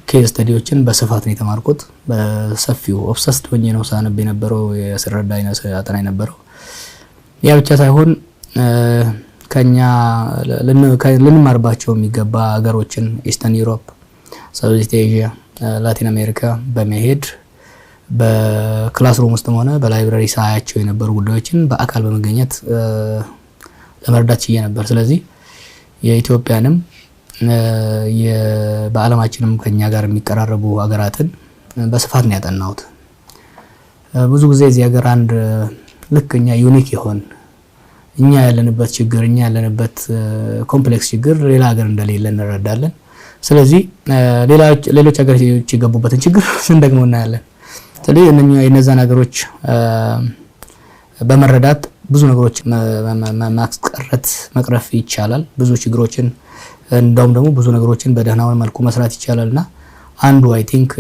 ኬዝ ስተዲዎችን በስፋት ነው የተማርኩት። በሰፊው ኦብሰስድ ሆኜ ነው ሳነብ የነበረው የስረዳ አጠና የነበረው። ያ ብቻ ሳይሆን ከኛ ልንማርባቸው የሚገባ ሀገሮችን ኢስተርን ዩሮፕ፣ ሳውዝ ኤዥያ፣ ላቲን አሜሪካ በመሄድ በክላስሩም ውስጥም ሆነ በላይብራሪ ሳያቸው የነበሩ ጉዳዮችን በአካል በመገኘት ለመረዳት ችዬ ነበር። ስለዚህ የኢትዮጵያንም በዓለማችንም ከኛ ጋር የሚቀራረቡ ሀገራትን በስፋት ነው ያጠናሁት። ብዙ ጊዜ እዚህ ሀገር አንድ ልክኛ ዩኒክ ይሆን እኛ ያለንበት ችግር እኛ ያለንበት ኮምፕሌክስ ችግር ሌላ ሀገር እንደሌለ እንረዳለን። ስለዚህ ሌሎች ሀገሮች የገቡበትን ችግር ስንደግመው እናያለን። ስለዚህ እነዛን ሀገሮች በመረዳት ብዙ ነገሮች መቅረፍ ይቻላል። ብዙ ችግሮችን እንደውም ደግሞ ብዙ ነገሮችን በደህናው መልኩ መስራት ይቻላልና አንዱ አይ ቲንክ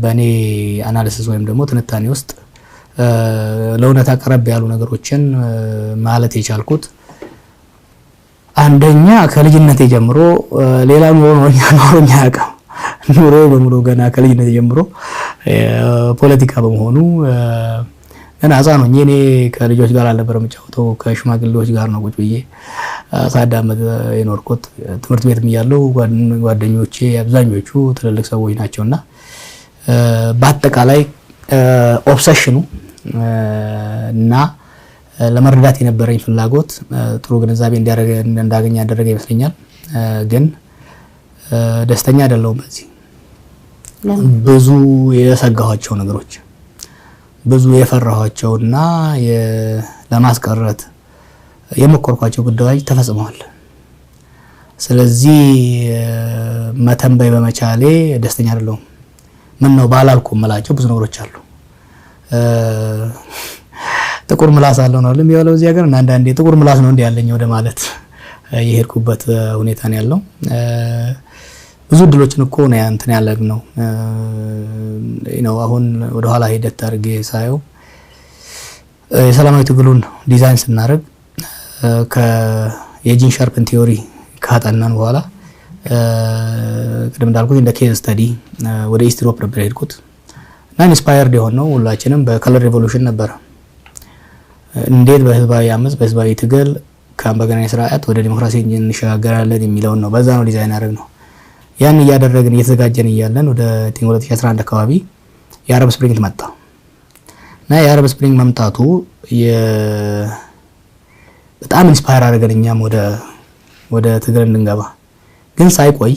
በኔ አናሊሲስ ወይም ደግሞ ትንታኔ ውስጥ ለእውነታ ቀረብ ያሉ ነገሮችን ማለት የቻልኩት አንደኛ ከልጅነቴ ጀምሮ ሌላ ኖሮኛ ያውቃል ኑሮ በሙሉ ገና ከልጅነቴ ጀምሮ ፖለቲካ በመሆኑ እና አዛኖ እኔ ከልጆች ጋር አልነበረም ጫውተው ከሽማግሌዎች ጋር ነው ቁጭ ብዬ ሳዳመጥ የኖርኩት። ትምህርት ቤትም እያለሁ ጓደኞቼ አብዛኞቹ ትልልቅ ሰዎች ናቸውና በአጠቃላይ ኦብሰሽኑ እና ለመረዳት የነበረኝ ፍላጎት ጥሩ ግንዛቤ እንዳገኝ ያደረገ ይመስለኛል። ግን ደስተኛ አይደለሁም። በዚህ ብዙ የሰጋኋቸው ነገሮች ብዙ የፈራኋቸውና ለማስቀረት የሞከርኳቸው ጉዳዮች ተፈጽመዋል። ስለዚህ መተንበይ በመቻሌ ደስተኛ አይደለሁም። ምን ነው ባላልኩም መላቸው ብዙ ነገሮች አሉ። ጥቁር ምላስ አለው ነው ለሚያለው እዚህ ሀገር እና አንዳንዴ ጥቁር ምላስ ነው እንደ ያለኝ ወደ ማለት የሄድኩበት ሁኔታ ነው ያለው። ብዙ ድሎችን እኮ ነው እንትን ያለግነው አሁን ወደ ኋላ ሂደት አድርጌ ሳየው የሰላማዊ ትግሉን ዲዛይን ስናደርግ የጂን ሻርፕን ቲዮሪ ካጠናን በኋላ ቅድም እንዳልኩት እንደ ኬዝ ስታዲ ወደ ኢስት ዩሮፕ ነበር የሄድኩት እና ኢንስፓየርድ የሆነው ሁላችንም በከለር ሪቮሉሽን ነበር። እንዴት በህዝባዊ አመጽ በህዝባዊ ትግል ከአምባገነን ስርዓት ወደ ዲሞክራሲ እንሸጋገራለን የሚለውን ነው። በዛ ነው ዲዛይን ያደረግነው። ያን እያደረግን እየተዘጋጀን እያለን ወደ 2011 አካባቢ የአረብ ስፕሪንግ መጣ እና የአረብ ስፕሪንግ መምጣቱ በጣም ኢንስፓየር አደረገን እኛም ወደ ትግል እንድንገባ። ግን ሳይቆይ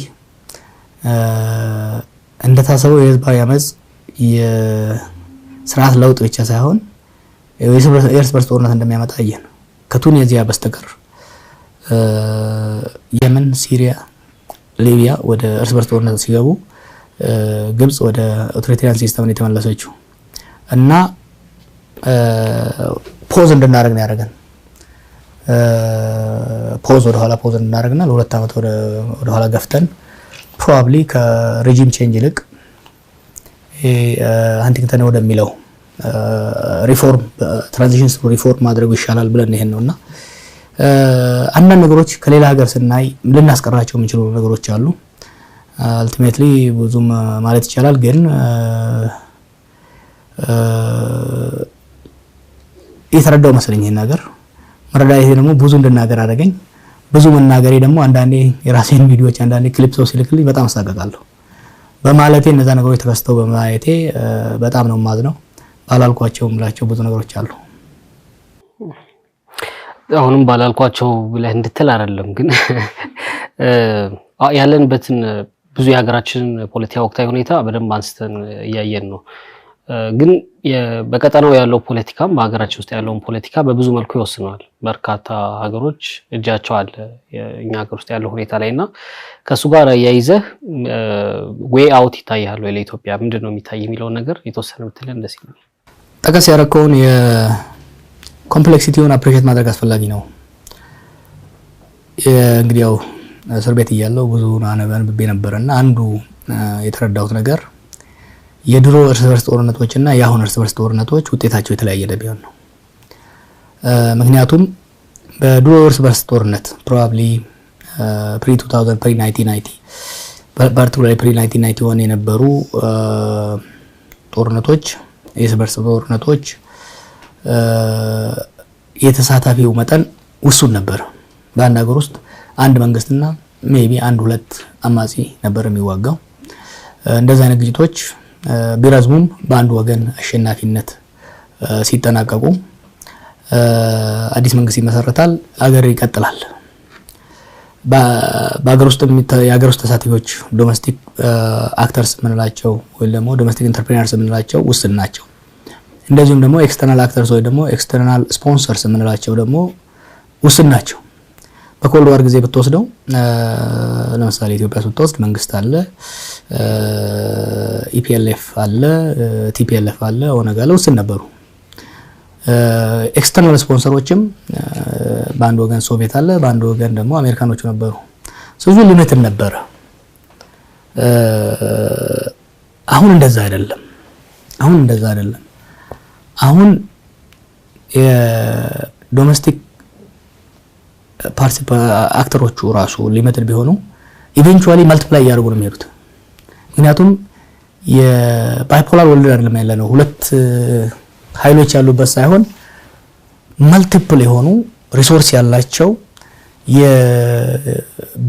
እንደታሰበው የህዝባዊ አመጽ የስርዓት ለውጥ ብቻ ሳይሆን የእርስ በርስ ጦርነት እንደሚያመጣ አየን። ከቱኒዚያ በስተቀር የመን፣ ሲሪያ፣ ሊቢያ ወደ እርስ በርስ ጦርነት ሲገቡ ግብጽ ወደ ኦቶሪታሪያን ሲስተም ነው የተመለሰችው እና ፖዝ እንድናደርግ ነው ያደረገን። ፖዝ እንድናደርግና ለሁለት ዓመት ወደ ኋላ ገፍተን ፕሮባብሊ ከሬጂም ቼንጅ ይልቅ ሃንቲንግተን ወደሚለው ሪፎርም ትራንዚሽን ሪፎርም ማድረግ ይሻላል ብለን ይሄን ነውና አንዳንድ ነገሮች ከሌላ ሀገር ስናይ ልናስቀራቸው የምንችሉ ነገሮች አሉ። አልቲሜትሊ ብዙም ማለት ይቻላል ግን የተረዳው መስለኝ ይሄን ነገር መረዳቴ ደግሞ ብዙ እንድናገር አደረገኝ። ብዙ መናገሬ ደግሞ አንዳንዴ የራሴን ቪዲዮዎች አንዳንዴ ክሊፕ ሰው ሲልክልኝ በጣም አሳቀቃለሁ በማለቴ እነዛ ነገሮች ተከስተው በማየቴ በጣም ነው ማዝነው። ባላልኳቸው ምላቸው ብዙ ነገሮች አሉ። አሁንም ባላልኳቸው ብለህ እንድትል አይደለም ግን ያለንበትን ብዙ የሀገራችን ፖለቲካ ወቅታዊ ሁኔታ በደንብ አንስተን እያየን ነው። ግን በቀጠናው ያለው ፖለቲካም በሀገራችን ውስጥ ያለውን ፖለቲካ በብዙ መልኩ ይወስነዋል። በርካታ ሀገሮች እጃቸው አለ እኛ ሀገር ውስጥ ያለው ሁኔታ ላይና ከሱ ጋር ያይዘህ ዌይ አውት ይታያል ወይ ለኢትዮጵያ ምንድነው የሚታይ የሚለው ነገር የተወሰነ ብትለን ደስ ይላል። ጠቀስ ያደረከውን የኮምፕሌክሲቲውን አፕሪሼት ማድረግ አስፈላጊ ነው። እንግዲህ ያው እስር ቤት እያለሁ ብዙ አንብቤ ነበርና አንዱ የተረዳሁት ነገር የድሮ እርስ በርስ ጦርነቶችና የአሁን እርስ በርስ ጦርነቶች ውጤታቸው የተለያየ ቢሆን ነው። ምክንያቱም በድሮ እርስ በርስ ጦርነት ፕሮባብሊ ፕሪ 2000 ፕሪ 1990 ፓርቲኩላርሊ ፕሪ 1991 የነበሩ ጦርነቶች የእርስ በርስ ጦርነቶች የተሳታፊው መጠን ውሱን ነበር። በአንድ ሀገር ውስጥ አንድ መንግስትና ሜቢ አንድ ሁለት አማጺ ነበር የሚዋጋው። እንደዛ አይነት ግጭቶች ቢረዝሙም በአንድ ወገን አሸናፊነት ሲጠናቀቁ አዲስ መንግስት ይመሰረታል፣ አገር ይቀጥላል። በአገር ውስጥ የአገር ውስጥ ተሳታፊዎች ዶሜስቲክ አክተርስ ምንላቸው ወይ ደግሞ ዶሜስቲክ ኢንተርፕሪነርስ ምንላቸው ውስን ናቸው። እንደዚሁም ደግሞ ኤክስተርናል አክተርስ ወይ ደግሞ ኤክስተርናል ስፖንሰርስ ምንላቸው ደግሞ ውስን ናቸው። በኮልድ ዋር ጊዜ ብትወስደው ለምሳሌ ኢትዮጵያ ስትወስድ መንግስት አለ፣ ኢፒኤልኤፍ አለ፣ ቲፒኤልኤፍ አለ፣ ኦነግ አለ፣ ውስን ነበሩ። ኤክስተርናል ስፖንሰሮችም በአንድ ወገን ሶቪየት አለ፣ በአንድ ወገን ደግሞ አሜሪካኖቹ ነበሩ። ስለዚህ ሊሚት ነበረ። አሁን እንደዛ አይደለም። አሁን የዶሜስቲክ አክተሮቹ ራሱ ሊሚትድ ቢሆኑ ኢቨንቹዋሊ መልቲፕላይ ያደርጉ ነው የሚሄዱት። ምክንያቱም የባይፖላር ወርልድ አይደለም ያለነው፣ ሁለት ኃይሎች ያሉበት ሳይሆን መልቲፕል የሆኑ ሪሶርስ ያላቸው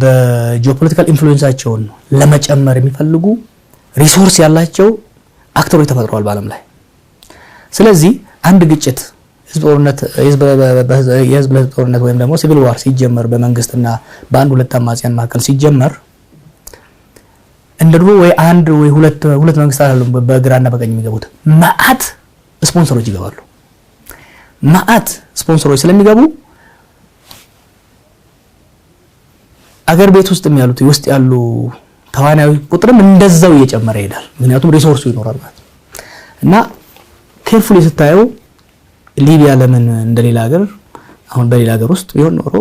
በጂኦፖለቲካል ኢንፍሉዌንሳቸውን ለመጨመር የሚፈልጉ ሪሶርስ ያላቸው አክተሮች ተፈጥረዋል በዓለም ላይ። ስለዚህ አንድ ግጭት የህዝብ ለህዝብ ጦርነት ወይም ደግሞ ሲቪል ዋር ሲጀመር በመንግስትና በአንድ ሁለት አማጽያን መካከል ሲጀመር እንደድሮ ወይ አንድ ወይ ሁለት መንግስታት አሉ በግራና በቀኝ የሚገቡት ማአት ስፖንሰሮች ይገባሉ። ማአት ስፖንሰሮች ስለሚገቡ አገር ቤት ውስጥ ያሉ ተዋናዊ ቁጥርም እንደዛው እየጨመረ ይሄዳል። ምክንያቱም ሪሶርሱ ይኖራል ማለት ነው። እና ኬርፉሊ ስታየው ሊቢያ ለምን እንደሌላ ሀገር አሁን በሌላ ሀገር ውስጥ ቢሆን ኖሮ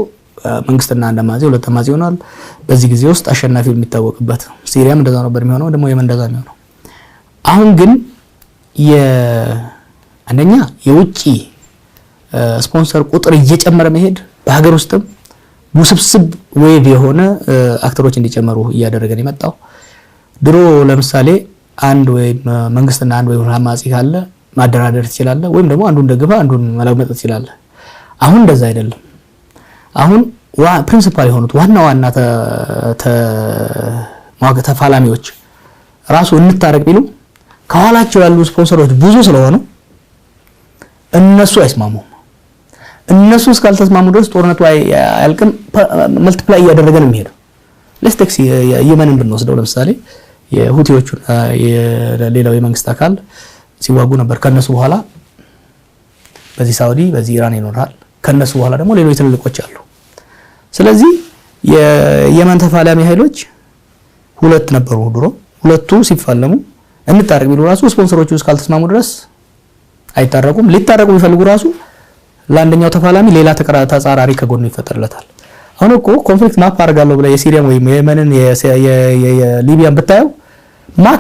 መንግስትና አንድ አማጺ ሁለት አማጺ ይሆናል። በዚህ ጊዜ ውስጥ አሸናፊ የሚታወቅበት ሲሪያም እንደዛ ነበር የሚሆነው፣ ደግሞ የመን እንደዛ የሚሆነው። አሁን ግን አንደኛ የውጪ ስፖንሰር ቁጥር እየጨመረ መሄድ በሀገር ውስጥም ውስብስብ ዌቭ የሆነ አክተሮች እንዲጨመሩ እያደረገን የመጣው። ድሮ ለምሳሌ አንድ ወይ መንግስትና አንድ ወይ አማጺ ካለ ማደራደር ትችላለህ፣ ወይም ደግሞ አንዱን ደግፈህ አንዱን መለመጥ ትችላለህ። አሁን እንደዛ አይደለም። አሁን ፕሪንሲፓል የሆኑት ዋና ተፋላሚዎች ራሱ እንታረቅ ቢሉ ከኋላቸው ያሉ ስፖንሰሮች ብዙ ስለሆኑ እነሱ አይስማሙም። እነሱ እስካልተስማሙ ድረስ ጦርነቱ አያልቅም፣ መልቲፕላይ እያደረገ ነው የሚሄደው። ለስቴክስ የመንን ብንወስደው ለምሳሌ የሁቲዎቹና የሌላው የመንግስት አካል ሲዋጉ ነበር። ከነሱ በኋላ በዚህ ሳውዲ በዚህ ኢራን ይኖራል። ከነሱ በኋላ ደግሞ ሌሎች ትልልቆች አሉ። ስለዚህ የየመን ተፋላሚ ኃይሎች ሁለት ነበሩ ድሮ። ሁለቱ ሲፋለሙ እንታረቅ ቢሉ ራሱ ስፖንሰሮቹ እስካልተስማሙ ድረስ አይታረቁም። ሊታረቁ ቢፈልጉ ራሱ ለአንደኛው ተፋላሚ ሌላ ተጻራሪ ከጎኑ ይፈጠርለታል። አሁን እኮ ኮንፍሊክት ማፕ አድርጋለሁ ብለ የሲሪያን ወይም የየመንን የሊቢያን ብታየው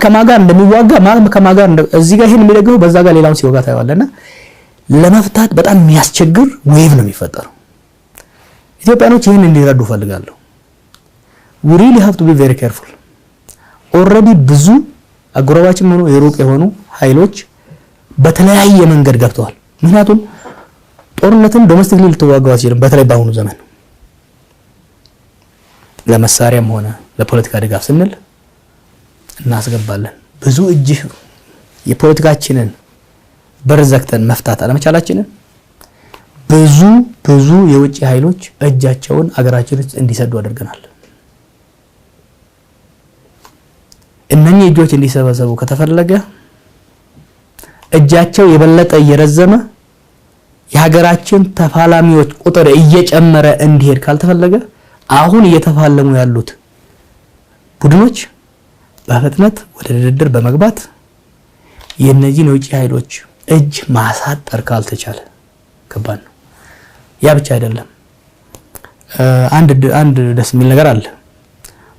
ከማጋ እንደሚዋጋ ከማጋ እዚህ ጋር ይሄን የሚደግፈው በዛ ጋር ሌላውን ሲወጋ ታየዋለና ለመፍታት በጣም የሚያስቸግር ዌቭ ነው የሚፈጠረው። ኢትዮጵያኖች ይሄን እንዲረዱ ፈልጋለሁ። we really have to be very careful። ኦሬዲ ብዙ አጎራባችም ሆኖ የሩቅ የሆኑ ኃይሎች በተለያየ መንገድ ገብተዋል። ምክንያቱም ጦርነትን ዶሜስቲክሊ ልትዋጋው አትችልም። በተለይ በአሁኑ ዘመን ለመሳሪያም ሆነ ለፖለቲካ ድጋፍ ስንል እናስገባለን። ብዙ የፖለቲካችንን በርዘክተን መፍታት አለመቻላችንን ብዙ የውጭ ኃይሎች እጃቸውን አገራችን ውስጥ እንዲሰዱ አድርገናል። እነኚህ እጆች እንዲሰበሰቡ ከተፈለገ እጃቸው የበለጠ እየረዘመ የሀገራችን ተፋላሚዎች ቁጥር እየጨመረ እንዲሄድ ካልተፈለገ አሁን እየተፋለሙ ያሉት ቡድኖች በፍጥነት ወደ ድርድር በመግባት የነዚህን የውጭ ኃይሎች እጅ ማሳጠር ካልተቻለ ከባድ ነው። ያ ብቻ አይደለም። አንድ ደስ የሚል ነገር አለ።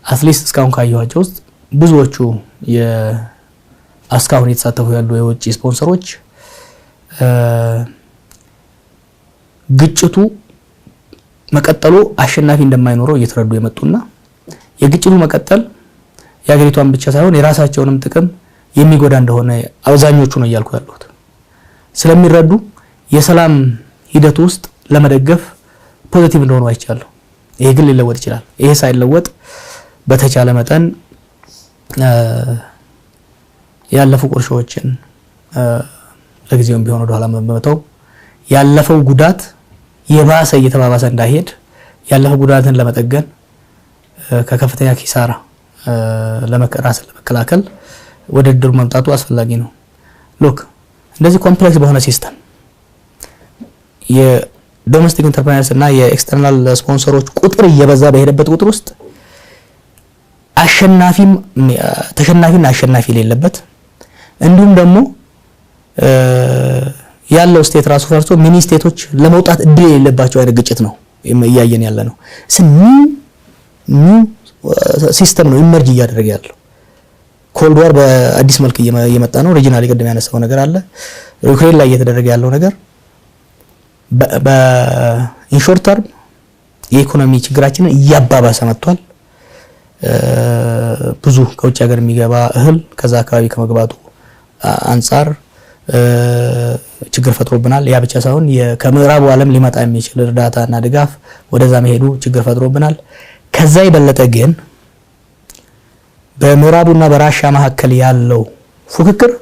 አትሊስት እስካሁን ካየኋቸው ውስጥ ብዙዎቹ እስካሁን የተሳተፉ ያሉ የውጭ ስፖንሰሮች ግጭቱ መቀጠሉ አሸናፊ እንደማይኖረው እየተረዱ የመጡና የግጭቱ መቀጠል የሀገሪቷን ብቻ ሳይሆን የራሳቸውንም ጥቅም የሚጎዳ እንደሆነ አብዛኞቹ ነው እያልኩ ያሉት ስለሚረዱ የሰላም ሂደት ውስጥ ለመደገፍ ፖዚቲቭ እንደሆነ አይቻለሁ። ይሄ ግን ሊለወጥ ይችላል። ይሄ ሳይለወጥ በተቻለ መጠን ያለፉ ቁርሾችን ለጊዜውም ቢሆን ወደ ኋላ መመተው ያለፈው ጉዳት የባሰ እየተባባሰ እንዳይሄድ ያለፈው ጉዳትን ለመጠገን ከከፍተኛ ኪሳራ ራስን ለመከላከል ወደ ድርድሩ መምጣቱ አስፈላጊ ነው። ሎክ እንደዚህ ኮምፕሌክስ በሆነ ሲስተም የዶሜስቲክ ኢንተርፕራይዘርስ እና የኤክስተርናል ስፖንሰሮች ቁጥር እየበዛ በሄደበት ቁጥር ውስጥ ተሸናፊና አሸናፊ የሌለበት እንዲሁም ደግሞ ያለው ስቴት ራሱ ፈርሶ ሚኒ ስቴቶች ለመውጣት እድል የሌለባቸው አይነት ግጭት ነው እያየን ያለ ነው። ሲስተም ነው ኢመርጅ እያደረገ ያለው። ኮልድ ዋር በአዲስ መልክ እየመጣ ነው። ሪጂናሊ ቀደም ያነሳው ነገር አለ። ዩክሬን ላይ እየተደረገ ያለው ነገር በኢንሾርት ተርም የኢኮኖሚ ችግራችንን እያባባሰ መጥቷል። ብዙ ከውጭ ሀገር የሚገባ እህል ከዛ አካባቢ ከመግባቱ አንፃር ችግር ፈጥሮብናል። ያ ብቻ ሳይሆን ከምዕራቡ ዓለም ሊመጣ የሚችል እርዳታና ድጋፍ ወደዛ መሄዱ ችግር ፈጥሮብናል። ከዛ የበለጠ ግን በምዕራቡና በራሻ መካከል ያለው ፉክክር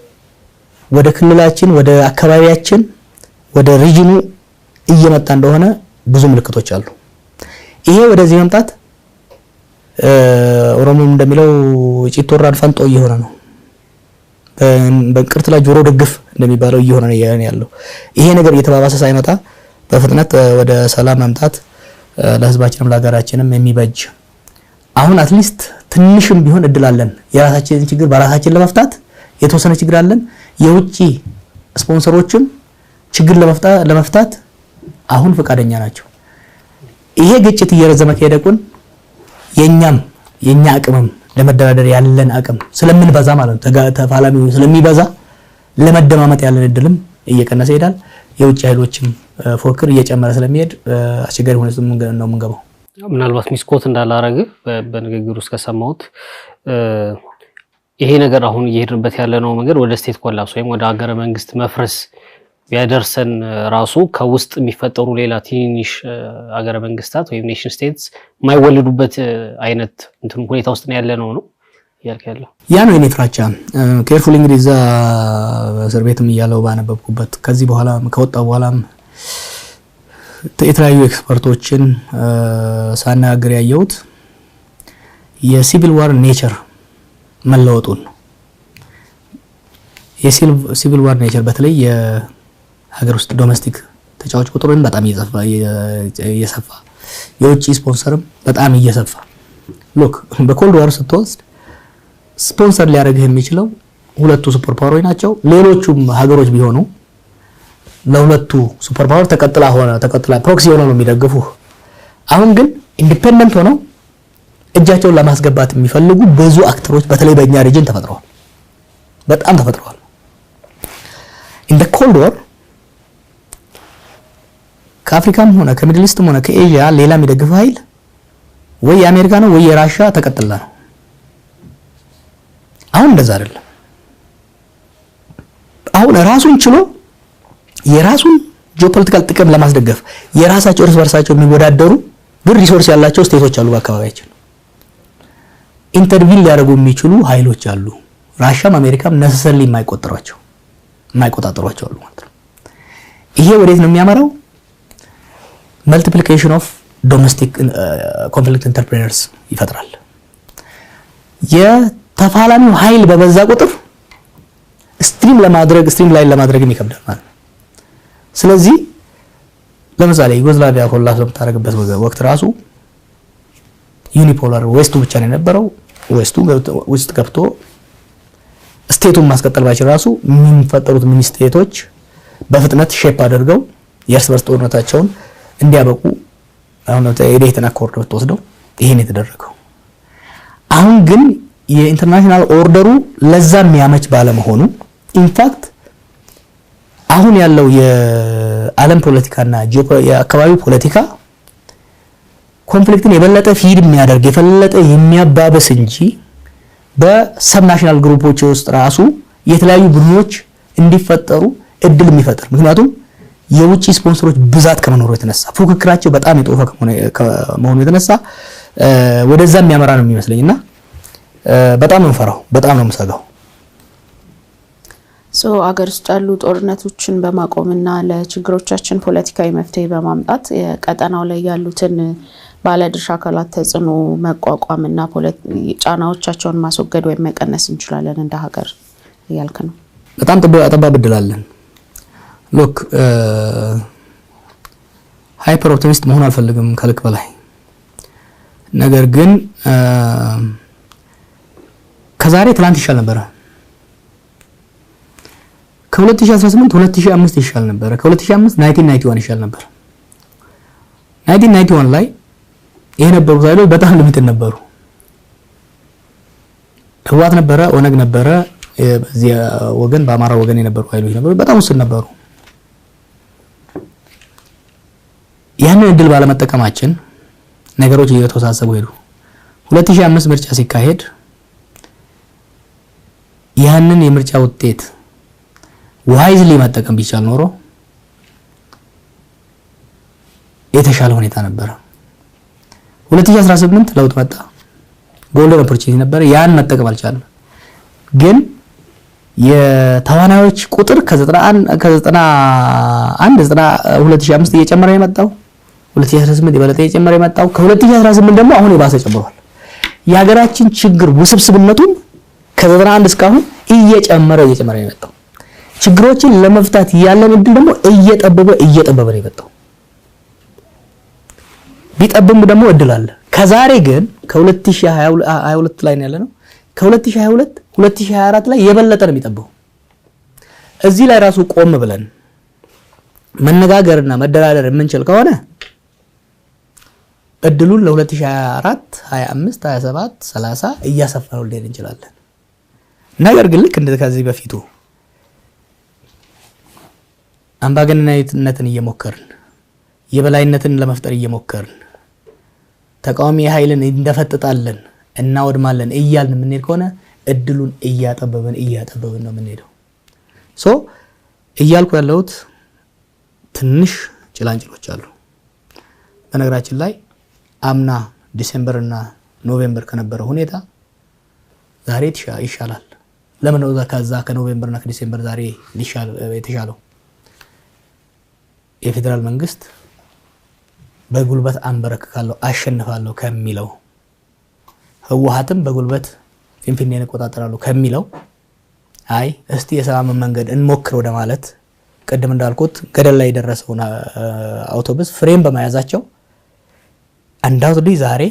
ወደ ክልላችን፣ ወደ አካባቢያችን፣ ወደ ሪጅኑ እየመጣ እንደሆነ ብዙ ምልክቶች አሉ። ይሄ ወደዚህ መምጣት ኦሮሞ እንደሚለው ጭቶራን ፈንጦ እየሆነ ነው። በእንቅርት ላይ ጆሮ ደግፍ እንደሚባለው እየሆነ ነው ያለው። ይሄ ነገር እየተባባሰ ሳይመጣ በፍጥነት ወደ ሰላም መምጣት ለህዝባችንም ለሀገራችንም የሚበጅ አሁን አትሊስት ትንሽም ቢሆን እድል አለን። የራሳችንን ችግር በራሳችን ለመፍታት የተወሰነ ችግር አለን። የውጪ ስፖንሰሮችም ችግር ለመፍታት አሁን ፈቃደኛ ናቸው። ይሄ ግጭት እየረዘመ ከሄደቁን የኛ አቅምም ለመደራደር ያለን አቅም ስለምንበዛ ማለት ነው ተፋላሚው ስለሚበዛ ለመደማመጥ ያለን እድልም እየቀነሰ ይሄዳል። የውጭ ኃይሎችም ፎክር እየጨመረ ስለሚሄድ አስቸጋሪ ሁኔታ ነው የምንገባው። ምናልባት ሚስኮት እንዳላረግ በንግግሩ ውስጥ ከሰማሁት ይሄ ነገር አሁን እየሄድንበት ያለነው ነገር ወደ ስቴት ኮላፕስ ወይም ወደ ሀገረ መንግስት መፍረስ ቢያደርሰን ራሱ ከውስጥ የሚፈጠሩ ሌላ ትንሽ ሀገረ መንግስታት ወይም ኔሽን ስቴትስ የማይወለዱበት አይነት እንትን ሁኔታ ውስጥ ነው ያለነው ነው ያልከ ያለው። ያ ነው የኔ ፍራቻ። ኬርፉል እንግዲህ እዛ እስር ቤትም እያለው ባነበብኩበት ከዚህ በኋላ ከወጣው በኋላም የተለያዩ ኤክስፐርቶችን ሳናገር ያየሁት የሲቪል ዋር ኔቸር መለወጡን ነው። የሲቪል ዋር ኔቸር በተለይ የሀገር ውስጥ ዶሜስቲክ ተጫዋች ቁጥሩን በጣም እየሰፋ የውጭ ስፖንሰርም በጣም እየሰፋ ሎክ በኮልድ ዋር ስትወስድ ስፖንሰር ሊያደርግህ የሚችለው ሁለቱ ሱፐር ፓወሮች ናቸው። ሌሎቹም ሀገሮች ቢሆኑ ለሁለቱ ሱፐር ፓወር ተቀጥላ ፕሮክሲ ሆነው ነው የሚደግፉህ። አሁን ግን ኢንዲፔንደንት ሆነው እጃቸውን ለማስገባት የሚፈልጉ ብዙ አክተሮች በተለይ በእኛ ሪጅን ተፈጥረዋል፣ በጣም ተፈጥረዋል። እንደ ኮልድ ዋር ከአፍሪካም ሆነ ከሚድል ኢስትም ሆነ ከኤዥያ ሌላ የሚደግፈው ኃይል ወይ የአሜሪካ ነው ወይ የራሻ ተቀጥላ ነው። አሁን እንደዛ አይደለም። አሁን ራሱን ችሎ የራሱን ጂኦፖለቲካል ጥቅም ለማስደገፍ የራሳቸው እርስ በርሳቸው የሚወዳደሩ ግን ሪሶርስ ያላቸው ስቴቶች አሉ በአካባቢያችን። ኢንተርቪን ሊያደርጉ የሚችሉ ኃይሎች አሉ። ራሻም አሜሪካም ነሰሰሊ የማይቆጣጠሯቸው አሉ ማለት ነው። ይሄ ወዴት ነው የሚያመራው? መልቲፕሊኬሽን ኦፍ ዶሜስቲክ ኮንፍሊክት ኢንተርፕሬነርስ ይፈጥራል። የተፋላሚው ኃይል በበዛ ቁጥር ስትሪም ላይን ለማድረግ ይከብዳል ማለት ነው። ስለዚህ ለምሳሌ ዩጎዝላቪያ ኮላፕስ በምታደርግበት ወቅት ራሱ ዩኒፖላር ዌስቱ ብቻ ነው የነበረው። ዌስቱ ውስጥ ገብቶ ስቴቱን ማስቀጠል ባይችል ራሱ የሚፈጠሩት ሚኒ ስቴቶች በፍጥነት ሼፕ አድርገው የእርስ በርስ ጦርነታቸውን እንዲያበቁ አሁን የዴይተን አኮርድ ብትወስደው ይሄን የተደረገው። አሁን ግን የኢንተርናሽናል ኦርደሩ ለዛ የሚያመች ባለመሆኑ ኢንፋክት አሁን ያለው የዓለም ፖለቲካና የአካባቢው ፖለቲካ ኮንፍሊክትን የበለጠ ፊድ የሚያደርግ የፈለጠ የሚያባብስ እንጂ በሰብናሽናል ግሩፖች ውስጥ ራሱ የተለያዩ ቡድኖች እንዲፈጠሩ እድል የሚፈጥር። ምክንያቱም የውጭ ስፖንሰሮች ብዛት ከመኖሩ የተነሳ ፉክክራቸው በጣም የጦፈ ከመሆኑ የተነሳ ወደዛ የሚያመራ ነው የሚመስለኝና በጣም ነው ፈራው፣ በጣም ነው የምሰጋው። አገር ውስጥ ያሉ ጦርነቶችን በማቆምና ለችግሮቻችን ፖለቲካዊ መፍትሄ በማምጣት የቀጠናው ላይ ያሉትን ባለድርሻ አካላት ተጽዕኖ መቋቋምና ጫናዎቻቸውን ማስወገድ ወይም መቀነስ እንችላለን እንደ ሀገር እያልክ ነው? በጣም ጠባብ እድል አለን። ሎክ ሃይፐር ኦፕቲሚስት መሆን አልፈልግም ከልክ በላይ። ነገር ግን ከዛሬ ትላንት ይሻል ነበር። ከ2018 2005 ይሻል ነበር። ከ2005 1991 ይሻል ነበር። 1991 ላይ የነበሩት ኃይሎች በጣም ሊሚትድ ነበሩ። ህወሓት ነበረ፣ ኦነግ ነበረ፣ በዚህ ወገን በአማራ ወገን የነበሩ ኃይሎች ነበሩ፣ በጣም ውስን ነበሩ። ያንን እድል ባለመጠቀማችን ነገሮች እየተወሳሰቡ ሄዱ። 2005 ምርጫ ሲካሄድ ያንን የምርጫ ውጤት ዋይዝሊ መጠቀም ቢቻል ኖሮ የተሻለ ሁኔታ ነበር። 2018 ለውጥ መጣ፣ ጎልደን ኦፖርቹኒቲ ነበር፣ ያን መጠቀም አልቻለም። ግን የተዋናዮች ቁጥር ከ2005 እየጨመረ የመጣው 2018 የበለጠ እየጨመረ የመጣው ከ2018 ደግሞ አሁን የባሰ ጨምሯል። የሀገራችን ችግር ውስብስብነቱን ከ91 እስካሁን እየጨመረ የመጣው ችግሮችን ለመፍታት ያለን እድል ደግሞ እየጠበበ ነው የመጣው። ቢጠብም ደግሞ እድል አለ። ከዛሬ ግን ከ2022 ላይ ነው ያለነው። ከ2022 2024 ላይ የበለጠ ነው የሚጠበው። እዚህ ላይ ራሱ ቆም ብለን መነጋገርና መደራደር የምንችል ከሆነ እድሉን ለ2024 25 27 30 እያሰፋነው ልንሄድ እንችላለን። ነገር ግን ልክ እንደ ከዚህ በፊቱ አምባገነናዊነትን እየሞከርን የበላይነትን ለመፍጠር እየሞከርን ተቃዋሚ ኃይልን እንደፈጥጣለን እናወድማለን እያልን የምንሄድ ከሆነ እድሉን እያጠበብን ነው የምንሄደው። እያልኩ ያለሁት ትንሽ ጭላንጭሎች አሉ። በነገራችን ላይ አምና ዲሴምበር እና ኖቬምበር ከነበረው ሁኔታ ዛሬ ይሻላል። ለምን ነው ከዛ ከኖቬምበር እና ከዲሴምበር ዛሬ የተሻለው? የፌደራል መንግስት በጉልበት አንበረክካለሁ አሸንፋለሁ ከሚለው ህወሓትም በጉልበት ፊንፊኔን እቆጣጠራለሁ ከሚለው አይ እስቲ የሰላም መንገድ እንሞክር ወደ ማለት ቀደም እንዳልኩት ገደል ላይ የደረሰውን አውቶቡስ ፍሬም በመያዛቸው undoubtedly ዛሬ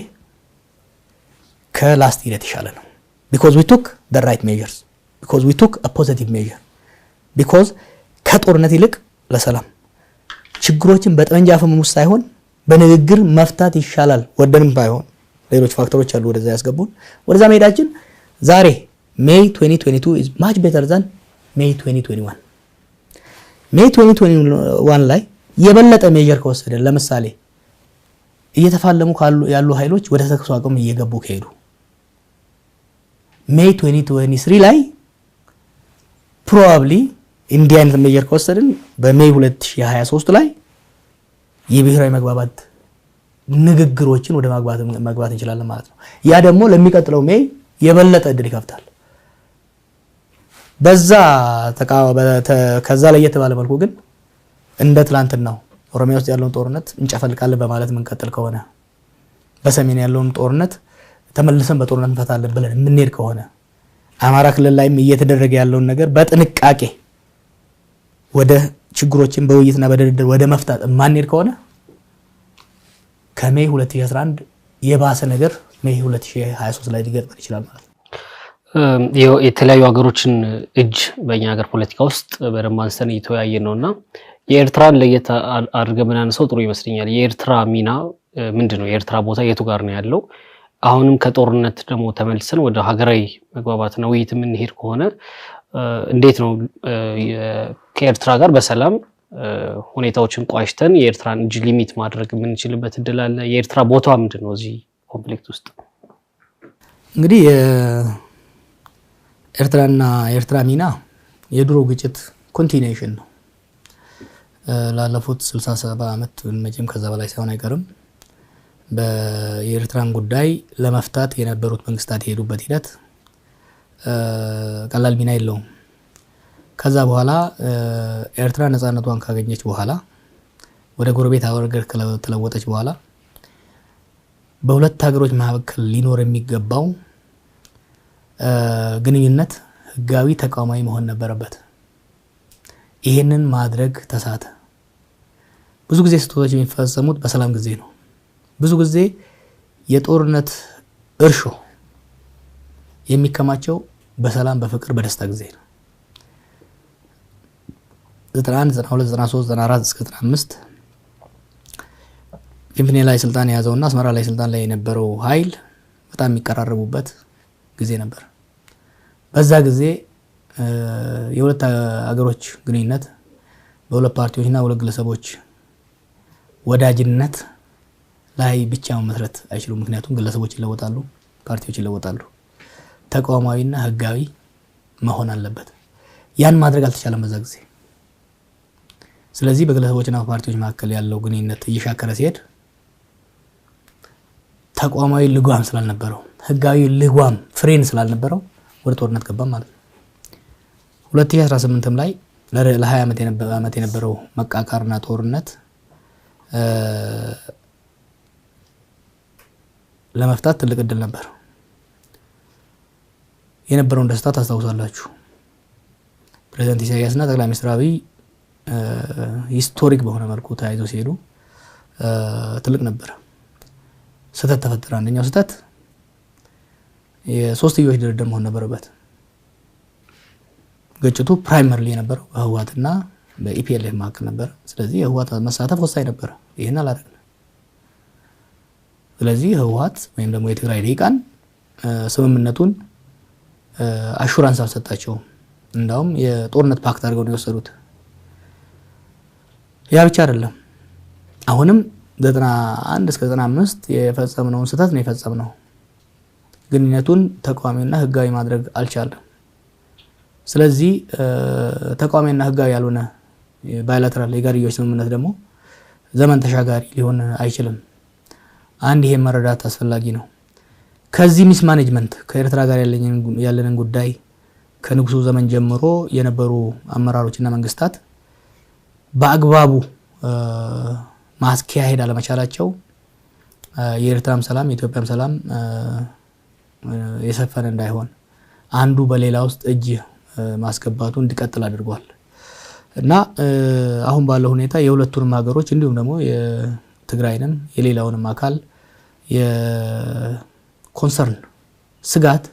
ከላስት ይር የተሻለ ነው። because we took the right measures, because we took a positive measure, because ከጦርነት ይልቅ ለሰላም ችግሮችን በጠመንጃ አፈሙዝ ሳይሆን በንግግር መፍታት ይሻላል። ወደንም ባይሆን ሌሎች ፋክተሮች አሉ ወደዛ ያስገቡን። ወደዛ መሄዳችን ዛሬ May 2022 is much better than May 2021. May 2021 ላይ የበለጠ ሜጀር ከወሰደ ለምሳሌ እየተፋለሙ ያሉ ኃይሎች ወደ ተኩስ አቁም እየገቡ ከሄዱ May 2023 ላይ probably ኢንዲያን ሜጀር ከወሰድን በሜይ 2023 ላይ የብሔራዊ መግባባት ንግግሮችን ወደ መግባት እንችላለን ማለት ነው። ያ ደግሞ ለሚቀጥለው ሜይ የበለጠ እድል ይከፍታል። ከዛ ላይ የተባለ መልኩ ግን እንደ ትላንትናው ኦሮሚያ ውስጥ ያለውን ጦርነት እንጨፈልቃለን በማለት መንቀጥል ከሆነ በሰሜን ያለውን ጦርነት ተመልሰን በጦርነት እንፈታለን ብለን የምንሄድ ከሆነ አማራ ክልል ላይም እየተደረገ ያለውን ነገር በጥንቃቄ ወደ ችግሮችን በውይይትና በድርድር ወደ መፍታት ማንሄድ ከሆነ ከሜይ 2011 የባሰ ነገር ሜይ 2023 ላይ ሊገጥመን ይችላል ማለት ነው። የተለያዩ ሀገሮችን እጅ በእኛ ሀገር ፖለቲካ ውስጥ በደንብ አንስተን እየተወያየን ነውና የኤርትራን ለየት አድርገን ብናነሳው ጥሩ ይመስለኛል። የኤርትራ ሚና ምንድነው? የኤርትራ ቦታ የቱ ጋር ነው ያለው? አሁንም ከጦርነት ደግሞ ተመልሰን ወደ ሀገራዊ መግባባትና ውይይት የምንሄድ ከሆነ እንዴት ነው ከኤርትራ ጋር በሰላም ሁኔታዎችን ቋጭተን የኤርትራን እጅ ሊሚት ማድረግ የምንችልበት እድል አለ? የኤርትራ ቦታ ምንድነው እዚህ ኮንፍሊክት ውስጥ? እንግዲህ የኤርትራ ሚና የድሮ ግጭት ኮንቲኒዩሽን ነው። ላለፉት 67 ዓመት መቼም ከዛ በላይ ሳይሆን አይቀርም በኤርትራን ጉዳይ ለመፍታት የነበሩት መንግስታት የሄዱበት ሂደት ቀላል ሚና የለውም። ከዛ በኋላ ኤርትራ ነፃነቷን ካገኘች በኋላ ወደ ጎረቤት ሀገር ከተለወጠች በኋላ በሁለት ሀገሮች መካከል ሊኖር የሚገባው ግንኙነት ህጋዊ ተቋማዊ መሆን ነበረበት። ይሄንን ማድረግ ተሳተ። ብዙ ጊዜ ስህተቶች የሚፈጸሙት በሰላም ጊዜ ነው። ብዙ ጊዜ የጦርነት እርሾ የሚከማቸው በሰላም በፍቅር በደስታ ጊዜ ነው። 91 92 93 94 እስከ 95 ፊንፊኔ ላይ ስልጣን ያዘውና አስመራ ላይ ስልጣን ላይ የነበረው ኃይል በጣም የሚቀራረቡበት ጊዜ ነበር። በዛ ጊዜ የሁለት ሀገሮች ግንኙነት በሁለት ፓርቲዎችና ሁለት ግለሰቦች ወዳጅነት ላይ ብቻ መመስረት አይችሉም። ምክንያቱም ግለሰቦች ይለወጣሉ፣ ፓርቲዎች ይለወጣሉ። ተቋማዊና ህጋዊ መሆን አለበት። ያን ማድረግ አልተቻለም በዛ ጊዜ። ስለዚህ በግለሰቦችና ፓርቲዎች መካከል ያለው ግንኙነት እየሻከረ ሲሄድ ተቋማዊ ልጓም ስላልነበረው፣ ህጋዊ ልጓም ፍሬን ስላልነበረው ወደ ጦርነት ገባ ማለት ነው። 2018 ላይ ለ20 ዓመት የነበረው መቃቃርና ጦርነት ለመፍታት ትልቅ እድል ነበር። የነበረውን ደስታ ታስታውሳላችሁ። ፕሬዝዳንት ኢሳያስና ጠቅላይ ሚኒስትር አብይ ሂስቶሪክ በሆነ መልኩ ተያይዘው ሲሄዱ ትልቅ ነበር። ስህተት ተፈጠረ። አንደኛው ስህተት የሶስትዮሽ ድርድር መሆን ነበረበት። ግጭቱ ፕራይመርሊ የነበረው በህወሓትና በኢፒኤልኤፍ መካከል ነበር። ስለዚህ የህወሓት መሳተፍ ወሳኝ ነበር። ይሄን አላደረግንም። ስለዚህ ህወሓት ወይም ደግሞ የትግራይ ልሂቃን ስምምነቱን አሹራንስ አልሰጣቸውም። እንዳውም የጦርነት ፓክት አድርገው ነው የወሰዱት። ያ ብቻ አይደለም። አሁንም 91 እስከ 95 የፈጸምነውን ስህተት ነው የፈጸምነው። ግንኙነቱን ተቋማዊና ህጋዊ ማድረግ አልቻለም። ስለዚህ ተቋማዊና ህጋዊ ያልሆነ ባይላተራል የጋርዮሽ ስምምነት ደግሞ ዘመን ተሻጋሪ ሊሆን አይችልም። አንድ ይሄ መረዳት አስፈላጊ ነው። ከዚህ ሚስ ማኔጅመንት ከኤርትራ ጋር ያለንን ጉዳይ ከንጉሱ ዘመን ጀምሮ የነበሩ አመራሮችና መንግስታት በአግባቡ ማስኪያሄድ አለመቻላቸው የኤርትራም ሰላም የኢትዮጵያም ሰላም የሰፈነ እንዳይሆን አንዱ በሌላ ውስጥ እጅ ማስገባቱ እንዲቀጥል አድርጓል እና አሁን ባለው ሁኔታ የሁለቱንም ሀገሮች እንዲሁም ደግሞ የትግራይንም የሌላውንም አካል የኮንሰርን ስጋት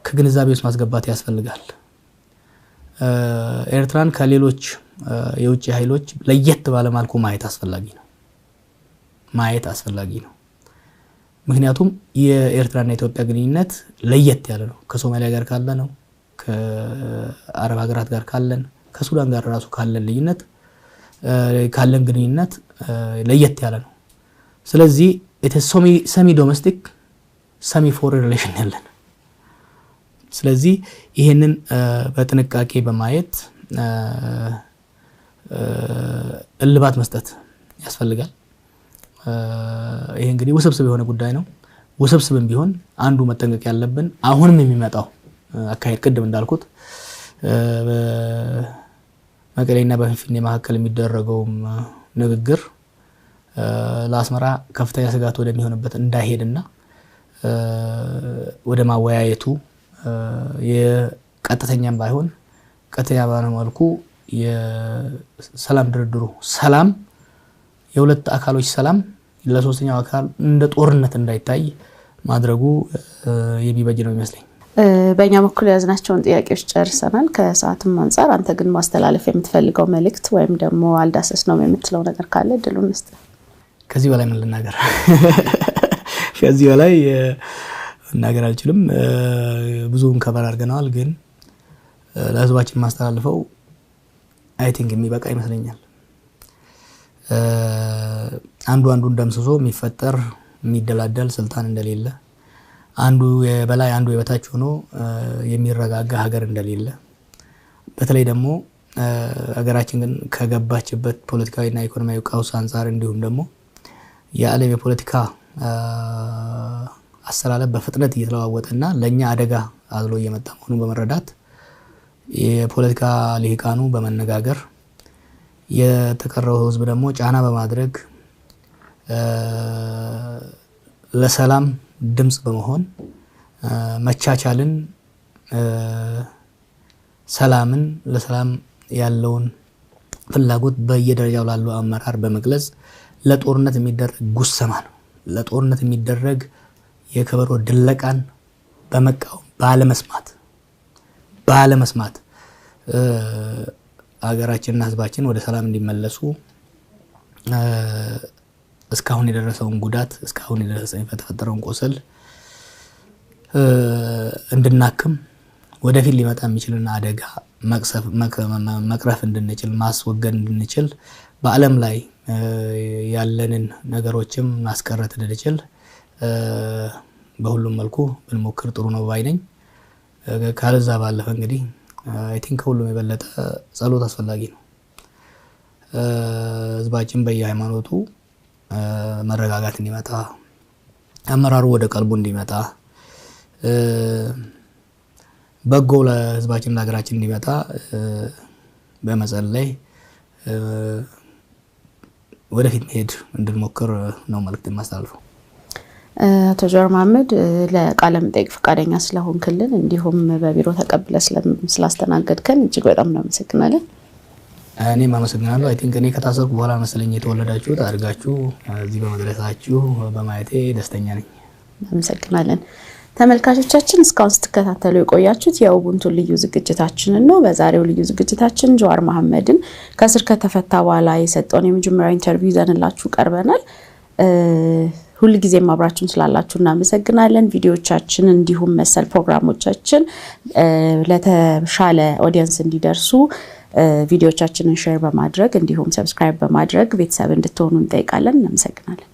ከግንዛቤ ውስጥ ማስገባት ያስፈልጋል። ኤርትራን ከሌሎች የውጭ ኃይሎች ለየት ባለ መልኩ ማየት አስፈላጊ ነው። ምክንያቱም የኤርትራና የኢትዮጵያ ግንኙነት ለየት ያለ ነው። ከሶማሊያ ጋር ካለ ነው፣ ከአረብ ሀገራት ጋር ካለን፣ ከሱዳን ጋር ራሱ ካለን ልዩነት ካለን ግንኙነት ለየት ያለ ነው። ስለዚህ ሰሚ ዶሜስቲክ ሰሚ ፎሬን ሪሌሽን ያለን። ስለዚህ ይሄንን በጥንቃቄ በማየት እልባት መስጠት ያስፈልጋል። ይሄ እንግዲህ ውስብስብ የሆነ ጉዳይ ነው። ውስብስብም ቢሆን አንዱ መጠንቀቅ ያለብን አሁንም የሚመጣው አካሄድ ቅድም እንዳልኩት በመቀሌና በፊንፊኔ መካከል የሚደረገው ንግግር ለአስመራ ከፍተኛ ስጋት ወደሚሆንበት እንዳይሄድና ወደ ማወያየቱ የቀጥተኛም ባይሆን ቀጥተኛ ባለ መልኩ የሰላም ድርድሩ ሰላም የሁለት አካሎች ሰላም ለሶስተኛው አካል እንደ ጦርነት እንዳይታይ ማድረጉ የሚበጅ ነው ይመስለኝ። በእኛ በኩል ያዝናቸውን ጥያቄዎች ጨርሰናል። ከሰዓትም አንፃር አንተ ግን ማስተላለፍ የምትፈልገው መልእክት ወይም ደግሞ አልዳሰስ ነው የምትለው ነገር ካለ እድሉን እንስጥ። ከዚህ በላይ ምን ልናገር? ከዚህ በላይ ልናገር አልችልም። ብዙውን ከበር አድርገናል። ግን ለህዝባችን ማስተላልፈው አይ ቲንክ የሚበቃ ይመስለኛል። አንዱን ደምስሶ የሚፈጠር የሚደላደል ስልጣን እንደሌለ፣ አንዱ የበላይ አንዱ የበታች ሆኖ የሚረጋጋ ሀገር እንደሌለ፣ በተለይ ደግሞ ሀገራችን ግን ከገባችበት ፖለቲካዊና ኢኮኖሚያዊ ቀውስ አንፃር እንዲሁም ደግሞ የዓለም የፖለቲካ አሰላለፍ በፍጥነት እየተለዋወጠና ለኛ አደጋ አዝሎ እየመጣ መሆኑን በመረዳት የፖለቲካ ልሂቃኑ በመነጋገር የተቀረው ህዝብ ደግሞ ጫና በማድረግ ለሰላም ድምጽ በመሆን መቻቻልን ሰላምን ለሰላም ያለውን ፍላጎት በየደረጃው ላለው አመራር በመግለጽ ለጦርነት የሚደረግ ጉሰማ ነው ለጦርነት የሚደረግ የከበሮ ድለቃን በመቃወም ባለመስማት ሀገራችንና ህዝባችን ወደ ሰላም እንዲመለሱ እስካሁን የደረሰውን ጉዳት እስካሁን የተፈጠረውን ቁስል እንድናክም ወደፊት ሊመጣ የሚችልና አደጋ መቅረፍ እንድንችል ማስወገድ እንድንችል በዓለም ላይ ያለንን ነገሮችም ማስቀረት እንድንችል በሁሉም መልኩ ብንሞክር ጥሩ ነው ባይ ነኝ። ካለዛ ባለፈ እንግዲህ አይ ቲንክ ሁሉም የበለጠ ጸሎት አስፈላጊ ነው። ህዝባችን በየሃይማኖቱ መረጋጋት እንዲመጣ አመራሩ ወደ ቀልቡ እንዲመጣ በጎ ለህዝባችን ለሀገራችን እንዲመጣ በመጸለይ ወደፊት መሄድ እንድንሞክር ነው መልእክት የማስተላልፈው። አቶ ጀዋር መሐመድ ለቃለ መጠይቅ ፈቃደኛ ስለሆንክልን እንዲሁም በቢሮ ተቀብለ ስላስተናገድከን እጅግ በጣም እናመሰግናለን። እኔም አመሰግናለሁ። አይ ቲንክ እኔ ከታሰርኩ በኋላ መሰለኝ የተወለዳችሁት አድጋችሁ እዚህ በመድረሳችሁ በማየቴ ደስተኛ ነኝ። እናመሰግናለን። ተመልካቾቻችን እስካሁን ስትከታተሉ የቆያችሁት የኡቡንቱ ልዩ ዝግጅታችንን ነው። በዛሬው ልዩ ዝግጅታችን ጀዋር መሐመድን ከስር ከተፈታ በኋላ የሰጠውን የመጀመሪያ ኢንተርቪው ይዘንላችሁ ቀርበናል። ሁሉ ጊዜም አብራችሁን ስላላችሁ እናመሰግናለን። ቪዲዮዎቻችን እንዲሁም መሰል ፕሮግራሞቻችን ለተሻለ ኦዲየንስ እንዲደርሱ ቪዲዮዎቻችንን ሼር በማድረግ እንዲሁም ሰብስክራይብ በማድረግ ቤተሰብ እንድትሆኑ እንጠይቃለን። እናመሰግናለን።